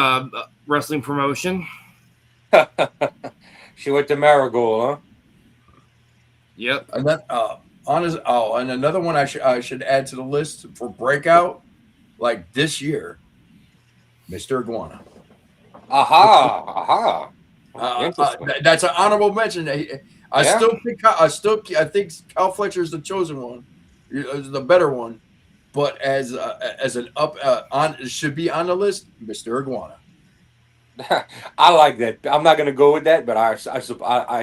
wrestling promotion. She went to Marigold, huh? Yep. And that and another one I should add to the list for breakout, like this year, Mr. Iguana. Aha. That's an honorable mention. I think Kyle Fletcher is the chosen one, is the better one, but as an should be on the list, Mr. Iguana. I like that. I'm not gonna go with that, but I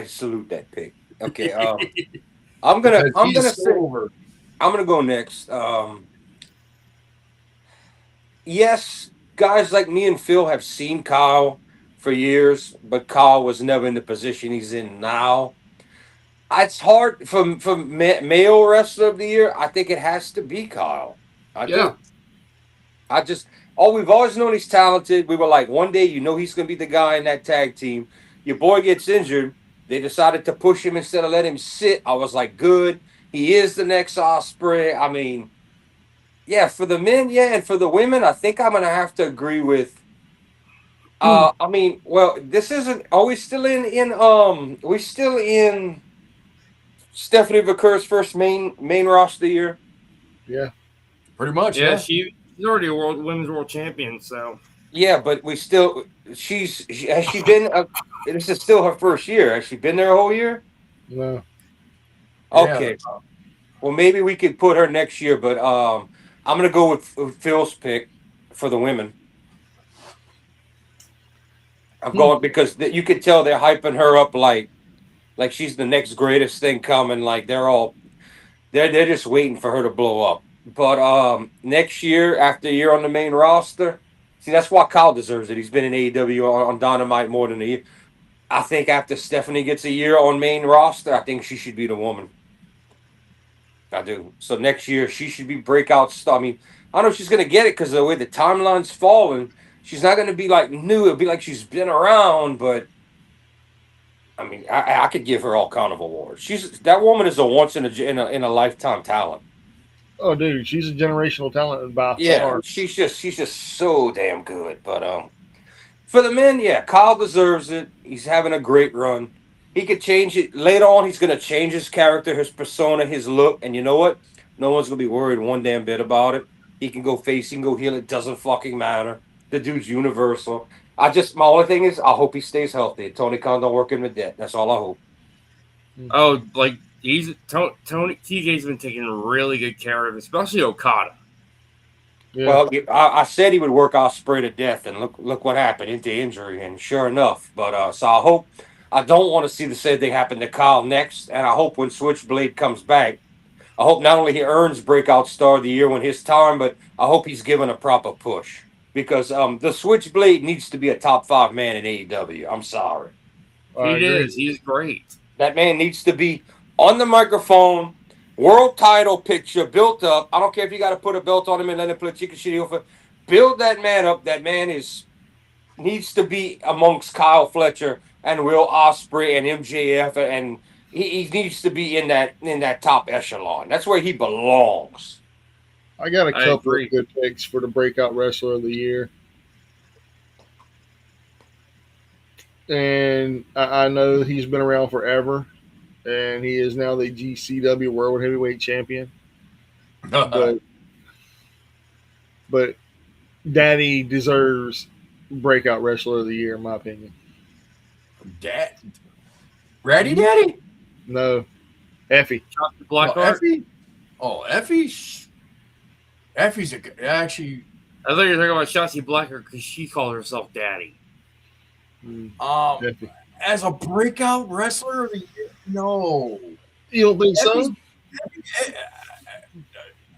salute that pick. Okay, I'm gonna go next. Yes, guys like me and Phil have seen Kyle for years, but Kyle was never in the position he's in now. It's hard for male wrestler of the year. I think it has to be Kyle. We've always known he's talented. We were like, one day, he's going to be the guy in that tag team. Your boy gets injured. They decided to push him instead of let him sit. I was like, good. He is the next Ospreay. I mean, yeah, for the men, and for the women, I think I'm going to have to agree with. This isn't. Are we still we still in Stephanie McCur's first main roster year? Yeah, pretty much. Yeah, she's already a women's world champion. So yeah, but has she been? This is still her first year. Has she been there a whole year? No. Okay. Yeah. Well, maybe we could put her next year, but I'm gonna go with Phil's pick for the women. I'm going because you could tell they're hyping her up like she's the next greatest thing coming. Like they're just waiting for her to blow up. But next year, after a year on the main roster, see, that's why Kyle deserves it. He's been in AEW on Dynamite more than a year. I think after Stephanie gets a year on main roster, I think she should be the woman. I do. So next year, she should be breakout star. I mean, I don't know if she's going to get it because of the way the timeline's falling. She's not going to be like new. It'll be like she's been around, but I mean, I could give her all kind of awards. That woman is a once in a lifetime talent. Oh, dude, she's a generational talent by far. She's just so damn good. But for the men, Kyle deserves it. He's having a great run. He could change it later on. He's going to change his character, his persona, his look, and you know what? No one's going to be worried one damn bit about it. He can go face, he can go heel. It doesn't fucking matter. The dude's universal. My only thing is, I hope he stays healthy. Tony Khan don't work him to death. That's all I hope. Oh, like Tony TJ's been taking really good care of, especially Okada. Yeah. Well, I said he would work Ospreay to death, and look what happened, into injury, and sure enough. But so I hope. I don't want to see the same thing happen to Kyle next, and I hope when Switchblade comes back, I hope not only he earns Breakout Star of the Year when his time, but I hope he's given a proper push, because the Switchblade needs to be a top 5 man in AEW. I'm sorry. I agree. He's great. That man needs to be on the microphone, world title picture built up. I don't care if you got to put a belt on him and let him play chicken shit over. Build that man up. That man needs to be amongst Kyle Fletcher and Will Ospreay and MJF, and he needs to be in that top echelon. That's where he belongs. I got a couple of good picks for the Breakout Wrestler of the Year. And I know he's been around forever, and he is now the GCW World Heavyweight Champion. But Daddy deserves Breakout Wrestler of the Year, in my opinion. Ratty Daddy? No. Effie. Blackheart? Effie? Effie's actually... I thought you were talking about Shotzi Blackheart because she called herself Daddy. As a Breakout Wrestler of the Year? No. You don't think so?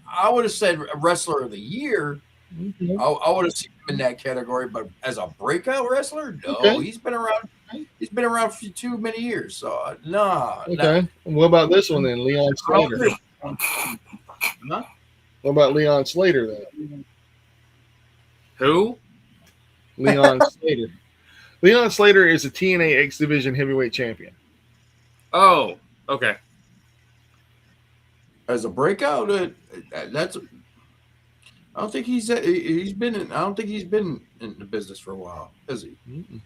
I would have said Wrestler of the Year. Okay. I would have seen him in that category, but as a Breakout Wrestler, no. Okay. He's been around for too many years, so nah. Okay. What about this one then, Leon Slater? Huh? What about Leon Slater then? Who? Leon Slater. Leon Slater is a TNA X Division Heavyweight Champion. Oh, okay. As a Breakout, that's. I don't think he's been in the business for a while, is he? Mm-mm.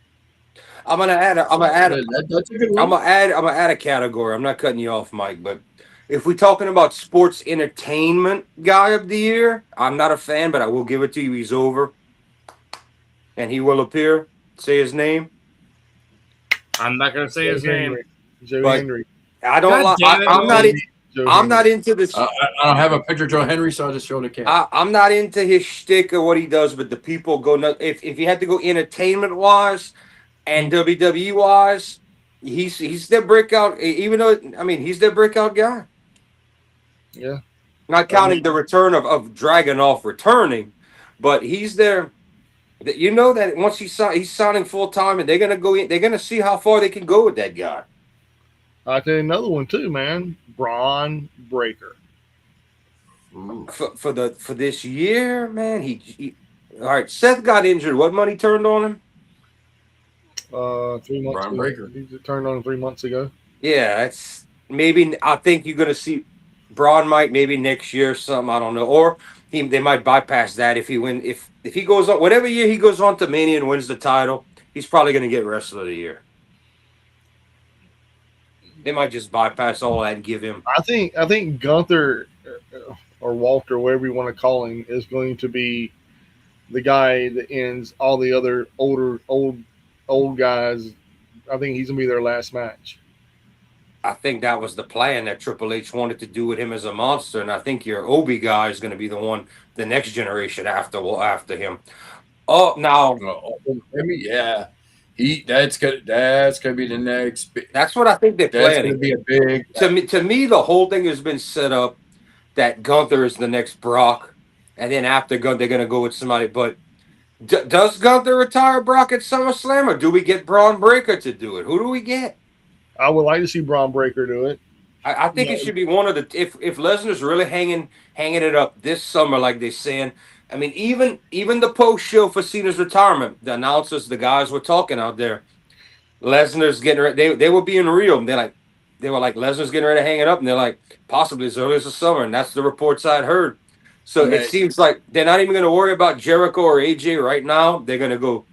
I'm gonna add That's a good one. I'm gonna add a category. I'm not cutting you off, Mike, but if we're talking about sports entertainment guy of the year, I'm not a fan, but I will give it to you. He's over, and he will appear. Say his name. I'm not gonna say his name. Joe But- Henry. I don't like. I'm not into this. I don't have a picture of Joe Henry, so I just showed a cat. I'm not into his shtick or what he does, but the people go nuts. If you had to go entertainment wise and WWE wise, he's their breakout. Even though he's their breakout guy. Yeah. Not counting the return of Dragunov but he's there. You know that once he's signing full time, and they're gonna go in. They're gonna see how far they can go with that guy. I'll tell you another one too, man. Braun Breaker. For this year, man, he all right. Seth got injured. What money turned on him? 3 months Braun ago. Breaker. He turned on 3 months ago. Yeah, that's maybe. I think you're gonna see Braun might maybe next year or something. I don't know, or they might bypass that if he goes on whatever year he goes on to Mania and wins the title. He's probably gonna get Wrestler of the Year. They might just bypass all that and give him. I think Gunther or Walter, whatever you want to call him, is going to be the guy that ends all the other old guys. I think he's gonna be their last match. I think that was the plan that Triple H wanted to do with him as a monster, and I think your Obi guy is going to be the next generation after him. Oh, now Yeah, that's gonna be the next. That's what I think they're That's planning. gonna be a big. To me, the whole thing has been set up that Gunther is the next Brock, and then after Gunther, they're going to go with somebody. But does Gunther retire Brock at SummerSlam, or do we get Braun Breaker to do it? Who do we get? I would like to see Braun Breaker do it. I think it should be one of the if Lesnar's really hanging it up this summer, like they're saying. I mean, even the post show for Cena's retirement, the announcers, the guys were talking out there. Lesnar's getting ready. They were being real. They were like Lesnar's getting ready to hang it up, and they're like possibly as early as the summer, and that's the reports I'd heard. So it seems like they're not even going to worry about Jericho or AJ right now. They're going to go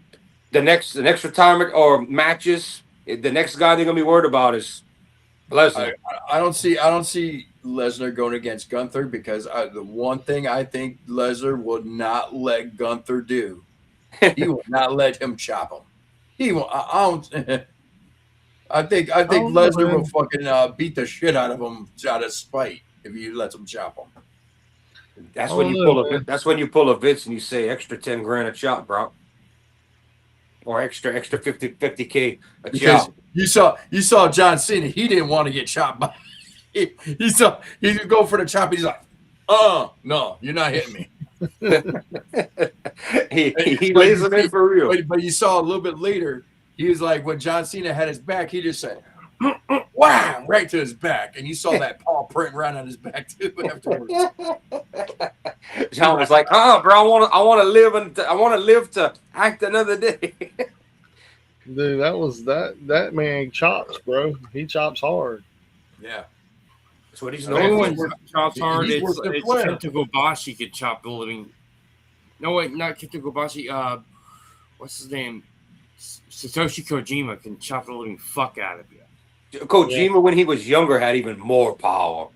the next retirement or matches. The next guy they're going to be worried about is Lesnar. I don't see Lesnar going against Gunther because the one thing I think Lesnar will not let Gunther do He will not let him chop him. He will. I don't. I think Oh, Lesnar will man. fucking beat the shit out of him out of spite if he lets him chop him. That's I when don't you know, pull a man. that's when you pull a Vince and you say extra 10 grand a chop, bro. Or extra 50K a Because chop. you saw John Cena. He didn't want to get chopped by. He saw he could go for the chop. He's like, no, you're not hitting me. he But lays him in for real. but you saw a little bit later. He was like, when John Cena had his back, he just said, "Wow!" right to his back, and you saw that paw print right on his back too afterwards. John was like, bro, I want to live to act another day." Dude, that man chops, bro. He chops hard. Yeah, That's what he's The only known one for. that chops hard, He's it's worth the flair. Kenta Kobashi could chop the living. No, wait, not Kenta Kobashi. What's his name? Satoshi Kojima can chop the living fuck out of you. Kojima, when he was younger, had even more power.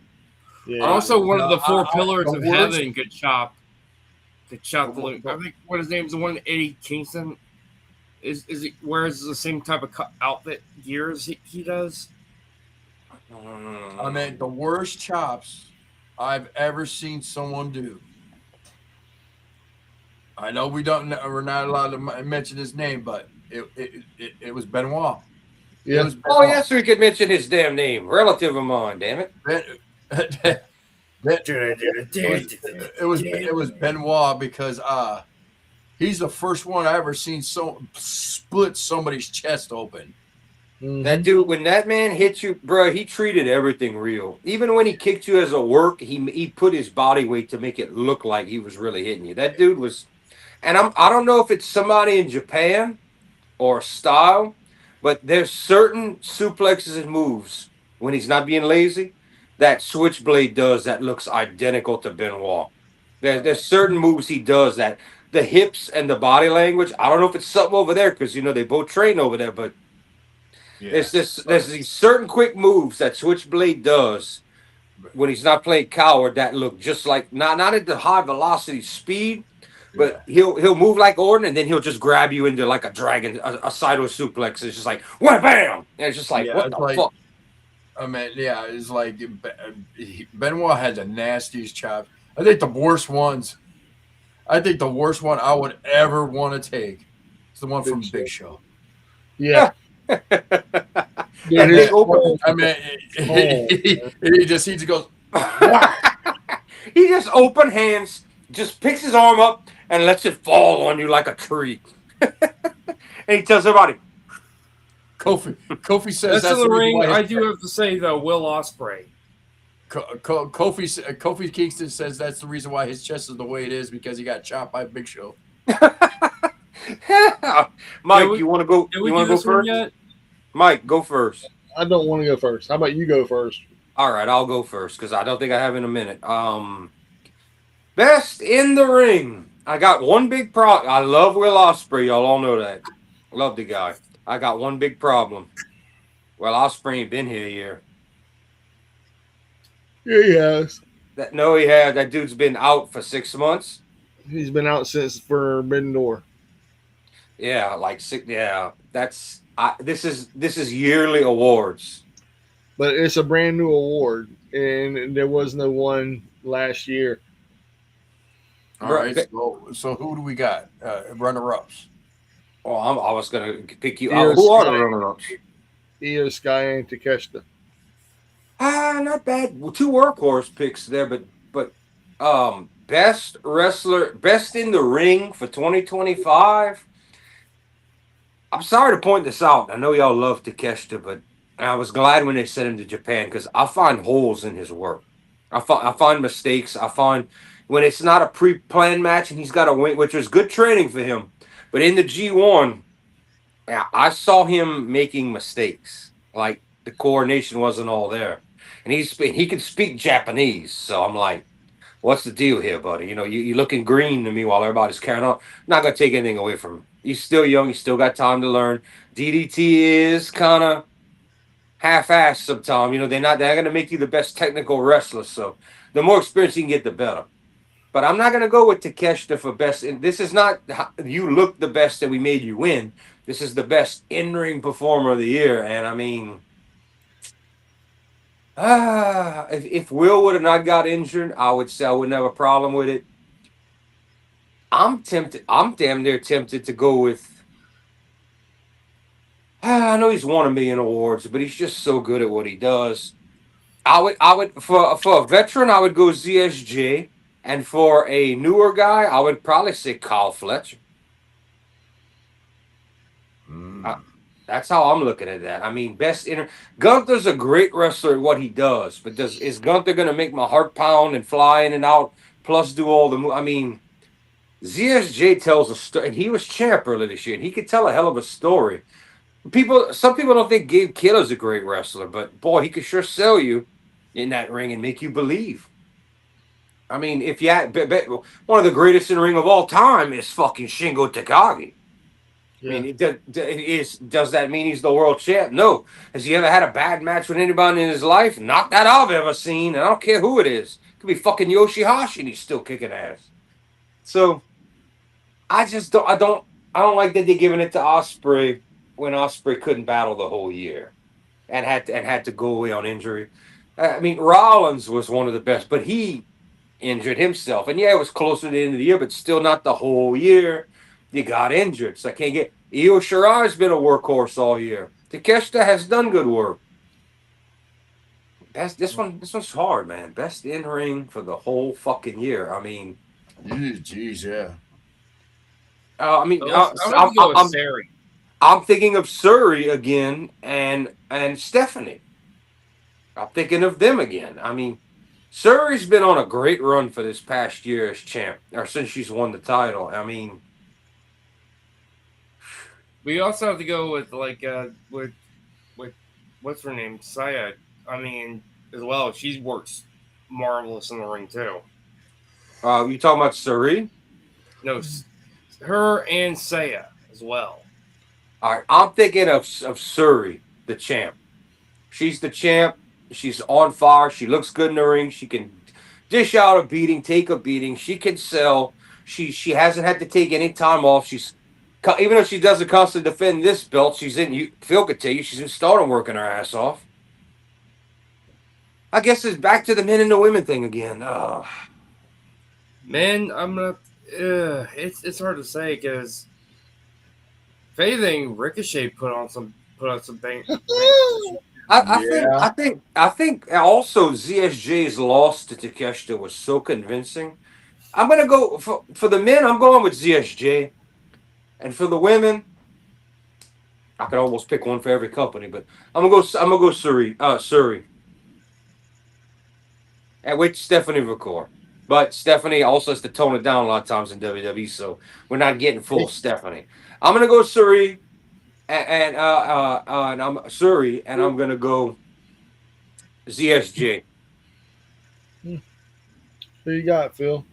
Yeah. Also, one of the four the pillars of worst- heaven could chop the living. I think what his name's the one Eddie Kingston is he wears the same type of outfit gears he does. I mean, the worst chops I've ever seen someone do. I know we're not allowed to mention his name, but it was Benoit. Yeah. It was Oh, yes, we could mention his damn name. Relative of mine, damn it. It was Benoit because he's the first one I ever seen split somebody's chest open. Mhm. That dude, when that man hit you, bro, he treated everything real. Even when he kicked you as a work, he put his body weight to make it look like he was really hitting you. That dude was, and I don't know if it's somebody in Japan or style, but there's certain suplexes and moves when he's not being lazy that Switchblade does that looks identical to Benoit. There's certain moves he does that the hips and the body language. I don't know if it's something over there because they both train over there, but there's these certain quick moves that Switchblade does when he's not playing coward that look just like not at the high velocity speed, but he'll move like Orton and then he'll just grab you into like a dragon, a sideways suplex. It's just like wham bam, and it's just like what the fuck. I mean, yeah, it's like Benoit had the nastiest chops. I think the worst one I would ever want to take is the one from Big Show. Yeah. Yeah, his- I mean, he just goes, wow. He just open hands, just picks his arm up and lets it fall on you like a tree. And he tells everybody, Kofi says That's in the reason ring. why I do have to say though, Will Ospreay. Kofi Kingston says that's the reason why his chest is the way it is because he got chopped by Big Show. Mike, you want to go? Did we You want do to go this one first? yet? Mike, go first. I don't want to go first. How about you go first? All right, I'll go first because I don't think I have in a minute. Best in the ring. I got one big problem. I love Will Ospreay. Y'all all know that. Love the guy. I got one big problem. Well, Ospreay ain't been here a year. Yeah, he has. No, he had. That dude's been out for 6 months. He's been out since Forbidden Door. Yeah, like 6. Yeah, this is yearly awards. But it's a brand new award, and there was no one last year. All right, so who do we got? Runner-ups. Oh, I was gonna pick you Io out. Who are the Sky. runner-ups? Io Sky and Takeshita. Not bad. Well, 2 workhorse picks there, but best wrestler, best in the ring for 2025. I'm sorry to point this out. I know y'all love Takeshita, but I was glad when they sent him to Japan because I find holes in his work. I find mistakes. I find when it's not a pre-planned match and he's got to win, which was good training for him. But in the G1, I saw him making mistakes. Like the coordination wasn't all there. And he can speak Japanese. So I'm like, what's the deal here, buddy? You're looking green to me while everybody's carrying on. Not going to take anything away from him. He's still young. He's still got time to learn. DDT is kind of half-assed sometimes. They're not going to make you the best technical wrestler. So the more experience you can get, the better. But I'm not going to go with Takeshita for best. This is not you look the best that we made you win. This is the best in-ring performer of the year. And I mean, if Will would have not got injured, I would say I wouldn't have a problem with it. I'm tempted. I'm damn near tempted to go with. I know he's won a million awards, but he's just so good at what he does. I would for a veteran, I would go ZSJ, and for a newer guy, I would probably say Kyle Fletcher. That's how I'm looking at that. I mean, Gunther's a great wrestler at what he does, but is Gunther going to make my heart pound and fly in and out, plus do all the I mean, ZSJ tells a story, and he was champ earlier this year, and he could tell a hell of a story. Some people don't think Gabe Killer's a great wrestler, but boy, he could sure sell you in that ring and make you believe. I mean, if you had one of the greatest in ring of all time is fucking Shingo Takagi. Yeah. I mean, does that mean he's the world champ? No. Has he ever had a bad match with anybody in his life? Not that I've ever seen. And I don't care who it is. It could be fucking Yoshihashi and he's still kicking ass. So I just don't. I don't like that they're giving it to Ospreay when Ospreay couldn't battle the whole year and had to go away on injury. I mean, Rollins was one of the best, but he injured himself. And yeah, it was closer to the end of the year, but still not the whole year. You got injured, so I can't get. Io Shirai's been a workhorse all year. Takeshita has done good work. This one's hard, man. Best in ring for the whole fucking year. I mean, jeez, yeah. I mean, I'm thinking of Suri again and Stephanie. I'm thinking of them again. I mean, Suri's been on a great run for this past year as champ, or since she's won the title. I mean. We also have to go with with what's her name, Saya. I mean, as well, she works marvelous in the ring too. You talking about Suri? No, her and Saya as well. All right, I'm thinking of Suri, the champ. She's the champ. She's on fire. She looks good in the ring. She can dish out a beating, take a beating. She can sell. She hasn't had to take any time off. Even though she doesn't constantly defend this belt, Phil could tell you, she's in Stardom working her ass off. I guess it's back to the men and the women thing again. Men, I'm gonna. It's hard to say because if anything, Ricochet put on some bank. I think also ZSJ's loss to Takeshita was so convincing. I'm gonna go for the men. I'm going with ZSJ. And for the women, I could almost pick one for every company, but I'm gonna go Suri. And with Stephanie McCoy. But Stephanie also has to tone it down a lot of times in WWE, so we're not getting full Stephanie. I'm gonna go Suri and I'm Suri, and I'm gonna go ZSJ. Who you got, Phil?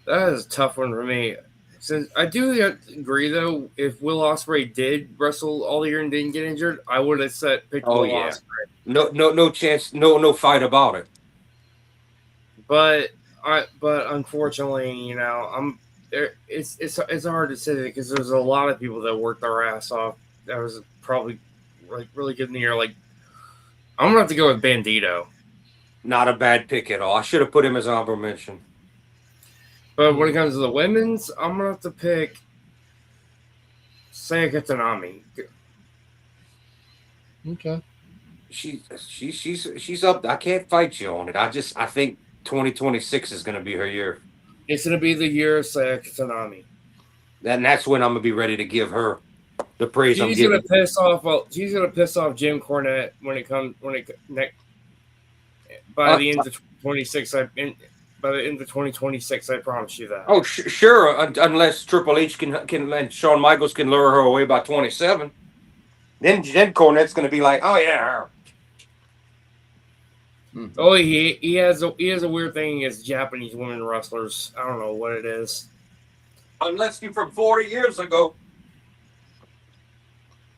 That is a tough one for me. Since I do agree, though, if Will Ospreay did wrestle all year and didn't get injured, I would have picked Will Ospreay. No chance, no fight about it. But unfortunately, you know, it's hard to say that because there's a lot of people that worked their ass off. That was probably like really good in the year. Like, I'm gonna have to go with Bandito. Not a bad pick at all. I should have put him as honorable mention. But when it comes to the women's, I'm gonna have to pick Saya Katanami. Okay. She's up. I can't fight you on it. I think 2026 is gonna be her year. It's gonna be the year of Saya Katanami. And that's when I'm gonna be ready to give her the praise I'm giving. She's gonna piss off Jim Cornette by the end of 2026. By the end of 2026, I promise you that. Oh, sure, unless Triple H can and Shawn Michaels can lure her away by 27. Then Cornette's going to be like, oh yeah. Oh, he has a weird thing against Japanese women wrestlers. I don't know what it is. Unless you're from 40 years ago.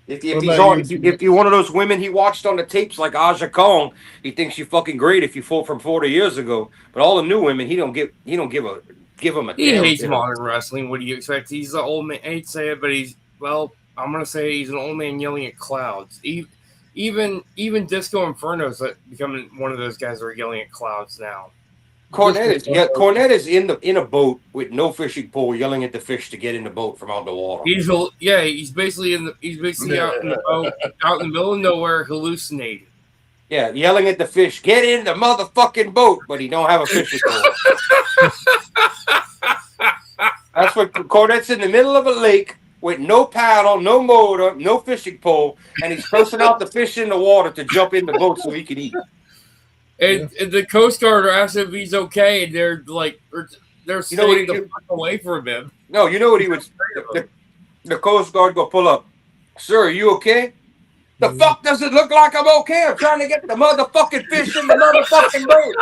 If What he's about on, you? if you're one of those women he watched on the tapes like Aja Kong, he thinks you're fucking great if you fought from 40 years ago. But all the new women, he don't give him a He damn hates bit. modern wrestling. What do you expect? He's an old man. I hate to say it, but I'm gonna say he's an old man yelling at clouds. Even Disco Inferno's becoming one of those guys that are yelling at clouds now. Cornette is in a boat with no fishing pole, yelling at the fish to get in the boat from out the water. He's basically out in the boat, out in the middle of nowhere, hallucinating. Yeah, yelling at the fish, get in the motherfucking boat, but he don't have a fishing pole. That's what Cornette's in the middle of a lake with no paddle, no motor, no fishing pole, and he's cursing out the fish in the water to jump in the boat so he can eat. And the Coast Guard are asking if he's okay, and they're staying the fuck away from him. No, you know what he would. The Coast Guard go pull up. Sir, are you okay? The fuck does it look like I'm okay? I'm trying to get the motherfucking fish in the motherfucking boat.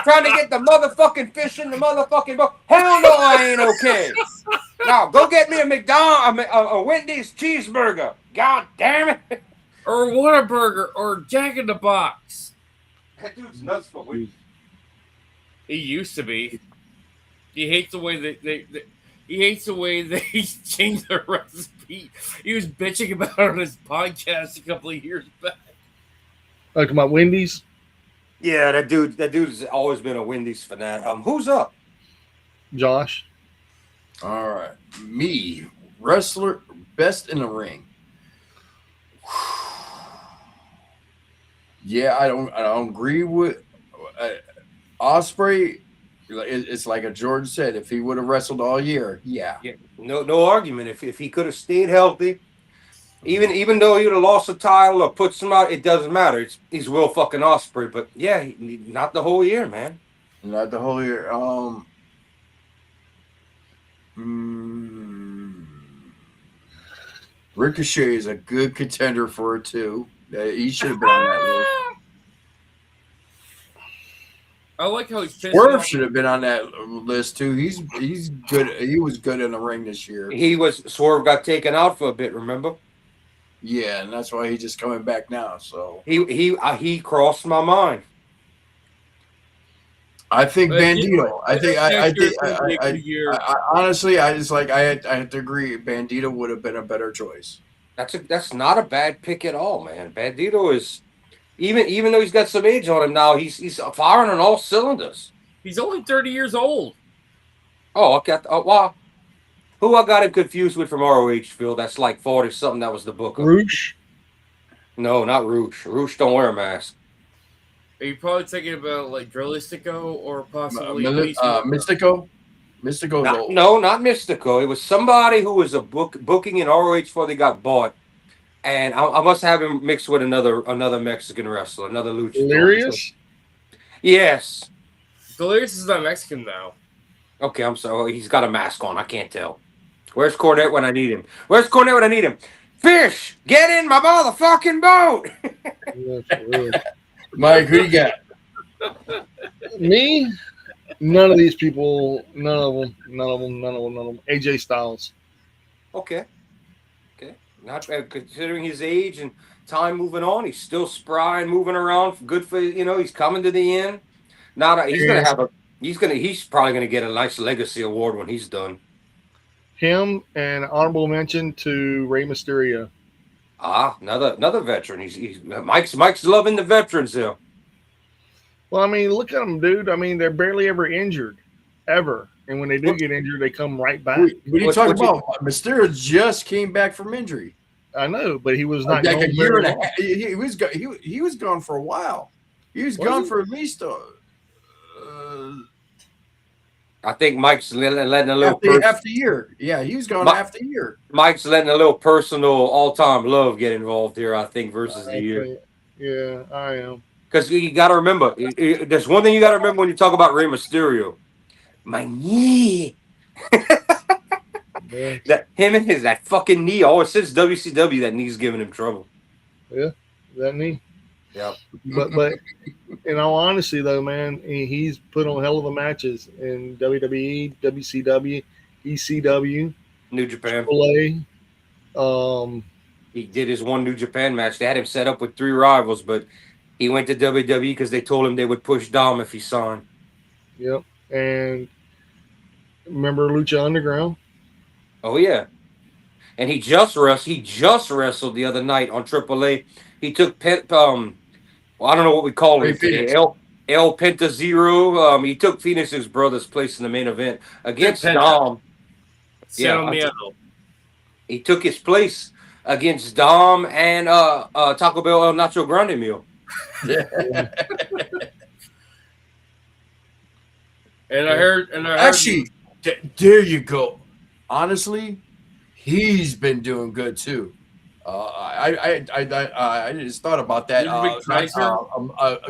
Trying to get the motherfucking fish in the motherfucking boat. Hell no, I ain't okay. Now go get me a McDonald's, a Wendy's cheeseburger. God damn it. Or Whataburger, or Jack in the Box. That dude's nuts for weed. He used to be. He hates the way they changed their recipe. He was bitching about it on his podcast a couple of years back. Like about Wendy's? Yeah, that dude's always been a Wendy's fanatic. Who's up? Josh. All right. Me, wrestler, best in the ring. Yeah, I don't agree with Ospreay. It's like a George said, if he would have wrestled all year, yeah, no argument. If he could have stayed healthy, even though he would have lost the title or put some out, it doesn't matter. He's Will fucking Ospreay, but yeah, not the whole year, man. Not the whole year. Ricochet is a good contender for it too. He should have been on that list. I like how he's Swerve should have been on that list too. He's good. He was good in the ring this year. Swerve got taken out for a bit, remember? Yeah, and that's why he's just coming back now. So he crossed my mind. I think Bandito. Honestly, I have to agree. Bandito would have been a better choice. That's not a bad pick at all, man. Bandito is even though he's got some age on him now, he's firing on all cylinders. He's only 30 years old. Oh, okay. Wow. Who I got him confused with from ROH, Phil? That's like 40 something. That was the book. Roosh? No, not Roosh. Roosh don't wear a mask. Are you probably thinking about like Drilistico or possibly Mystico? Mystico's old. No, not Mystico. It was somebody who was a booking in ROH before they got bought. And I must have him mixed with another Mexican wrestler, another luchador. Delirious? Yes. Delirious is not Mexican though. Okay, I'm sorry. He's got a mask on. I can't tell. Where's Cornette when I need him? Where's Cornette when I need him? Fish, get in my motherfucking boat. Mike, who you got? Me? None of these people. None of them. AJ Styles. Okay. Not considering his age and time moving on, he's still spry and moving around. Good for he's coming to the end. He's probably gonna get a nice legacy award when he's done. Him and honorable mention to Rey Mysterio. Another veteran. He's Mike's loving the veterans there. Well, I mean, look at them, dude. I mean, they're barely ever injured, ever. And when they do get injured, they come right back. What are you talking about? Mysterio just came back from injury. I know, but he was not like a year and a half. He was gone for a while. He was gone for at least. I think Mike's letting a little half the year. Yeah, he was gone half the year. Mike's letting a little personal all-time love get involved here. I think versus the year. Yeah, I am. Because you got to remember, there's one thing you got to remember when you talk about Rey Mysterio. My knee. Yeah. That fucking knee. Always since WCW, that knee's giving him trouble. Yeah, that knee. Yeah. But in all honesty, though, man, he's put on hell of a matches in WWE, WCW, ECW, New Japan. AAA. He did his one New Japan match. They had him set up with 3 rivals, but he went to WWE because they told him they would push Dom if he signed. Yep. And remember Lucha Underground? Oh yeah. And he just wrestled the other night on AAA. He took well, I don't know what we call it today. El Penta Zero. He took Phoenix's brother's place in the main event against Dom. Yeah, he took his place against Dom and Taco Bell El Nacho Grande meal. And I heard Actually, there you go. Honestly, he's been doing good too. I just thought about that.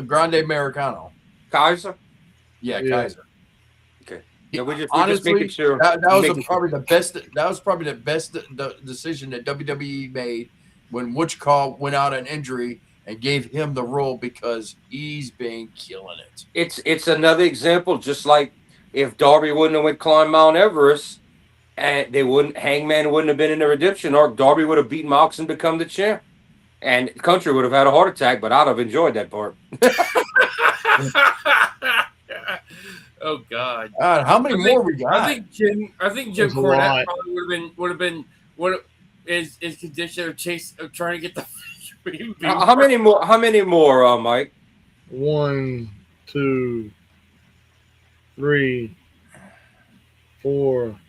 Grande Americano. Kaiser? Yeah, Kaiser. Okay. Yeah, we're just honestly making sure. That was probably the best. That was probably the best decision that WWE made when Wichita went out on injury and gave him the role because he's been killing it. It's another example, just like if Darby wouldn't have went climb Mount Everest, and Hangman wouldn't have been in the redemption arc, Darby would have beaten Mox and become the champ. And Country would have had a heart attack, but I'd have enjoyed that part. Oh God! How many more we got? I think Jim Cornette probably would have been his condition of trying to get the. How many more, Mike? 1, 2, 3, 4.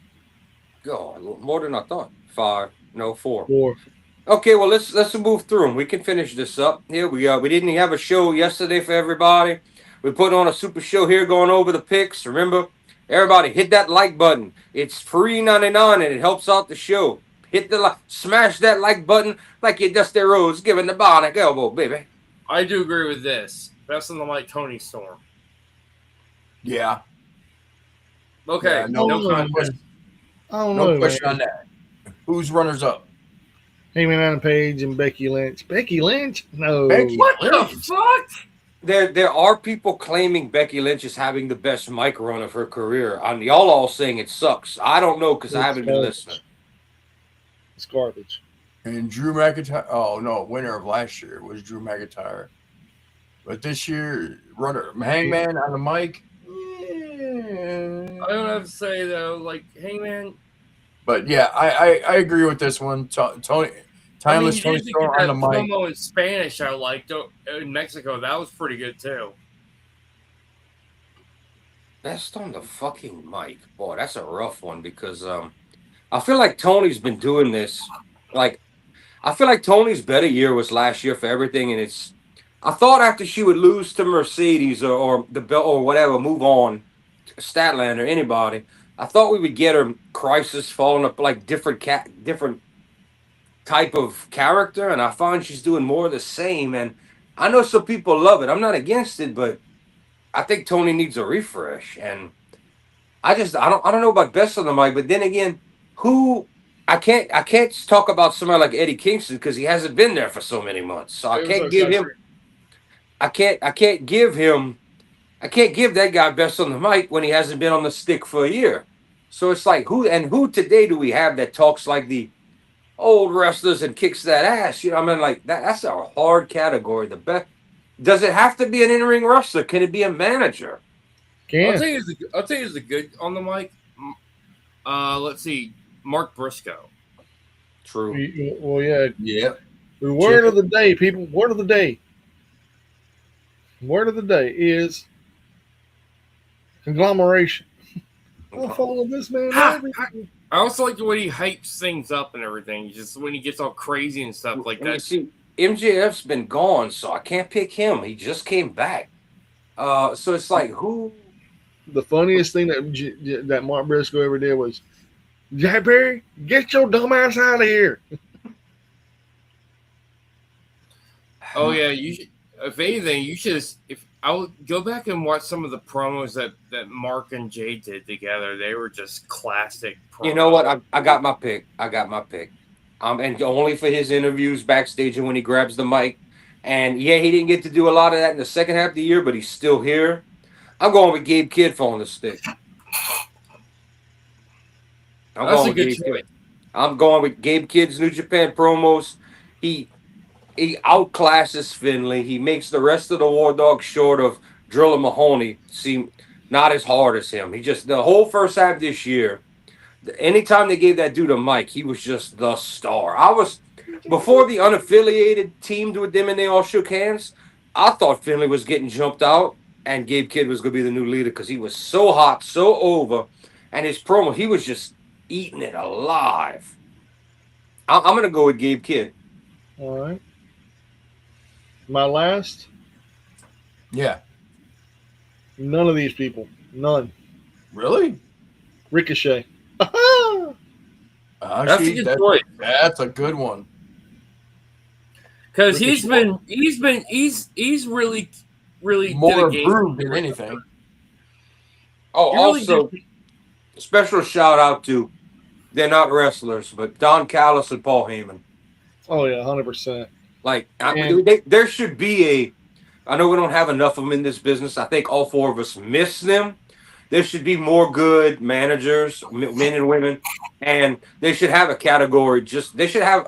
God, more than I thought. 5, no 4. 4. Okay, well let's move through them. We can finish this up. Here we go. We didn't have a show yesterday for everybody. We're putting on a super show here, going over the picks. Remember, everybody hit that like button. It's free $99 and it helps out the show. Hit the smash that like button like you Dusty Rhodes giving the bionic elbow, baby. I do agree with this. Best on the mic, Tony Storm. Yeah. Okay. Yeah, no question. No question on that. Who's runners up? Heyman Adam Page and Becky Lynch. Becky Lynch? No. What the fuck? There are people claiming Becky Lynch is having the best mic run of her career. Y'all all saying it sucks. I don't know because I haven't been listening. It's garbage. And Drew McIntyre. Oh no, winner of last year was Drew McIntyre. But this year, Hangman on the mic. I don't have to say though, like Hangman. But yeah, I agree with this one. Tony Tony Storm on the mic. Promo in Spanish I liked in Mexico. That was pretty good too. Best on the fucking mic. Boy, that's a rough one because I feel like Tony's been doing this. Like, I feel like Tony's better year was last year for everything, and I thought after she would lose to Mercedes or the belt or whatever, move on, Statlander, anybody, I thought we would get her Crisis falling up like different type of character, and I find she's doing more of the same. And I know some people love it. I'm not against it, but I think Tony needs a refresh. And I don't know about best on the mic, but then again, I can't talk about somebody like Eddie Kingston because he hasn't been there for so many months. So I can't give that guy best on the mic when he hasn't been on the stick for a year. So it's like who today do we have that talks like the old wrestlers and kicks that ass? You know, I mean, like that's a hard category. The best. Does it have to be an in-ring wrestler? Can it be a manager? Can. I'll tell you who's the good on the mic. Let's see, Mark Briscoe. True. Well, yeah. Yeah. The word of the day, people. Word of the day. Word of the day is conglomeration. I'll follow this man. I also like the way he hypes things up and everything. Just when he gets all crazy and stuff like that. See, MJF's been gone, so I can't pick him. He just came back. So it's like who? The funniest thing that Mark Briscoe ever did was, Jack Perry, get your dumb ass out of here. Oh yeah, you should. If anything, you should. If I would go back and watch some of the promos that Mark and Jay did together, they were just classic promos. You know what? I got my pick. And only for his interviews backstage and when he grabs the mic. And yeah, he didn't get to do a lot of that in the second half of the year, but he's still here. I'm going with Gabe Kidd on the stick. That's a good choice. I'm going with Gabe Kidd's New Japan promos. He outclasses Finley. He makes the rest of the War Dogs short of Drilla Mahoney seem not as hard as him. He just the whole first half this year. Anytime they gave that dude a mic, he was just the star. I was before the unaffiliated teamed with them and they all shook hands. I thought Finley was getting jumped out and Gabe Kidd was going to be the new leader because he was so hot, so over, and his promo he was just eating it alive. I'm going to go with Gabe Kidd. All right. My last. Yeah. None of these people. None. Really? Ricochet. That's a good choice. That's a good one. Because he's really More improved than anything. Oh, also, special shout out to, they're not wrestlers, but Don Callis and Paul Heyman. Oh, yeah, 100%. Like, there should be I know we don't have enough of them in this business. I think all four of us miss them. There should be more good managers, men and women, and they should have a category. They should have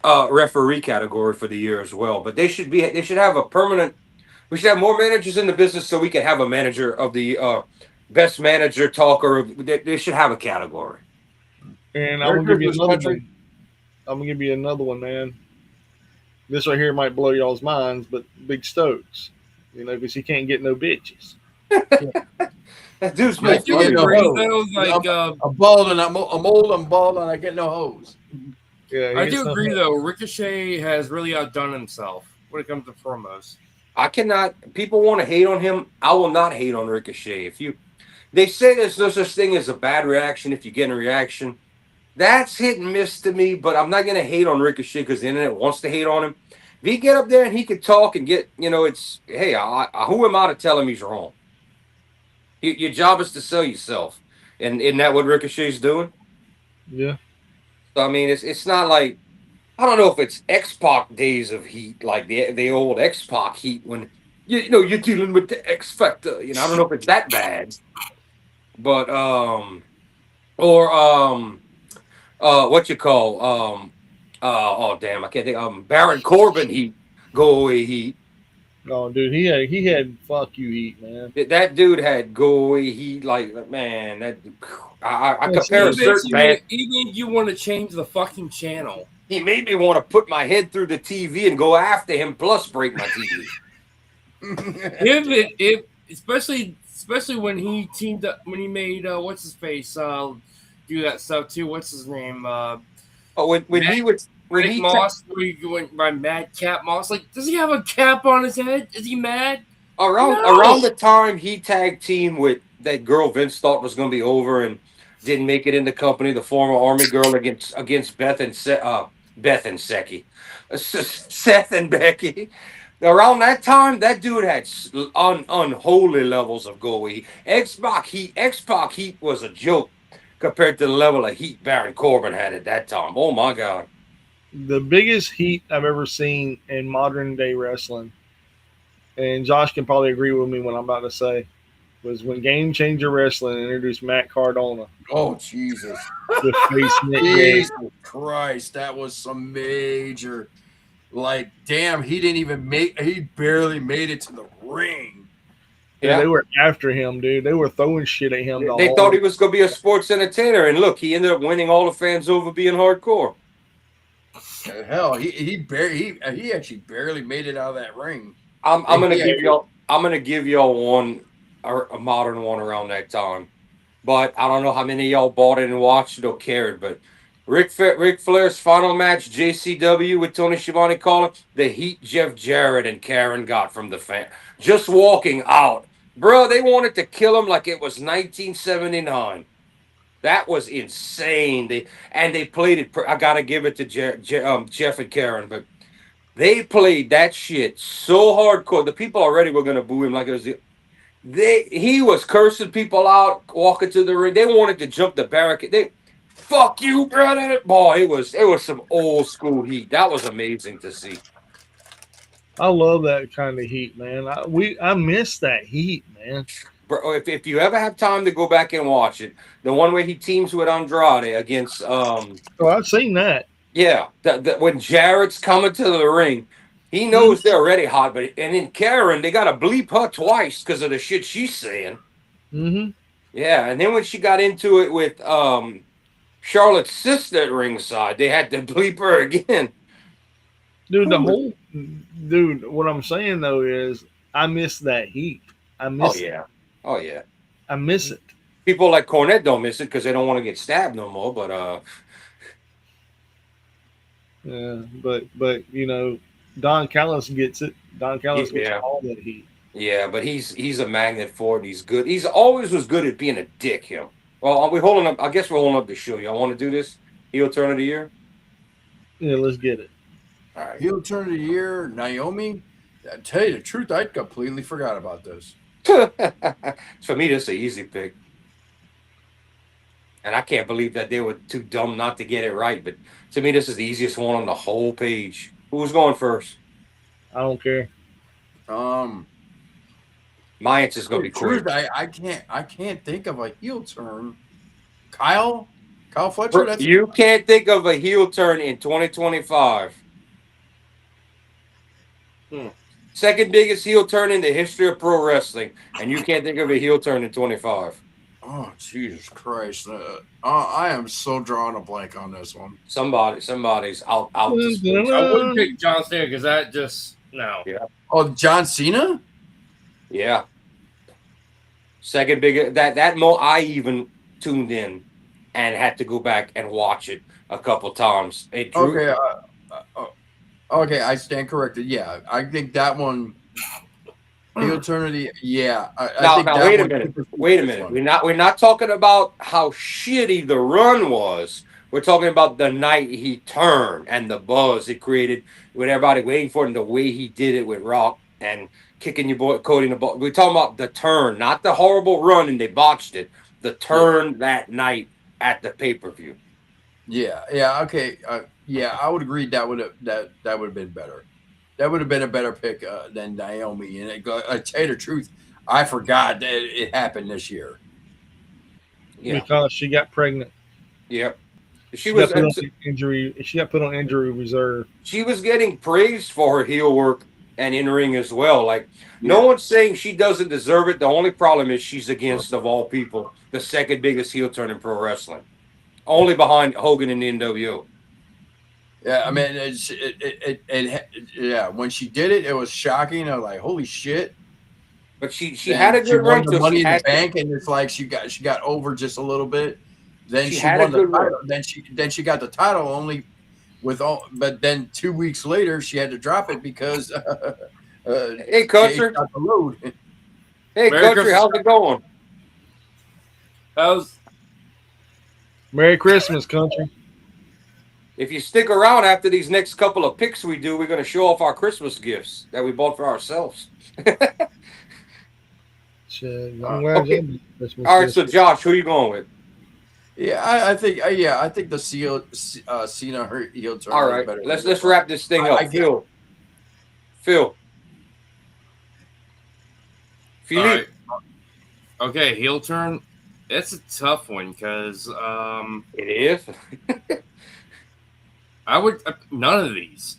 a referee category for the year as well. But they should have a permanent. We should have more managers in the business so we can have a manager of the best manager talker. They should have a category. And I'm gonna give you another one. I'm gonna give you another one, man. This right here might blow y'all's minds, but Big Stokes, because he can't get no bitches. That dude's I'm bald and I'm old, I'm bald, and I get no hose. Yeah, I do agree though. Ricochet has really outdone himself when it comes to promos. I cannot. People want to hate on him. I will not hate on Ricochet. They say there's no such thing as a bad reaction if you get a reaction. That's hit and miss to me, but I'm not going to hate on Ricochet because the internet wants to hate on him. If he get up there and he can talk and get, it's, hey, who am I to tell him he's wrong? Your job is to sell yourself. And isn't that what Ricochet's doing? Yeah. So, I mean, it's not like, I don't know if it's X-Pac days of heat, like the old X-Pac heat when, you're dealing with the X Factor. I don't know if it's that bad. But, what you call oh damn, I can't think. Baron Corbin heat, go away heat. Oh, dude, he had fuck you heat, man. That dude had go away heat, like, man. That I compare a certain band. He made you want to change the fucking channel. He made me want to put my head through the TV and go after him, plus break my TV. Especially when he teamed up, when he made what's his face do that stuff too. What's his name? When he went by Mad Cap Moss. Like, does he have a cap on his head? Is he mad? Around the time he tag team with that girl Vince thought was going to be over and didn't make it in the company, the former Army girl against Beth and Becky. Seth and Becky. Around that time, that dude had unholy levels of go away. X-Pac heat was a joke compared to the level of heat Baron Corbin had at that time. Oh my God. The biggest heat I've ever seen in modern day wrestling, and Josh can probably agree with me what I'm about to say, was when Game Changer Wrestling introduced Matt Cardona. Oh, Jesus. The face Jesus Christ. That was some major, like, damn, he barely made it to the ring. Yeah, they were after him, dude. They were throwing shit at him. They thought he was going to be a sports entertainer, and look, he ended up winning all the fans over being hardcore. Hell, he actually barely made it out of that ring. I'm gonna give y'all one, a modern one around that time, but I don't know how many of y'all bought it and watched it or cared. But Ric Flair's final match, JCW with Tony Schiavone calling, the heat Jeff Jarrett and Karen got from the fan just walking out, bro. They wanted to kill him like it was 1979. That was insane. They played it. I gotta give it to Jeff and Karen, but they played that shit so hardcore. The people already were gonna boo him like it was. He was cursing people out, walking to the ring. They wanted to jump the barricade. Fuck you, brother. Boy, it was some old school heat. That was amazing to see. I love that kind of heat, man. I miss that heat, man. Bro, if you ever have time to go back and watch it, the one where he teams with Andrade against Oh, I've seen that. yeah, when Jarrett's coming to the ring, he knows they're already hot, but and then Karen, they gotta bleep her twice because of the shit she's saying. Mm-hmm. Yeah, and then when she got into it with Charlotte's sister at ringside, they had to bleep her again. Dude, what I'm saying though is I miss that heat. I Oh miss it. yeah, oh yeah. I miss it. People like Cornette don't miss it because they don't want to get stabbed no more. But Yeah, but you know, Don Callis gets it. Don Callis gets Yeah. all that heat. yeah, but he's a magnet for it. He's good. He's always was good at being a dick. Him. Well, are we holding up? I guess we're holding up the show. Y'all want to do this? Heel turn of the year. Yeah, let's get it. All right. Heel turn of the year, Naomi. I tell you the truth, I completely forgot about this. For me, that's an easy pick. And I can't believe that they were too dumb not to get it right. But to me, this is the easiest one on the whole page. Who's going first? I don't care. My answer is going to be Truth, quick. I can't think of a heel turn. Kyle Fletcher. That's You can't think of a heel turn in 2025. Second biggest heel turn in the history of pro wrestling, and you can't think of a heel turn in 25. oh Jesus Christ! I am so drawing a blank on this one. Somebody's out. To I wouldn't pick John Cena because that just no. Yeah. Oh, John Cena. Yeah. Second biggest that mo I even tuned in and had to go back and watch it a couple times. It drew, Okay. Okay, I stand corrected. Yeah, I think that one. Heel turn of the yeah. I think now that wait a one- minute. Wait a minute. We're not talking about how shitty the run was. We're talking about the night he turned and the buzz it created with everybody waiting for him, the way he did it with Rock and kicking your boy Cody in the ball. We're talking about the turn, not the horrible run and they botched it. The turn that night at the pay-per-view. Yeah. Okay. Yeah, I would agree that would have been better. That would have been a better pick than Naomi. And I tell you the truth, I forgot that it happened this year. Yeah. Because she got pregnant. Yep. She Got was put on injury. She got put on injury reserve. she was getting praised for her heel work and in ring as well. Like no one's saying she doesn't deserve it. The only problem is she's against, of all people, the second biggest heel turn in pro wrestling, only behind Hogan and the NWO. Yeah, I mean, yeah. When she did it, it was shocking. I was like, "Holy shit!" But she had a She good won run. the So Money she in the had Bank, and it's like she got over just a little bit. Then She she had a won the good run. title. Then she got the title only with all. But then 2 weeks later, she had to drop it because Hey, country. Jay got the load. Hey, Merry country. Christmas. How's it going? How's Merry Christmas, country. If you stick around after these next couple of picks we do, we're going to show off our Christmas gifts that we bought for ourselves. Shit, I'm Okay. glad you Christmas. All right, so Josh, who are you going with? Yeah, I think the Cena her heel turn. All was right, better than let's this one. wrap this thing up. I get- Phil. all right. Okay, heel turn. It's a tough one because It is. I would none of these.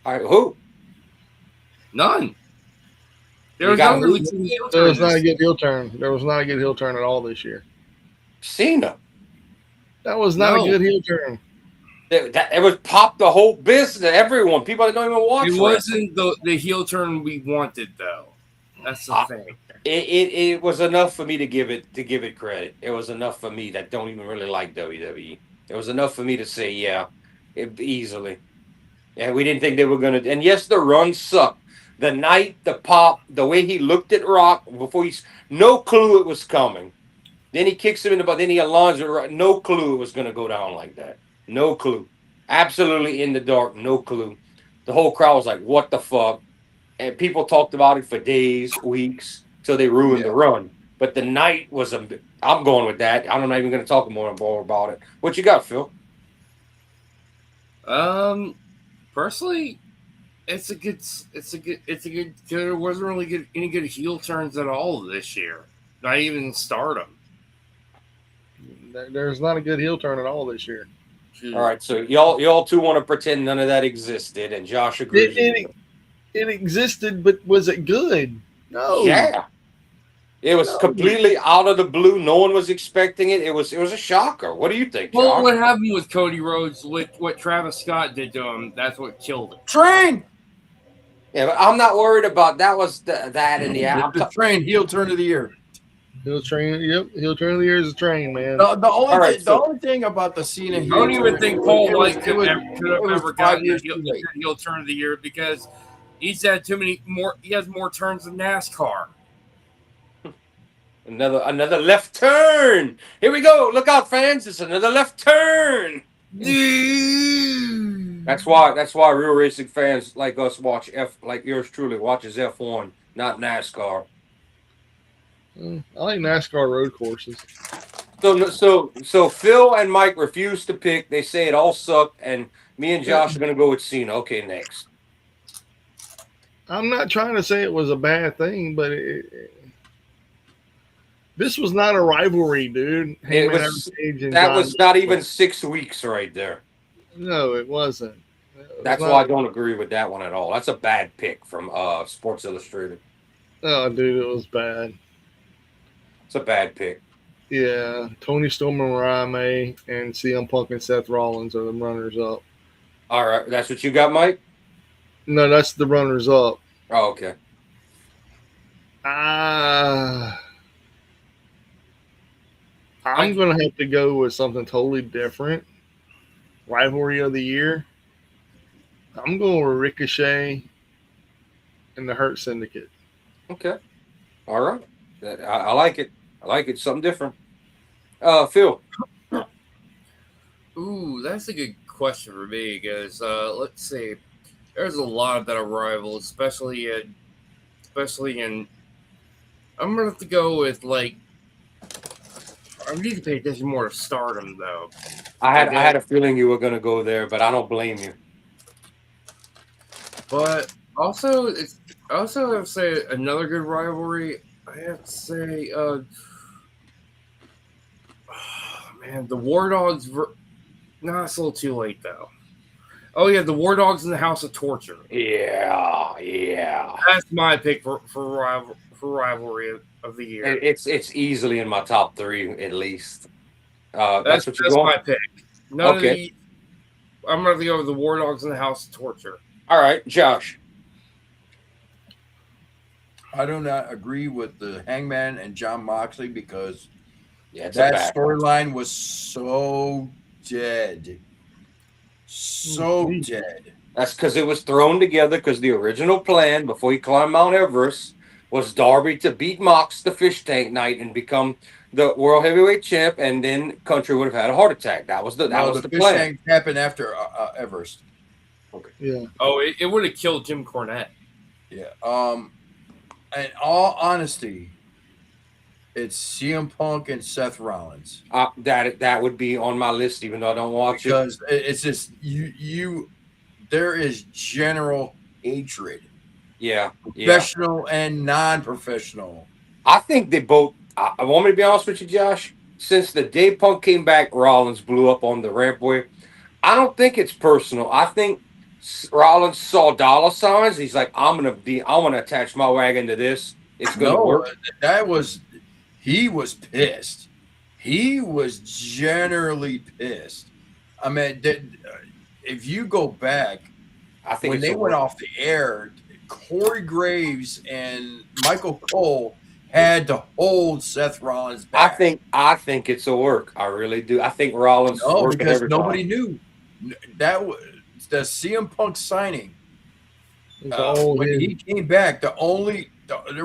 All right, who? None. There You was got no really good heel There was turns. not a good heel turn. There was not a good heel turn at all this year. Cena. That was not No. a good heel turn. It was pop the whole business. Everyone, people that don't even watch. It wrestling. wasn't the heel turn we wanted though. That's the thing. It was enough for me to give it credit. It was enough for me that don't even really like WWE. It was enough for me to say, yeah, easily. And we didn't think they were gonna. And yes, the run sucked. The night, the pop, the way he looked at Rock before no clue it was coming. Then he kicks him in the butt. Then he aligns with Rock. No clue it was gonna go down like that. No clue. Absolutely in the dark. No clue. The whole crowd was like, "What the fuck?" And people talked about it for days, weeks, till they ruined the run. But the night was I'm going with that. I'm not even going to talk more about it. What you got, Phil? Personally, it's a good. There wasn't really any good heel turns at all this year. Not even Stardom. There's not a good heel turn at all this year. All right, so y'all two want to pretend none of that existed, and Josh agrees. It existed, but was it good? No. Yeah. It was completely out of the blue. No one was expecting it. It was a shocker. What do you think, Josh? Well, what happened with Cody Rhodes, what Travis Scott did to him, that's what killed it. Train. Yeah, but I'm not worried about that. Was that in the Train heel turn of the year. Heel turn. Yep, heel turn of the year is a train, man. The only thing about the Cena heel I don't even think Paul White could have ever gotten years the heel turn of the year because he's had too many more. He has more turns than NASCAR. Another left turn. Here we go. Look out, fans! It's another left turn. That's why real racing fans like us watch like yours truly watches F1, not NASCAR. I like NASCAR road courses. So Phil and Mike refuse to pick. They say it all sucked, and me and Josh are gonna go with Cena. Okay, next. I'm not trying to say it was a bad thing, but this was not a rivalry, dude. That was not even 6 weeks right there. No, it wasn't. That's why I don't agree with that one at all. That's a bad pick from Sports Illustrated. Oh, dude, it was bad. It's a bad pick. Yeah, Tony Storm and Mariah May and CM Punk and Seth Rollins are the runners-up. All right, that's what you got, Mike? No, that's the runners-up. Oh, okay. I'm going to have to go with something totally different. Rivalry of the year. I'm going with Ricochet and the Hurt Syndicate. Okay. All right. I like it. I like it. Something different. Phil. Ooh, that's a good question for me because let's see. There's a lot of better rivals, especially in. I'm gonna have to go with like. I need to pay attention more to Stardom though. I had a feeling you were gonna go there, but I don't blame you. But also, I have to say another good rivalry. I have to say, man, the War Dogs. No, it's a little too late though. Oh yeah, the War Dogs in the House of Torture. Yeah. That's my pick for rivalry of the year. It's easily in my top 3 at least. That's what you're going. going. My pick. Okay. I'm going to go with the War Dogs in the House of Torture. All right, Josh. I do not agree with the Hangman and John Moxley because that storyline was so dead. So dead. That's because it was thrown together because the original plan before he climbed Mount Everest was Darby to beat Mox the Fish Tank Night and become the World Heavyweight Champ, and then Country would have had a heart attack. That was the plan. Fish Tank happened after Everest. Okay. Yeah. Oh, it would have killed Jim Cornette. Yeah. In all honesty, it's CM Punk and Seth Rollins. That would be on my list, even though I don't watch it. Because it's just there is general hatred. Yeah. Professional and non-professional. I think they both. I want me to be honest with you, Josh. Since the day Punk came back, Rollins blew up on the rampway. I don't think it's personal. I think Rollins saw dollar signs. He's like, I want to attach my wagon to this. It's going to work. He was pissed. He was generally pissed. I mean, if you go back, I think when they went off the air, Corey Graves and Michael Cole had to hold Seth Rollins back. I think it's a work. I really do. I think Rollins. No, because nobody knew that was the CM Punk signing. When he came back, there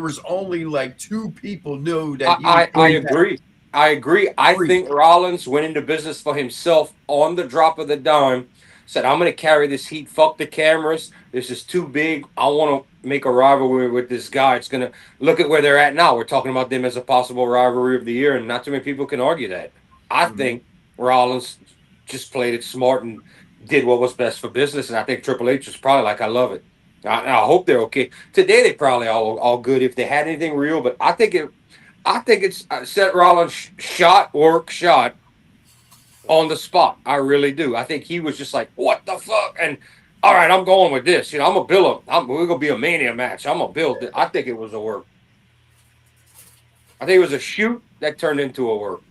was only like 2 people knew that. I agree. I think Rollins went into business for himself on the drop of the dime. Said, I'm going to carry this heat. Fuck the cameras. This is too big. I want to make a rivalry with this guy. It's going to look at where they're at now. We're talking about them as a possible rivalry of the year, and not too many people can argue that. I think Rollins just played it smart and did what was best for business, and I think Triple H was probably like, I love it. I hope they're okay. Today they probably all good if they had anything real, but I think it's Seth Rollins shot on the spot. I really do. I think he was just like, what the fuck? And all right, I'm going with this. I'm gonna build we're gonna be a Mania match. I'm gonna build it. I think it was a work. I think it was a shoot that turned into a work.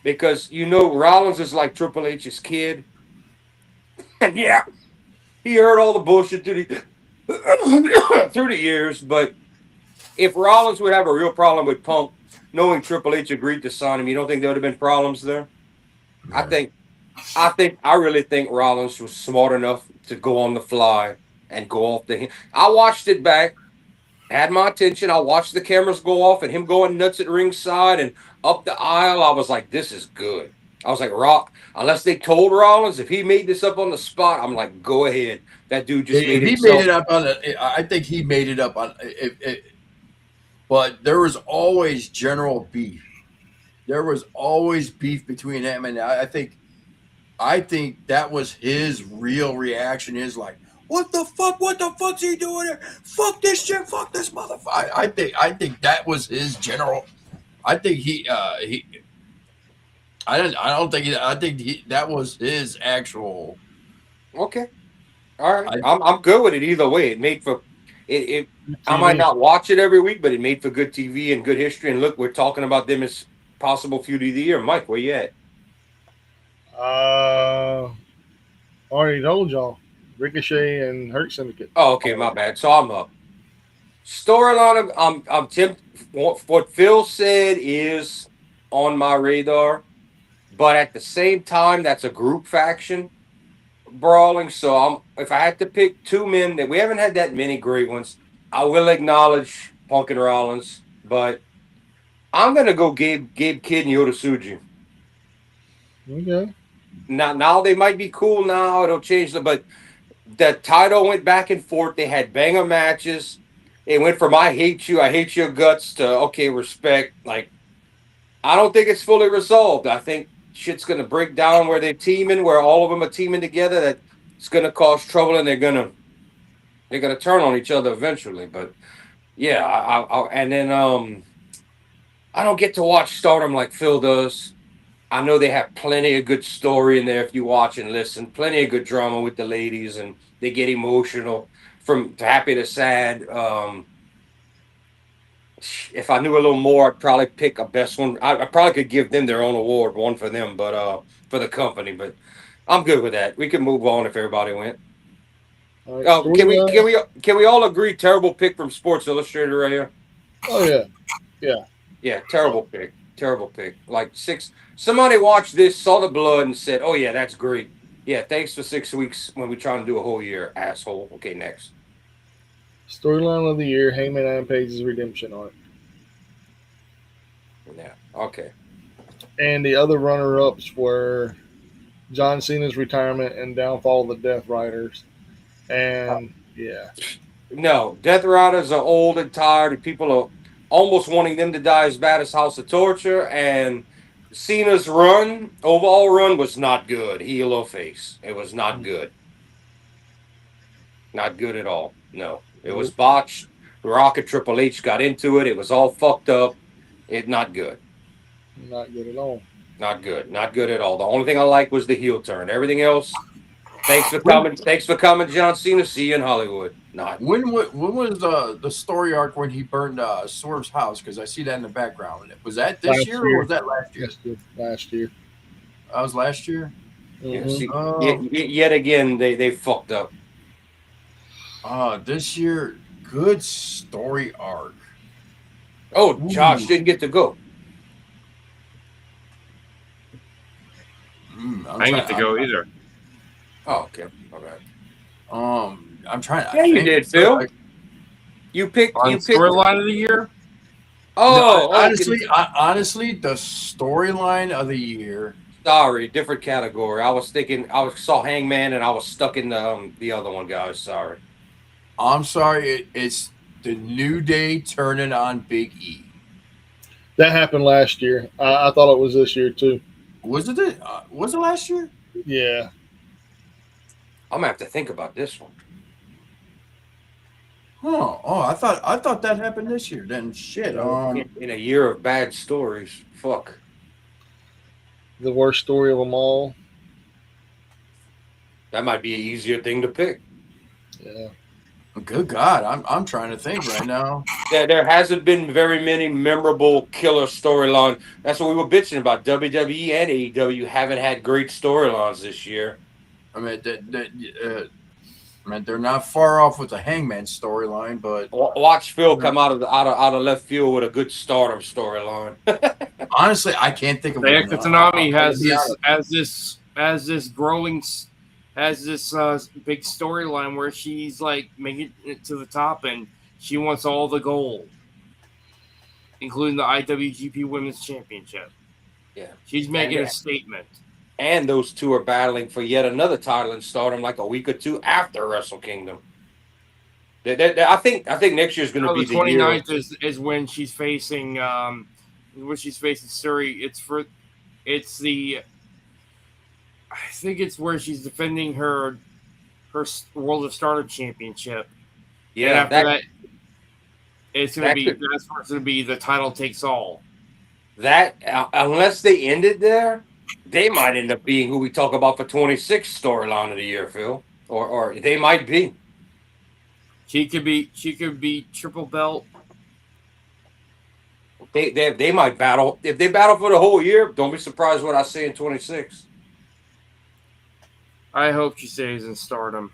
Because Rollins is like Triple H's kid. And yeah, he heard all the bullshit through the years, but if Rollins would have a real problem with Punk, knowing Triple H agreed to sign him, you don't think there would have been problems there? Yeah. I really think Rollins was smart enough to go on the fly and go off the. I watched it back, had my attention. I watched the cameras go off and him going nuts at ringside and up the aisle. I was like, this is good. I was like, unless they told Rollins, if he made this up on the spot, I'm like, go ahead. That dude just made He himself. made it up on I think he made it up on but there was always general beef. There was always beef between him, and I think that was his real reaction. Is like, what the fuck? What the fuck's he doing here? Fuck this shit. Fuck this motherfucker. I think that was his general. I think I think that was his actual. Okay. All right. I'm good with it either way. It made for it. I might not watch it every week, but it made for good TV and good history. And look, we're talking about them as possible feud of the year. Mike, where you at? Already told y'all. Ricochet and Hurt Syndicate. Oh, okay, my bad. So I'm up. Storyline of I'm Tim. What Phil said is on my radar, but at the same time, that's a group faction brawling. So if I had to pick two men that we haven't had that many great ones, I will acknowledge Punk and Rollins, but I'm gonna go Gabe Kidd and Yota Tsuji. Okay. Now they might be cool now. It'll change but the title went back and forth. They had banger matches. It went from I hate your guts to okay, respect. Like I don't think it's fully resolved. I think shit's gonna break down where they're teaming, where all of them are teaming together. That it's gonna cause trouble, and they're gonna turn on each other eventually. But yeah, and then I don't get to watch Stardom like Phil does. I know they have plenty of good story in there if you watch and listen. Plenty of good drama with the ladies, and they get emotional from happy to sad. If I knew a little more, I'd probably pick a best one. I probably could give them their own award, one for them, but for the company. But I'm good with that. We can move on if everybody went. Right, can we all agree? Terrible pick from Sports Illustrated right here. Oh Yeah. Terrible pick. Terrible pick. Like somebody watched this, saw the blood, and said, "Oh yeah, that's great. Yeah, thanks for 6 weeks when we trying to do a whole year, asshole." Okay, next. Storyline of the year: Heyman and Page's redemption arc. Yeah. Okay. And the other runner-ups were John Cena's retirement and downfall of the Death Riders. And yeah. No, Death Riders are old and tired, and people are almost wanting them to die as bad as House of Torture. And Cena's overall run was not good. Heel or face. It was not good. Not good at all. No. It was botched. Rock and Triple H got into it. It was all fucked up. Not good. Not good at all. Not good. Not good at all. The only thing I liked was the heel turn. Everything else, thanks for coming. Thanks for coming, John Cena. See you in Hollywood. Not. When was the story arc when he burned Swerve's house? Because I see that in the background. Was that this year or was that last year? Last year. That was last year. Mm-hmm. Yet again, they fucked up. This year, good story arc. Oh, Josh didn't get to go. I didn't get to go either. Oh, okay. All right. I'm trying. Yeah, you did, Phil. You picked storyline of the year. Oh, no, honestly, the storyline of the year. Sorry, different category. I saw Hangman and I was stuck in the other one, guys. Sorry. I'm sorry. It's the New Day turning on Big E. That happened last year. I thought it was this year too. Was it? Was it last year? Yeah. I'm gonna have to think about this one. Oh, I thought that happened this year. Then shit. In a year of bad stories, fuck. The worst story of them all. That might be an easier thing to pick. Yeah. Good God, I'm trying to think right now. There hasn't been very many memorable killer storyline. That's what we were bitching about. WWE and AEW haven't had great storylines this year. I mean, they're not far off with the Hangman storyline, but Watch Phil come out of left field with a good Stardom storyline. honestly, I can't think of Sayaka Tanami has this big storyline where she's like making it to the top and she wants all the gold, including the IWGP Women's Championship. Yeah, she's making a statement. And those two are battling for yet another title in Stardom, like a week or two after Wrestle Kingdom. I think next year's going to be the 29th is when she's facing Suri. I think it's where she's defending her World of Stardom Championship. Yeah, and after that it's going to be that's where it's going to be the title takes all. That unless they ended there, they might end up being who we talk about for 26 storyline of the year, Phil. Or they might be. She could be triple belt. They might battle. If they battle for the whole year, don't be surprised what I say in 26. I hope she stays in Stardom.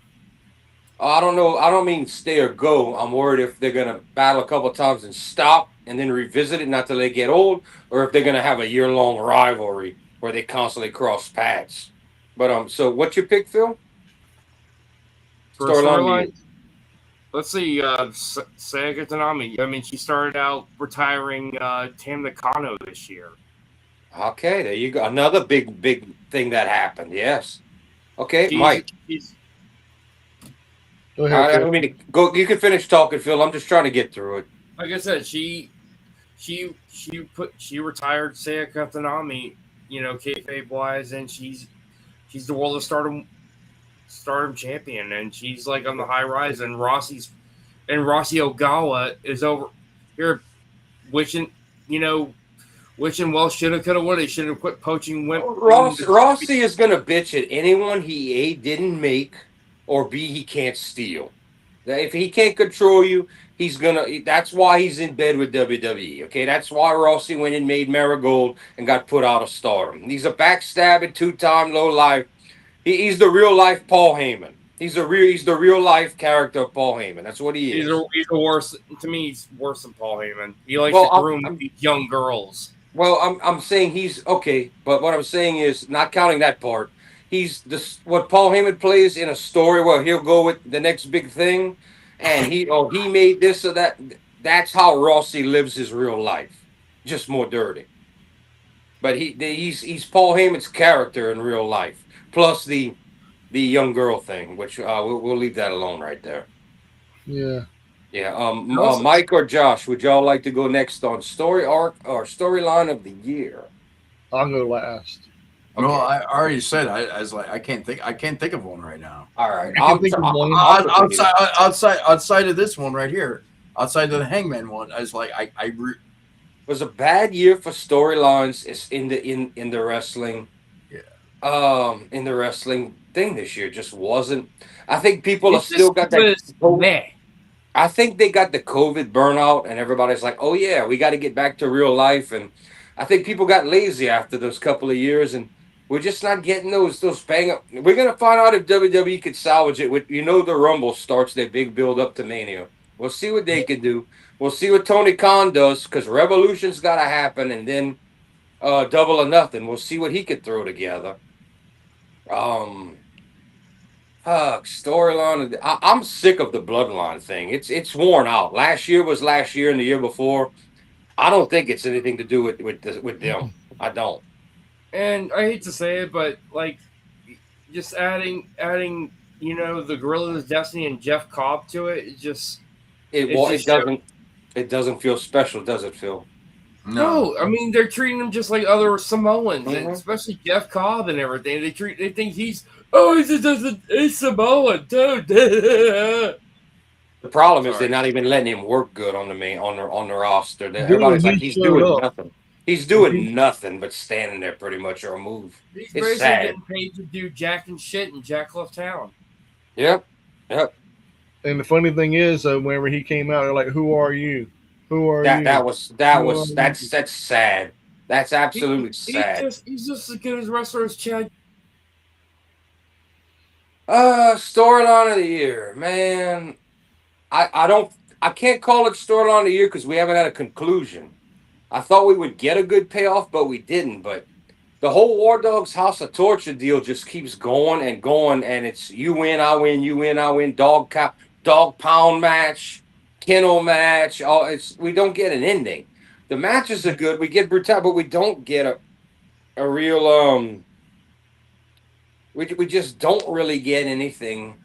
I don't know. I don't mean stay or go. I'm worried if they're gonna battle a couple of times and stop and then revisit it, not till they get old, or if they're gonna have a year-long rivalry where they constantly cross paths. But so what's your pick, Phil? Storyline. Let's see. Sayaka Tanami. I mean, she started out retiring Tam Nakano this year. Okay, there you go. Another big thing that happened. Yes. Okay, Mike. Go ahead. I mean, go. You can finish talking, Phil. I'm just trying to get through it. Like I said, she retired Sayaka Tanami, kayfabe wise, and she's the World of Stardom champion, and she's like on the high rise. And Rossi Ogawa is over here wishing well, shoulda, coulda, woulda. Should have quit poaching women. Rossi is gonna bitch at anyone he A, didn't make, or B, he can't steal. If he can't control you, he's gonna. That's why he's in bed with WWE. Okay, that's why Rossi went and made Marigold and got put out of Stardom. He's a backstabbing, two-time low life. He's the real life Paul Heyman. He's the real life character of Paul Heyman. That's what he is. He's the worst. To me, he's worse than Paul Heyman. He likes to groom these young girls. Well, I'm saying he's okay, but what I'm saying is, not counting that part, he's what Paul Heyman plays in a story where he'll go with the next big thing, and he made this or that. That's how Rossi lives his real life, just more dirty. But he's Paul Heyman's character in real life, plus the young girl thing, which we'll leave that alone right there. Yeah. Yeah. Mike or Josh, would y'all like to go next on story arc or storyline of the year? I'll go last. Okay. Well, I already said I was like I can't think of one right now. All right. Outside of this one right here, outside of the Hangman one, I was like it was a bad year for storylines in the wrestling. Yeah. In the wrestling thing this year just wasn't. I think people have still got that. I think they got the COVID burnout, and everybody's like, "Oh yeah, we got to get back to real life." And I think people got lazy after those couple of years, and we're just not getting those bang up. We're gonna find out if WWE could salvage it. With the Rumble starts their big build up to Mania. We'll see what they can do. We'll see what Tony Khan does, because Revolution's got to happen, and then Double or Nothing. We'll see what he could throw together. Storyline. I'm sick of the bloodline thing. It's worn out. Last year was last year, and the year before. I don't think it's anything to do with them. I don't. And I hate to say it, but like, just adding the Guerrillas of Destiny and Jeff Cobb to it, it doesn't feel special, does it, Phil? No, I mean they're treating him just like other Samoans, and Mhm. especially Jeff Cobb and everything. They think he's he's Samoan too. The problem is Sorry. they're not even letting him work good on the roster. Dude, when Everybody's like he he's showed doing up, nothing. He's when he doing nothing but standing there pretty much or move. He's It's basically sad. getting paid to do jack and shit in Jack Left Town. Yep. and the funny thing is, whenever he came out, they're like, "Who are you? Who are you?" That's sad. That's absolutely sad. He's just as good as wrestler as Chad. Storyline of the year, man. I can't call it storyline of the year because we haven't had a conclusion. I thought we would get a good payoff, but we didn't. But the whole War Dogs House of Torture deal just keeps going and going, and it's you win, I win, you win, I win. Dog pound match, kennel match. We don't get an ending. The matches are good. We get brutal, but we don't get a real We just don't really get anything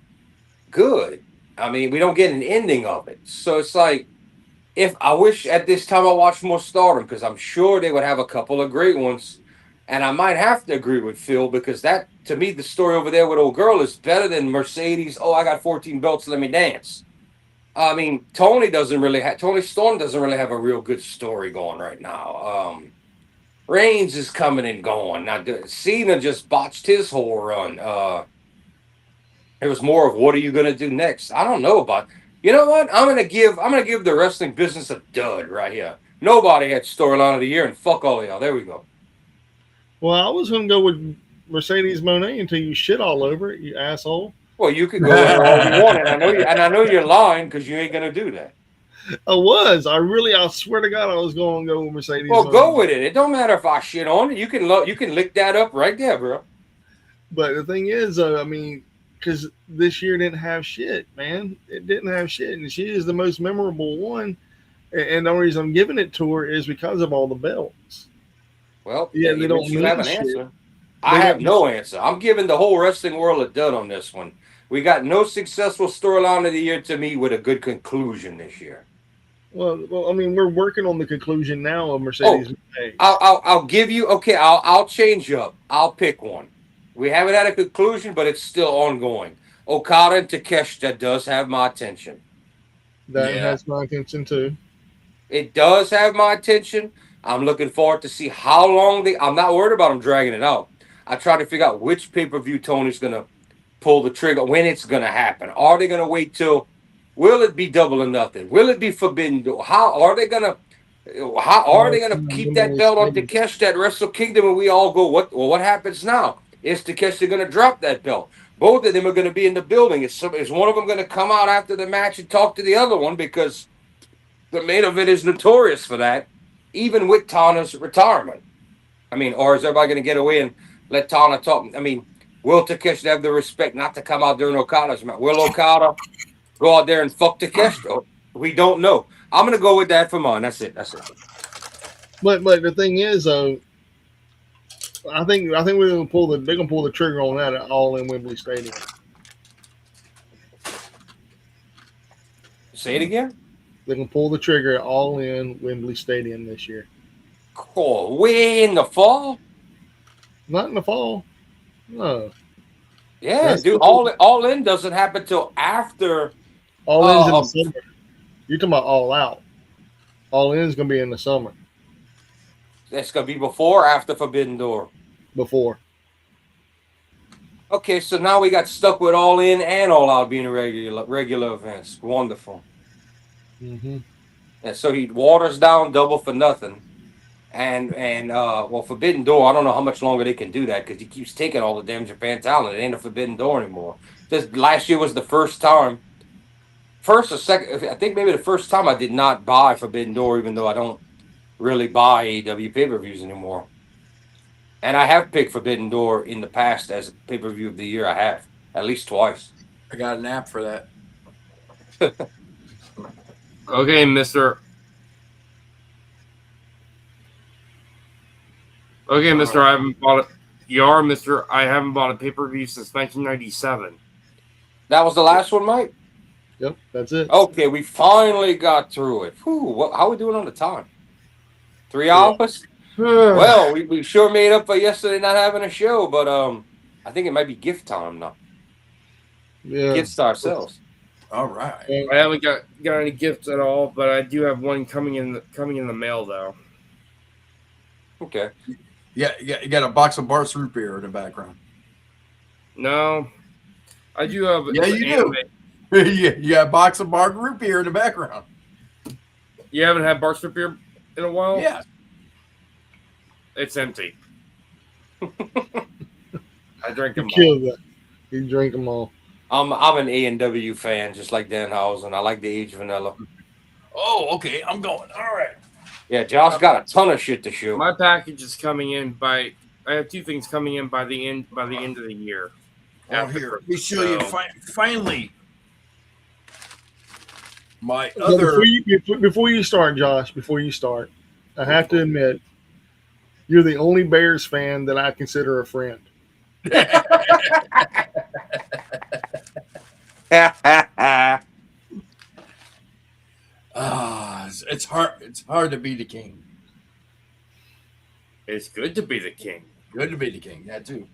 good. I mean, we don't get an ending of it. So it's like, if I wish at this time I watched more Stardom because I'm sure they would have a couple of great ones. And I might have to agree with Phil because that, to me, the story over there with old girl is better than Mercedes. Oh, I got 14 belts. Let me dance. I mean, Tony Storm doesn't really have a real good story going right now. Reigns is coming and going. Now, Cena just botched his whole run. It was more of what are you going to do next? I don't know about. You know what? I'm gonna give the wrestling business a dud right here. Nobody had storyline of the year, and fuck all of y'all. There we go. Well, I was going to go with Mercedes Moné until you shit all over it, you asshole. Well, you could go with all you want, and I know you're lying because you ain't gonna do that. I swear to God, I was going to go with Mercedes. Well, Moné. go with it. It don't matter if I shit on it. You can lick that up right there, bro. But the thing is, I mean, because this year didn't have shit, man. It didn't have shit, and she is the most memorable one. And the only reason I'm giving it to her is because of all the belts. Well, Yeah, they don't you mean have an shit. answer. I have no answer. I'm giving the whole wrestling world a dud on this one. We got no successful storyline of the year to me with a good conclusion this year. Well, I mean, we're working on the conclusion now of Mercedes. I'll give you. Okay, I'll change up. I'll pick one. We haven't had a conclusion, but it's still ongoing. Okada and Takeshita does have my attention. That has my attention too. It does have my attention. I'm looking forward to see how long I'm not worried about them dragging it out. I try to figure out which pay-per-view Tony's gonna pull the trigger, when it's gonna happen. Are they gonna wait till? Will it be Double or Nothing? Will it be Forbidden Door? How are they gonna keep that belt on Takeshita at Wrestle Kingdom and we all go, what happens now? Is Takeshita gonna drop that belt? Both of them are gonna be in the building. Is one of them gonna come out after the match and talk to the other one because the main event is notorious for that, even with Tana's retirement. I mean, or is everybody going to get away and let Tana talk? I mean, will Takeshita have the respect not to come out during Okada's match? Will Okada go out there and fuck Takeshita? We don't know. I'm going to go with that for mine. That's it. But the thing is, I think they're gonna pull the trigger on that at All in Wembley Stadium. Say it again. They can pull the trigger at All in Wembley Stadium this year. Cool. Way in the fall? Not in the fall. No. Yeah, dude. All in doesn't happen till after. All in's in the summer. You're talking about All Out. All in's gonna be in the summer. That's gonna be before or after Forbidden Door? Before. Okay, so now we got stuck with All In and All Out being regular events. Wonderful. Mm-hmm. And so he waters down Double for Nothing. And Forbidden Door, I don't know how much longer they can do that because he keeps taking all the damn Japan talent. It ain't a Forbidden Door anymore. Last year was the first time. First or second, I think maybe the first time I did not buy Forbidden Door, even though I don't really buy AEW pay-per-views anymore. And I have picked Forbidden Door in the past as pay-per-view of the year. I have, at least twice. I got an app for that. Okay, Mr. Okay, Mr. I haven't bought it. You are, Mr. I haven't bought a pay-per-view since 1997. That was the last one, Mike? Yep, that's it. Okay, we finally got through it. Whew, how are we doing on the time? 3 hours? Well, we sure made up for yesterday not having a show, but I think it might be gift time now. Yeah. Gifts to ourselves. All right. I haven't got any gifts at all, but I do have one coming in the mail though. Okay. Yeah, you got a box of Bart's root beer in the background. No, I do have. Yeah, you do. You got a box of Bart root beer in the background. You haven't had Bart's root beer in a while? Yeah. It's empty. I drank them all. Killed that. You drink them all. I'm an A&W fan, just like Danhausen. I like the aged vanilla. Oh, okay. I'm going. All right. Yeah, Josh got a ton of shit to shoot. My package is coming in by. I have 2 things coming in by the end of the year. Oh, here. Let me show you. Finally. My Well, other. Before you start, Josh, I have to admit, you're the only Bears fan that I consider a friend. It's hard. It's hard to be the king. It's good to be the king. Good to be the king. That too.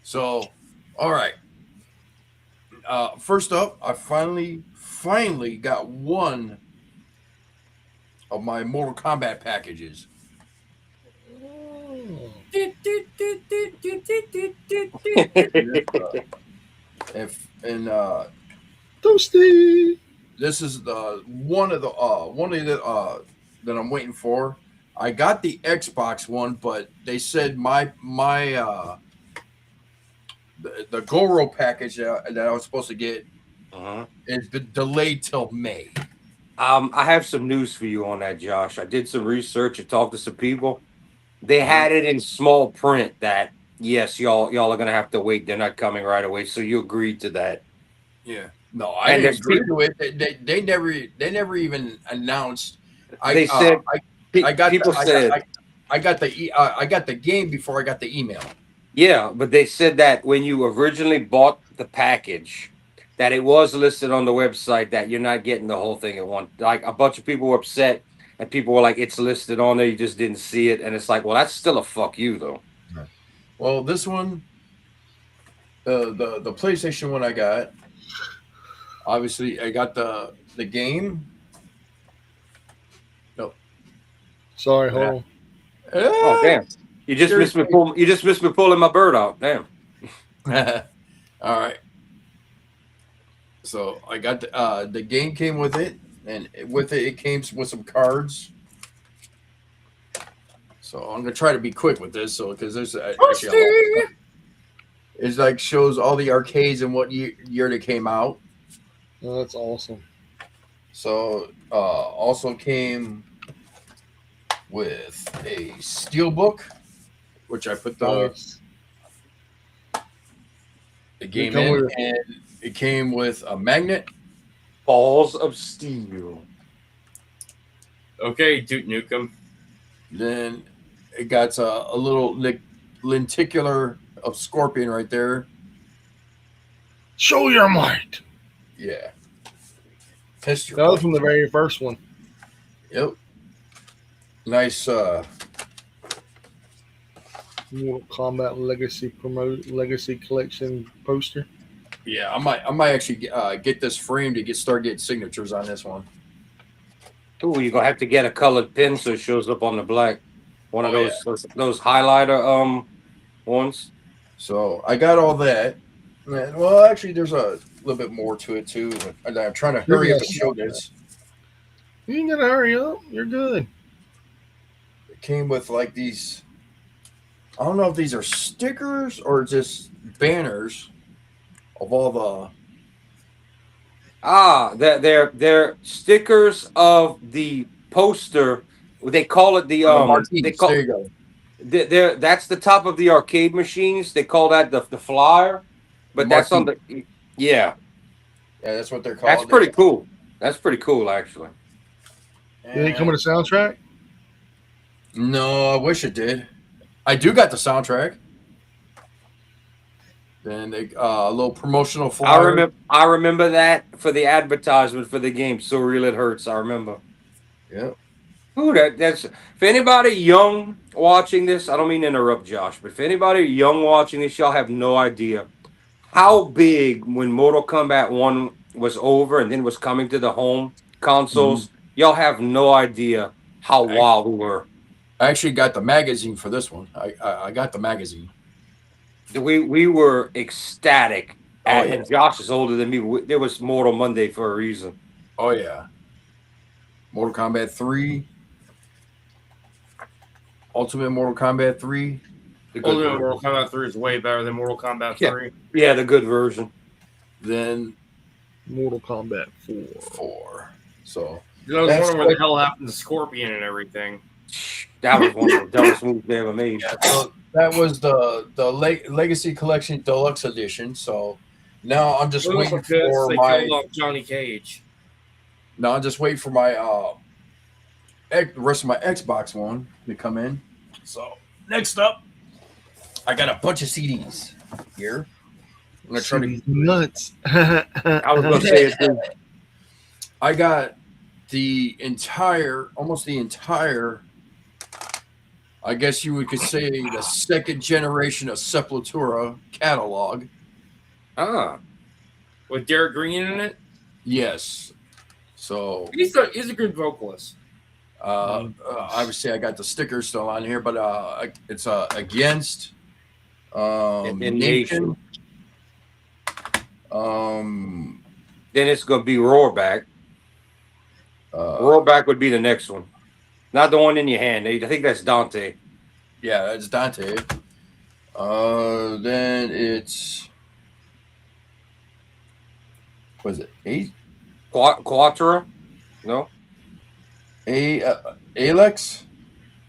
So, all right. First up, I finally got one of my Mortal Kombat packages. Toasty. This is one of the that I'm waiting for. I got the Xbox one, but they said my the Goro package that I was supposed to get is delayed till May. I have some news for you on that, Josh. I did some research and talked to some people. They had it in small print that yes, y'all are gonna have to wait. They're not coming right away. So you agreed to that. Yeah. No, I didn't agree to it. They never even announced. They said I got people said I got the game before I got the email. Yeah, but they said that when you originally bought the package, that it was listed on the website that you're not getting the whole thing at once. Like a bunch of people were upset, and people were like, "It's listed on there, you just didn't see it." And it's like, well, that's still a fuck you, though. Well, this one, the PlayStation one I got. Obviously, I got the game. No, sorry, hold on. Oh damn! You just missed me. You just missed me pulling my bird out. Damn. All right. So I got the game came with it, and with it came with some cards. So I'm gonna try to be quick with this, because there's actually it's like shows all the arcades and what year they came out. Oh, that's awesome. So also came with a steelbook, which I put the game in, and it came with a magnet. Balls of steel. Okay, Duke Nukem. Then it got a little lenticular of Scorpion right there. Show your might. Yeah. History. That was from the very first one. Yep. Nice Mortal Kombat Legacy Collection poster. Yeah, I might actually get this framed to start getting signatures on this one. Ooh, you're gonna have to get a colored pin so it shows up on the black. One of those highlighter ones. So I got all that. Well, actually, there's a little bit more to it too. I'm trying to hurry up and show this. You ain't gotta hurry up. You're good. It came with like these. I don't know if these are stickers or just banners of all the. They're stickers of the poster. They call it the there you go. That's the top of the arcade machines. They call that the flyer, but that's on the yeah. Yeah, that's what they're called. That's pretty cool. That's pretty cool, actually. Did it come with a soundtrack? No, I wish it did. I do got the soundtrack. Then a little promotional flyer. I remember that for the advertisement for the game. So real it hurts. I remember. Yep. Ooh, that's if anybody young watching this, I don't mean to interrupt Josh, but if anybody young watching this, y'all have no idea how big when Mortal Kombat 1 was over and then was coming to the home consoles. Y'all have no idea how wild we were. I actually got the magazine for this one. I got the magazine. We were ecstatic. Oh, And Josh is older than me. There was Mortal Monday for a reason. Oh yeah. Mortal Kombat 3. Ultimate Mortal Kombat 3. Ultimate Mortal Kombat 3 is way better than Mortal Kombat 3. Yeah, the good version. Then Mortal Kombat 4. 4. So I was wondering what the hell happened to Scorpion and everything. That was one of the dumbest moves they ever made. Yeah, so that was the Legacy Collection Deluxe Edition. So now I'm just waiting for they my. killed off Johnny Cage. No, I'm just waiting for my the rest of my Xbox One to come in. So next up, I got a bunch of CDs here. I'm gonna try to nuts. I was gonna say it too. I got almost the entire. I guess you could say the second generation of Sepultura catalog. Ah, With Derek Green in it? Yes. So He's a good vocalist. obviously I got the stickers still on here, but it's Against Nation. then it's gonna be Roarback. Roarback would be the next one, not the one in your hand. I think that's Dante. Yeah, that's Dante. Then it's was it Quattro? No. Alex.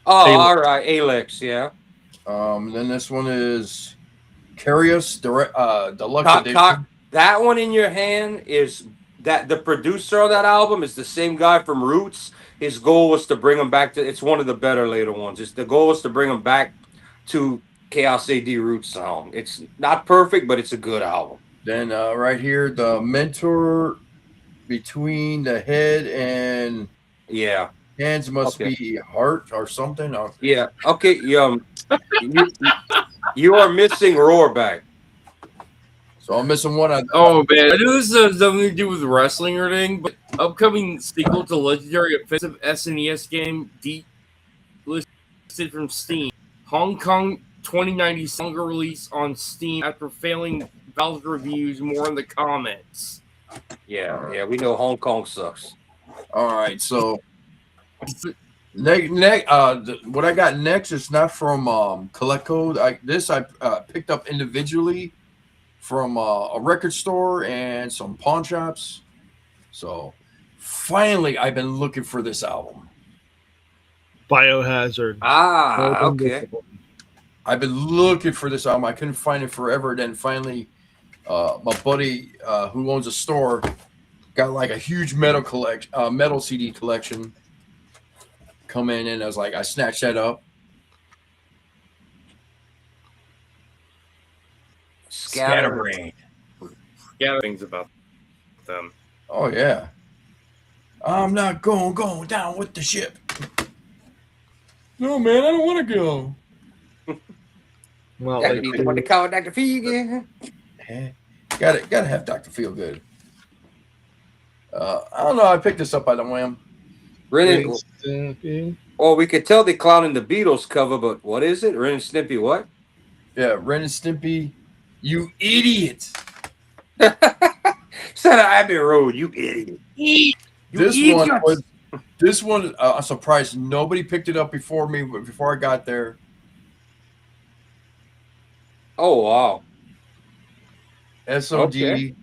Oh, all right, Alex. Yeah. Then this one is Curious Deluxe Edition. That one in your hand is that the producer of that album is the same guy from Roots. His goal was to bring him back to. It's one of the better later ones. The goal was to bring him back to Chaos AD Roots sound. It's not perfect, but it's a good album. Then right here, the Mentor Between the Head and Hands Must Be Heart or something. Yeah. Okay. You are missing Roarback. So I'm missing one. Oh man, I know this has nothing to do with wrestling or anything, but upcoming sequel to legendary offensive SNES game listed from Steam. Hong Kong 2090 longer release on Steam after failing Valve's reviews. More in the comments. Yeah, we know Hong Kong sucks. All right, so what I got next is not from Collect Code. I picked up individually from a record store and some pawn shops. So finally, I've been looking for this album. Biohazard. Okay. I've been looking for this album. I couldn't find it forever. Then finally, my buddy who owns a store got like a huge metal CD collection. Come in and I was like, I snatched that up. Scatterbrain. Yeah, things about them. Oh yeah. I'm not going down with the ship. No man, I don't want to go. Well, what they call Dr. Feelgood. Gotta have Dr. Feelgood. I don't know. I picked this up by the whim. Ren we could tell they clowning the Beatles cover, but what is it? Ren and Snippy what? Yeah, Ren and Stimpy. You idiot. Said Abbey Road, you idiot. This one, I'm surprised nobody picked it up before me, before I got there. Oh, wow. SOD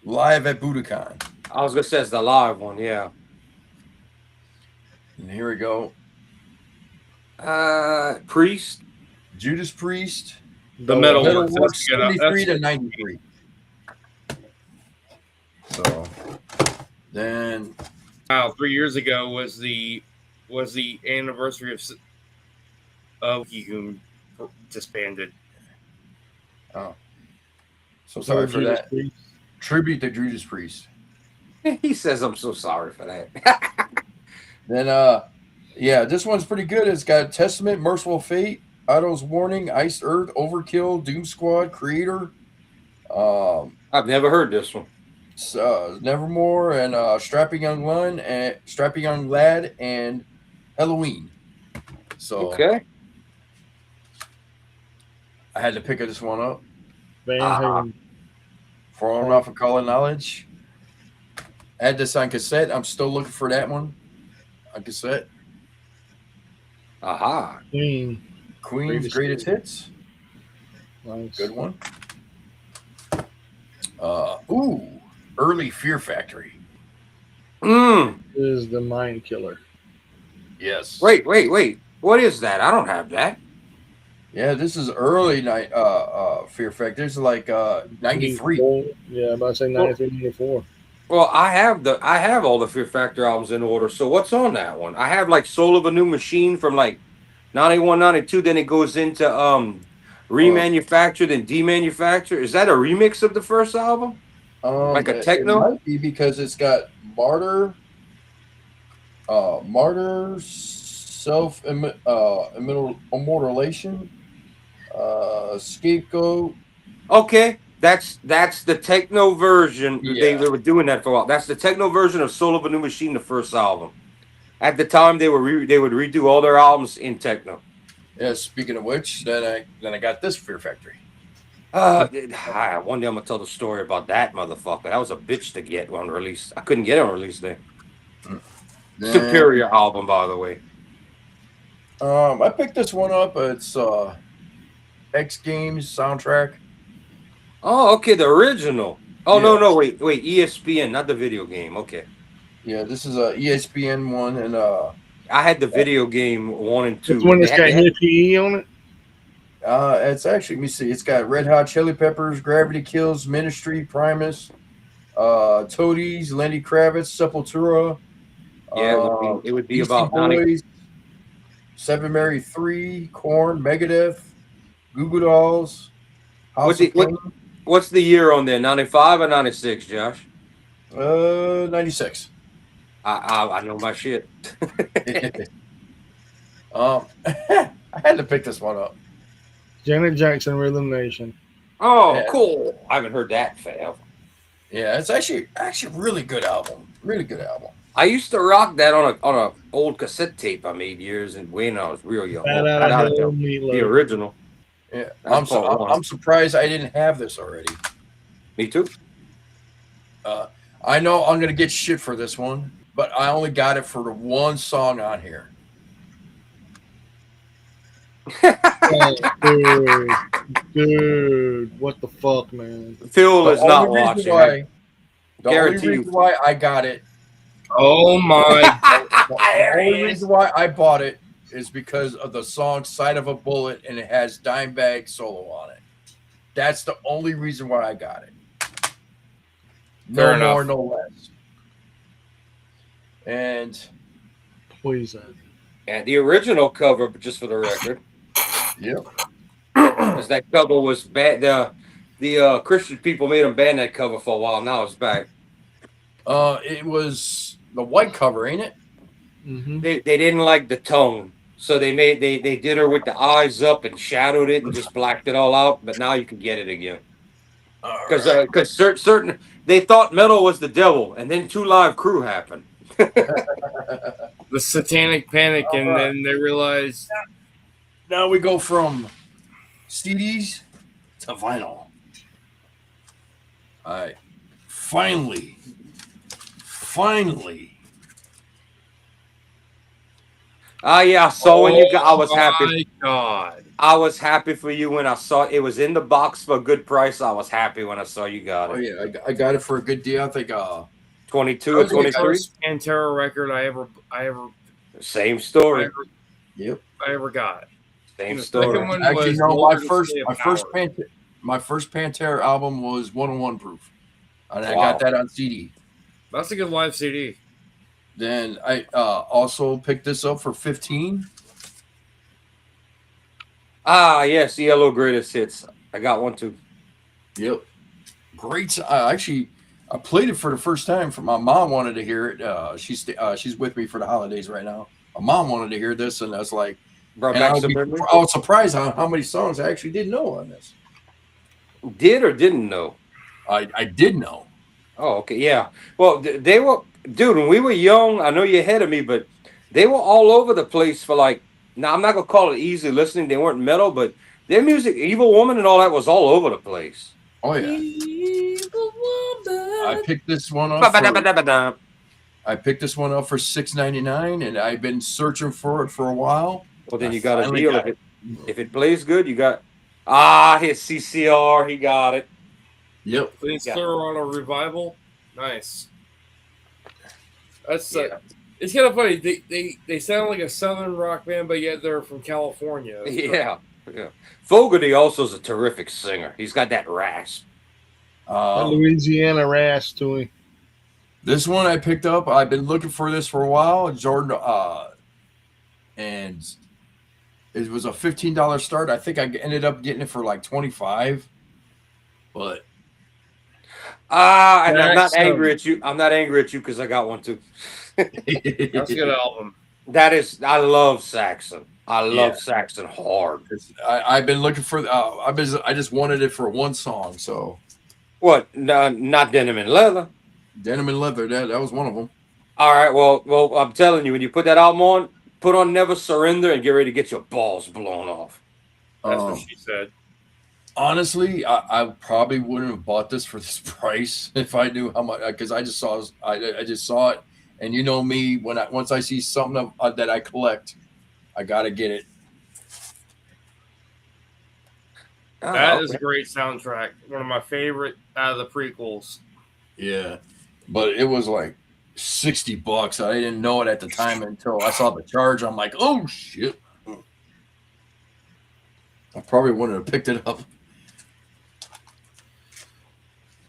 live at Budokan. I was going to say it's the live one, yeah. And here we go. Priest. Judas Priest. The Metal Works 73 to 93. So then, 3 years ago was the anniversary of who disbanded. Oh, so sorry for that. Tribute to Judas Priest. He says I'm so sorry for that. Then Yeah, this one's pretty good. It's got Testament, Merciful Fate, Idol's Warning, Iced Earth, Overkill, Doom Squad, Creator, I've never heard this one. Nevermore, and Strapping Young Lad, and Halloween. So Okay. I had to pick this one up. Van Ah. Halen. For off of Call of Knowledge. I had this on cassette. I'm still looking for that one on cassette. Aha. Queen. Queen's Greatest Hits. Nice. Good one. Early Fear Factory. Is the Mind Killer. Yes. Wait. What is that? I don't have that. Yeah, this is early night Fear Factory. This is like 93. Yeah, I'm about to say 93, 94. Well, I have all the Fear Factor albums in order. So what's on that one? I have like Soul of a New Machine from like 91, 92. Then it goes into remanufactured and demanufactured. Is that a remix of the first album? Like a techno? It might be because it's got Martyr, Self Immortalation, Scapegoat. Okay, that's the techno version. Yeah. They were doing that for a while. That's the techno version of Soul of a New Machine, the first album. At the time, they would redo all their albums in techno. Yeah. Speaking of which, then I got this Fear Factory. One day I'm gonna tell the story about that motherfucker. That was a bitch to get on release. I couldn't get it on release day. Then, Superior album, by the way. I picked this one up. It's X Games soundtrack. Oh, okay, the original. Oh Yeah. no, wait, ESPN, not the video game. Okay, Yeah, this is a ESPN one, and I had the video game 1 and 2. This one that's got Hippie on it. it's actually, let me see, it's got Red Hot Chili Peppers, Gravity Kills, Ministry, Primus, Toadies, Lenny Kravitz, Sepultura. Yeah, it would be Beastie about 90. Boys, Seven Mary 3, Korn, Megadeth, Goo Goo Dolls. House of Pain. What's the year on there? 95 or 96, Josh? 96. I know my shit. I had to pick this one up. Janet Jackson, Rhythm Nation. Oh, Yeah. cool. I haven't heard that forever. Yeah, it's actually really good album. Really good album. I used to rock that on a old cassette tape I made years and when I was real young. Bad Well, Out not of Hell, the Meatloaf. original. Yeah, That's part one. I'm surprised I didn't have this already. Me too. I know I'm gonna get shit for this one, but I only got it for the one song on here. Oh, dude, what the fuck, man? Phil is not only reason watching. why- The only Guarantee you. reason why I got it, Oh my! the only reason why I bought it is because of the song "Side of a Bullet" and it has Dimebag solo on it. That's the only reason why I got it. Fair No more, enough. no less. And Poison. And the original cover, just for the record, yep. because that cover was bad. The Christian people made them ban that cover for a while. Now it's back. It was the white cover, ain't it? Mm-hmm. They didn't like the tone, so they did her with the eyes up and shadowed it and just blacked it all out. But now you can get it again because certain they thought metal was the devil, and then 2 Live Crew happened. The Satanic Panic, and then they realized Now we go from CDs to vinyl. All right. Finally. Yeah, I saw when you got. I was happy. My God. I was happy for you when I saw it was in the box for a good price. I was happy when I saw you got Oh it. yeah, I got it for a good deal. I think 22 or That was the 23. first Pantera record I ever Same story. yep. got. Same The story. second one Actually, was no, Golden State of Power. my first Pantera album was 101 Proof. And I Wow. got that on CD. That's a good live CD. Then I also picked this up for 15. Yes, the Yellow Greatest Hits. I got one too. Yep. Great. Actually, I played it for the first time. For my mom wanted to hear it. She's with me for the holidays right now. My mom wanted to hear this, and I was like, Brought and I back was, some memories. I was surprised how many songs I actually did know on this. Did or didn't know? I did know. Oh, okay, yeah. Well, they were, dude. When we were young, I know you're ahead of me, but they were all over the place for like. Now I'm not gonna call it easy listening. They weren't metal, but their music, Evil Woman, and all that was all over the place. Oh yeah, Evil woman. I picked this one up. Ba-ba-da-ba-da-ba-da. I picked this one up for $6.99, and I've been searching for it for a while. Well, then I you got a finally deal. got If it plays good, you got. His CCR. He got it. Yep. Please Yeah. throw on a revival. Nice. That's Yeah. it's kind of funny. They sound like a southern rock band, but yet they're from California. Yeah. Fogarty also is a terrific singer. He's got that rasp. Louisiana rasp to him. This one I picked up. I've been looking for this for a while, Jordan. And it was a $15 start. I think I ended up getting it for like $25. But And I'm not Jackson. angry at you. I'm not angry at you because I got one too. That's a good album. That is, I love Saxon. I love Yeah. Saxon hard. I've been looking for. I just wanted it for one song. So What? No, not Denim and Leather. Denim and Leather. That was one of them. All right. Well, I'm telling you, when you put that album on, put on Never Surrender and get ready to get your balls blown off. That's what she said. Honestly, I probably wouldn't have bought this for this price if I knew how much. Because I just saw it, and you know me, once I see something that I collect, I gotta get it. That is a great soundtrack. One of my favorite out of the prequels. Yeah, but it was like $60. I didn't know it at the time until I saw the charge. I'm like, oh shit! I probably wouldn't have picked it up.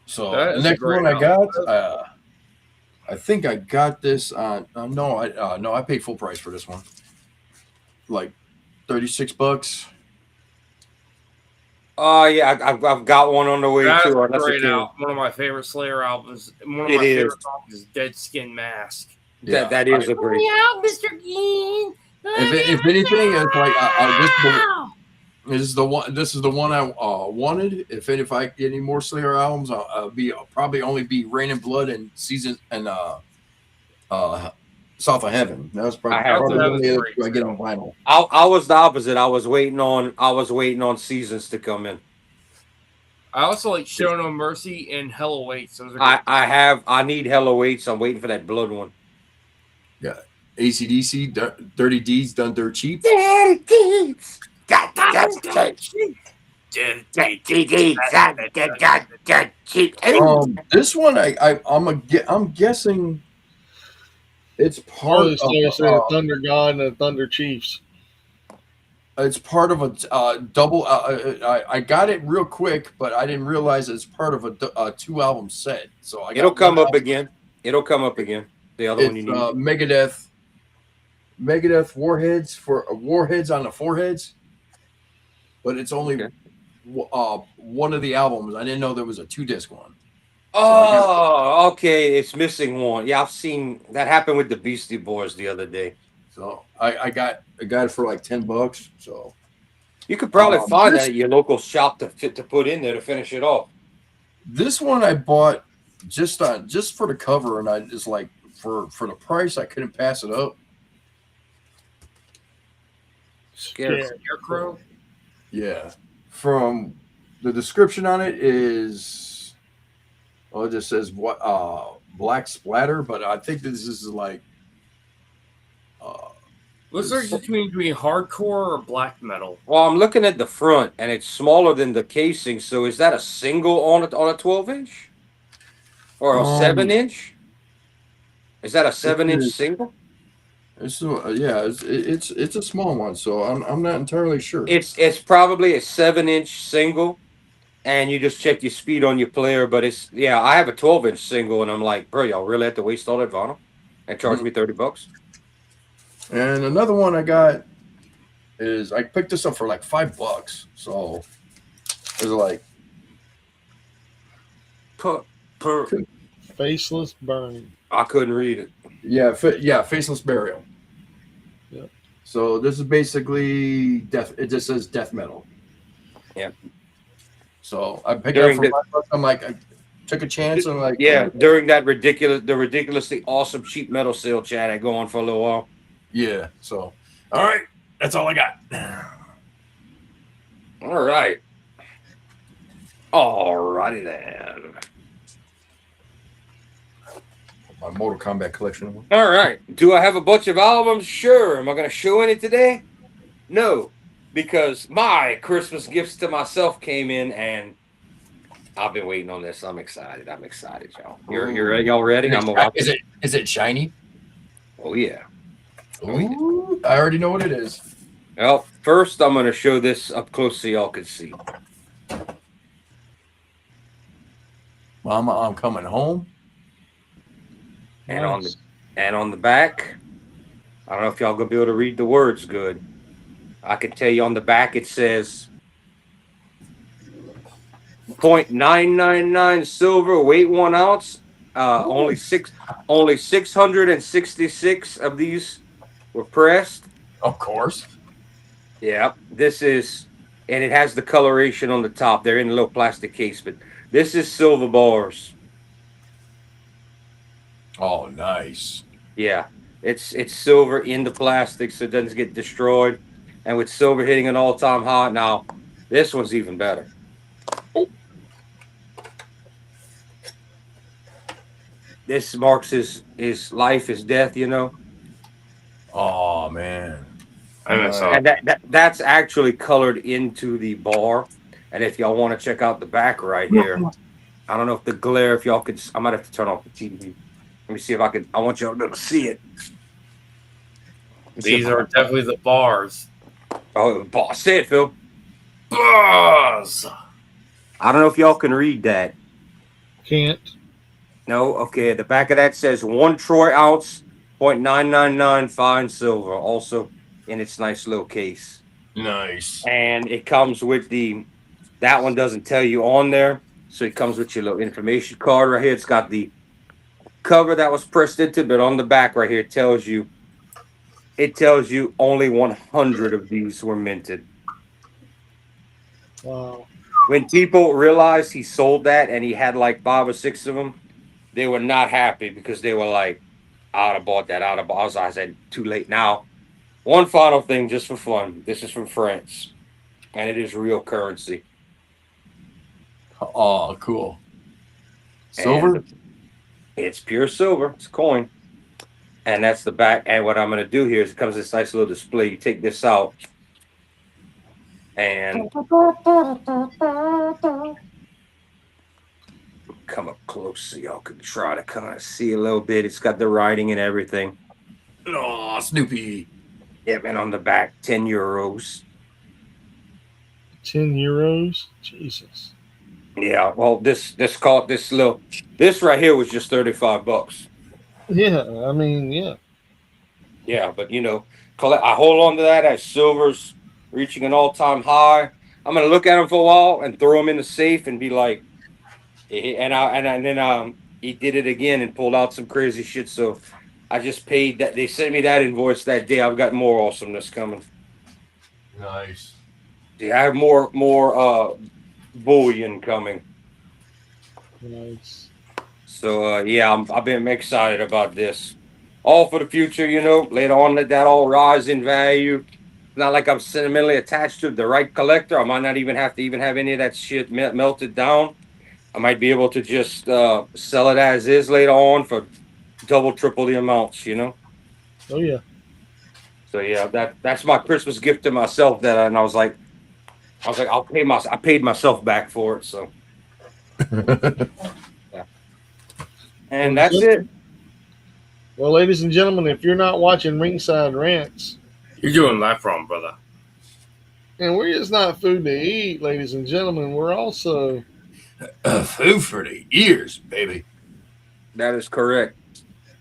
So That the is a next great one I got, album. I think I got this on. No, I paid full price for this one, like $36. Oh yeah, I've got one on the way That's too. a That's great a album. One of my favorite Slayer albums. One of It my is. favorite songs is Dead Skin Mask. Yeah, That is a great. out, Mr. King. If anything, it's like this is the one. This is the one I wanted. If I get any more Slayer albums, I'll probably only be Rain and Blood and Season and South of Heaven. That was probably the only other two I get on vinyl. I was the opposite. I was waiting on Seasons to come in. I also like Show No Mercy and Hell Awaits. Those are I need Hell Awaits. I'm waiting for that Blood one. Yeah, AC/DC, Dirty Deeds Done Dirt Cheap. Dirty Deeds. This one I'm guessing it's part of Thunder God and the Thunder Chiefs. It's part of a double. I got it real quick, but I didn't realize it's part of a 2-album set. So It'll come up again. It'll come up again. The other one you need. Megadeth Warheads on the Foreheads, but it's only one of the albums. I didn't know there was a 2-disc one. Oh, okay. It's missing one. Yeah, I've seen that happen with the Beastie Boys the other day. So I got it for like $10. So you could probably find that at your local shop to put in there to finish it off. This one I bought just for the cover, and I just like for the price I couldn't pass it up. Scarecrow. Yeah, from the description on it is, well, it just says what black splatter, but I think this is like. What's the difference between hardcore or black metal? Well, I'm looking at the front, and it's smaller than the casing. So is that a single on a 12-inch, or a 7-inch? Is that a 7-inch single? It's a small one, so I'm not entirely sure. It's probably a 7-inch single, and you just check your speed on your player. But I have a 12-inch single, and I'm like, bro, y'all really have to waste all that vinyl and charge me $30? And another one I got is I picked this up for like $5. So it was like Faceless Burning. I couldn't read it. Yeah, Faceless Burial. Yep. So this is basically death. It just says death metal. Yeah. So I picked it up for $5. I'm like, I took a chance. And like, yeah, during that ridiculously awesome cheap metal sale chat I go on for a little while. Yeah. So, all right, that's all I got. All right. All righty then. My Mortal Kombat collection. All right. Do I have a bunch of albums? Sure. Am I going to show any today? No, because my Christmas gifts to myself came in, and I've been waiting on this. I'm excited. Y'all. Y'all ready? Is it shiny? Oh yeah. Ooh, I already know what it is. Well, first I'm going to show this up close so y'all can see. Mama, I'm coming home. And on the back, I don't know if y'all gonna be able to read the words good. I can tell you on the back it says 0.999 silver, weight 1 ounce. Only 666 of these were pressed. Of course. Yeah, this is, and it has the coloration on the top. They're in a little plastic case, but this is silver bars. Oh, nice. Yeah, it's silver in the plastic, so it doesn't get destroyed. And with silver hitting an all-time high, now this one's even better. Oh. This marks his life, his death, you know. Oh man. And that's actually colored into the bar. And if y'all want to check out the back right here, I don't know if the glare, if y'all could, I might have to turn off the TV. Let me see if I can. I want y'all to be able to see it. These are definitely the bars. Oh, boss, say it, Phil. Bars. I don't know if y'all can read that. Can't. No, okay. The back of that says 1 troy ounce, 0.999 fine silver, also in its nice little case. Nice. And it comes with that one doesn't tell you on there. So it comes with your little information card right here. It's got the cover that was pressed into, but on the back right here, it tells you only 100 of these were minted. Wow. When people realized he sold that and he had like 5 or 6 of them, they were not happy because they were like, I'd have bought that. I said, too late now. One final thing just for fun. This is from France, and it is real currency. Oh, cool. Silver? And it's pure silver. It's a coin. And that's the back. And what I'm going to do here is it comes this nice little display. You take this out. And come up close so y'all can try to kind of see a little bit. It's got the writing and everything. Oh, Snoopy. Yep, and on the back, 10 euros. 10 euros? Jesus. Yeah, well, this right here was just $35. Yeah, I mean, yeah. Yeah, but I hold on to that as silver's reaching an all-time high. I'm gonna look at them for a while and throw them in the safe and be like, and then he did it again and pulled out some crazy shit. So I just paid that. They sent me that invoice that day. I've got more awesomeness coming. Nice. Yeah, I have more bullion coming. Nice. So yeah, I've been excited about this. All for the future, Later on, let that all rise in value. It's not like I'm sentimentally attached to the right collector. I might not even have to have any of that shit melted down. I might be able to just sell it as is later on for double, triple the amounts. Oh yeah. So yeah, that's my Christmas gift to myself. And I was like, I paid myself back for it. So yeah, and that's it. Well, ladies and gentlemen, if you're not watching Ringside Rants, You're doing that wrong, brother. and we're just not food to eat, ladies and gentlemen, we're also Food for the ears, baby. That is correct.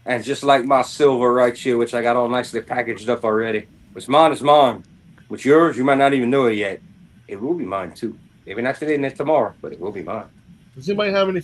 And just like my silver right here, which I got all nicely packaged up already. What's mine is mine. What's yours, you might not even know it yet. It will be mine too. Maybe not today and tomorrow, but it will be mine. does anybody have any